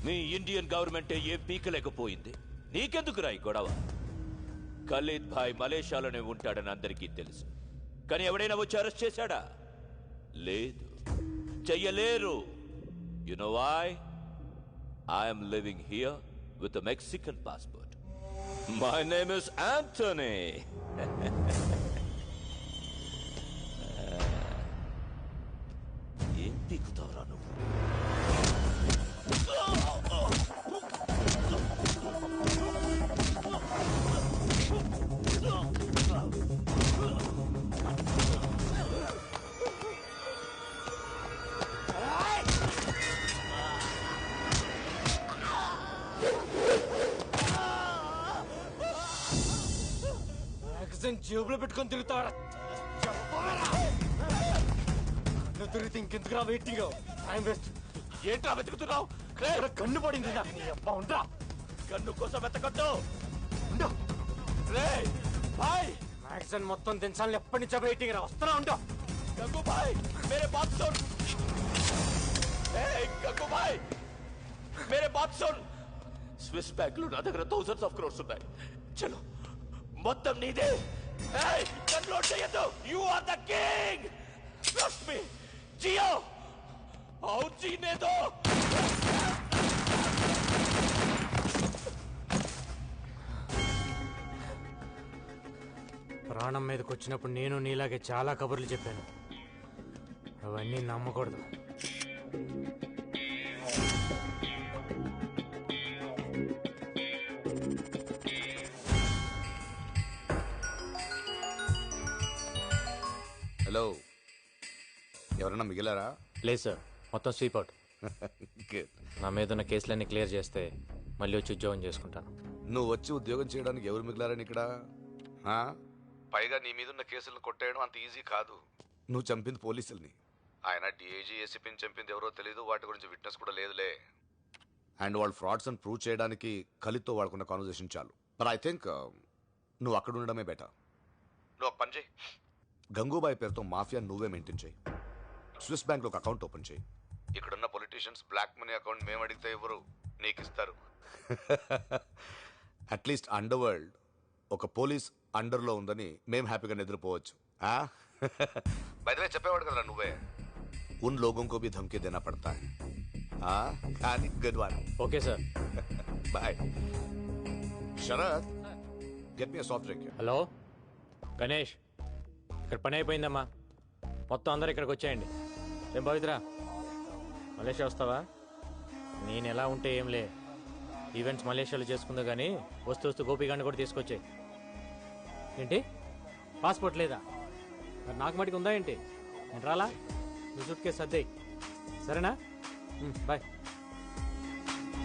మీ ఇండియన్ గవర్నమెంటే ఏం పీకలేకపోయింది. నీకెందుకురా ఈ గొడవ? ఖలీద్ భాయ్ మలేషియాలోనే ఉంటాడని అందరికీ తెలుసు. కానీ ఎవడైనా వచ్చి అరెస్ట్ చేశాడా? లేదు, చెయ్యలేరు. You know why? I'm living here with a Mexican passport. My name is Antony. ఏం పీకుతావురా నువ్వు? జేబులో పెట్టుకొని తిరుగుతావరా? నువ్వు తిరిగితే ఇంకెందుకురా వెయిటింగ్? Time waste. ఏంట్రా వెతుకుతున్నావు? కన్ను పడింది. ఉంటా, కన్ను కోసం వెతకద్దు. మ్యాగజైన్ మొత్తం దించాలని ఎప్పటి నుంచో వెయిటింగ్ రా. వస్తున్నా, ఉంటా. గంగు భాయ్, మేరే బాత్ సున్. గంగు భాయ్, మేరే బాత్ సున్. స్విస్ బ్యాంక్ లో నా దగ్గర థౌసండ్స్ ఆఫ్ క్రోర్స్ ఉన్నాయి. చలో, మొత్తం నీదే. కన్లోడ్ చేయొద్దు. You are the king. Trust me. జియో और जीने दो. ప్రాణం మీదకి వచ్చినప్పుడు నేను నీలాగే చాలా కబుర్లు చెప్పాను. అవన్నీ నమ్మకూడదు. హలో, ఎవరన్నా మిగిలారా? లేదు సార్, మొత్తం స్వీప్ అవుట్. నా మీద ఉన్న కేసులన్నీ క్లియర్ చేస్తే మళ్ళీ వచ్చి ఉద్యోగం చేసుకుంటాను. నువ్వు వచ్చి ఉద్యోగం చేయడానికి ఎవరు మిగిలారని ఇక్కడ ఆ? పైగా నీ మీదున్న కేసులను కొట్టేయడం అంత ఈజీ కాదు. నువ్వు చంపింది పోలీసుల్ని. ఆయన డిఐజీ ఏసీపీని చంపింది ఎవరో తెలియదు, వాటి గురించి విట్నెస్ కూడా లేదులే. అండ్ వాళ్ళు ఫ్రాడ్స్ అని ప్రూవ్ చేయడానికి కలిత్తో వాడుకున్న కాన్వర్సేషన్ చాలు. బట్ ఐ థింక్ నువ్వు అక్కడ ఉండడమే బెటర్. నువ్వు ఒక పని చేయి, గంగూబాయ్ పేరుతో మాఫియా నువ్వే మెయింటైన్ చేయి. స్విస్ బ్యాంక్లో ఒక అకౌంట్ ఓపెన్ చేయి. ఇక్కడున్న పొలిటీషియన్స్ బ్లాక్ మనీ అకౌంట్ మేము అడిగితే ఎవరు నీకు ఇస్తారు. అట్లీస్ట్ అండర్ వరల్డ్ ఒక పోలీస్ అండర్లో ఉందని మేము హ్యాపీగా నిద్రపోవచ్చు. బయటవే చెప్పేవాడు కదా నువ్వే, ఉన్ లోగోं को भी धमकी देना पड़ता है. కానీ good one. Okay sir, bye. Sharath, get me soft drink. Hello Ganesh, ఇక్కడ పని అయిపోయిందమ్మా, మొత్తం అందరు ఇక్కడికి వచ్చేయండి. ఏం పవిత్ర, మలేషియా వస్తావా? నేను ఎలా ఉంటే ఏంలే, ఈవెంట్స్ మలేషియాలో చేసుకుందా కానీ వస్తూ గోపిగాడిని కూడా తీసుకొచ్చే. ఏంటి పాస్పోర్ట్ లేదా? మరి నాకు మటుకు ఉందా ఏంటి? నేను రాలా? నువ్వు సూట్ కేసు సర్దేయ్, సరేనా? బాయ్.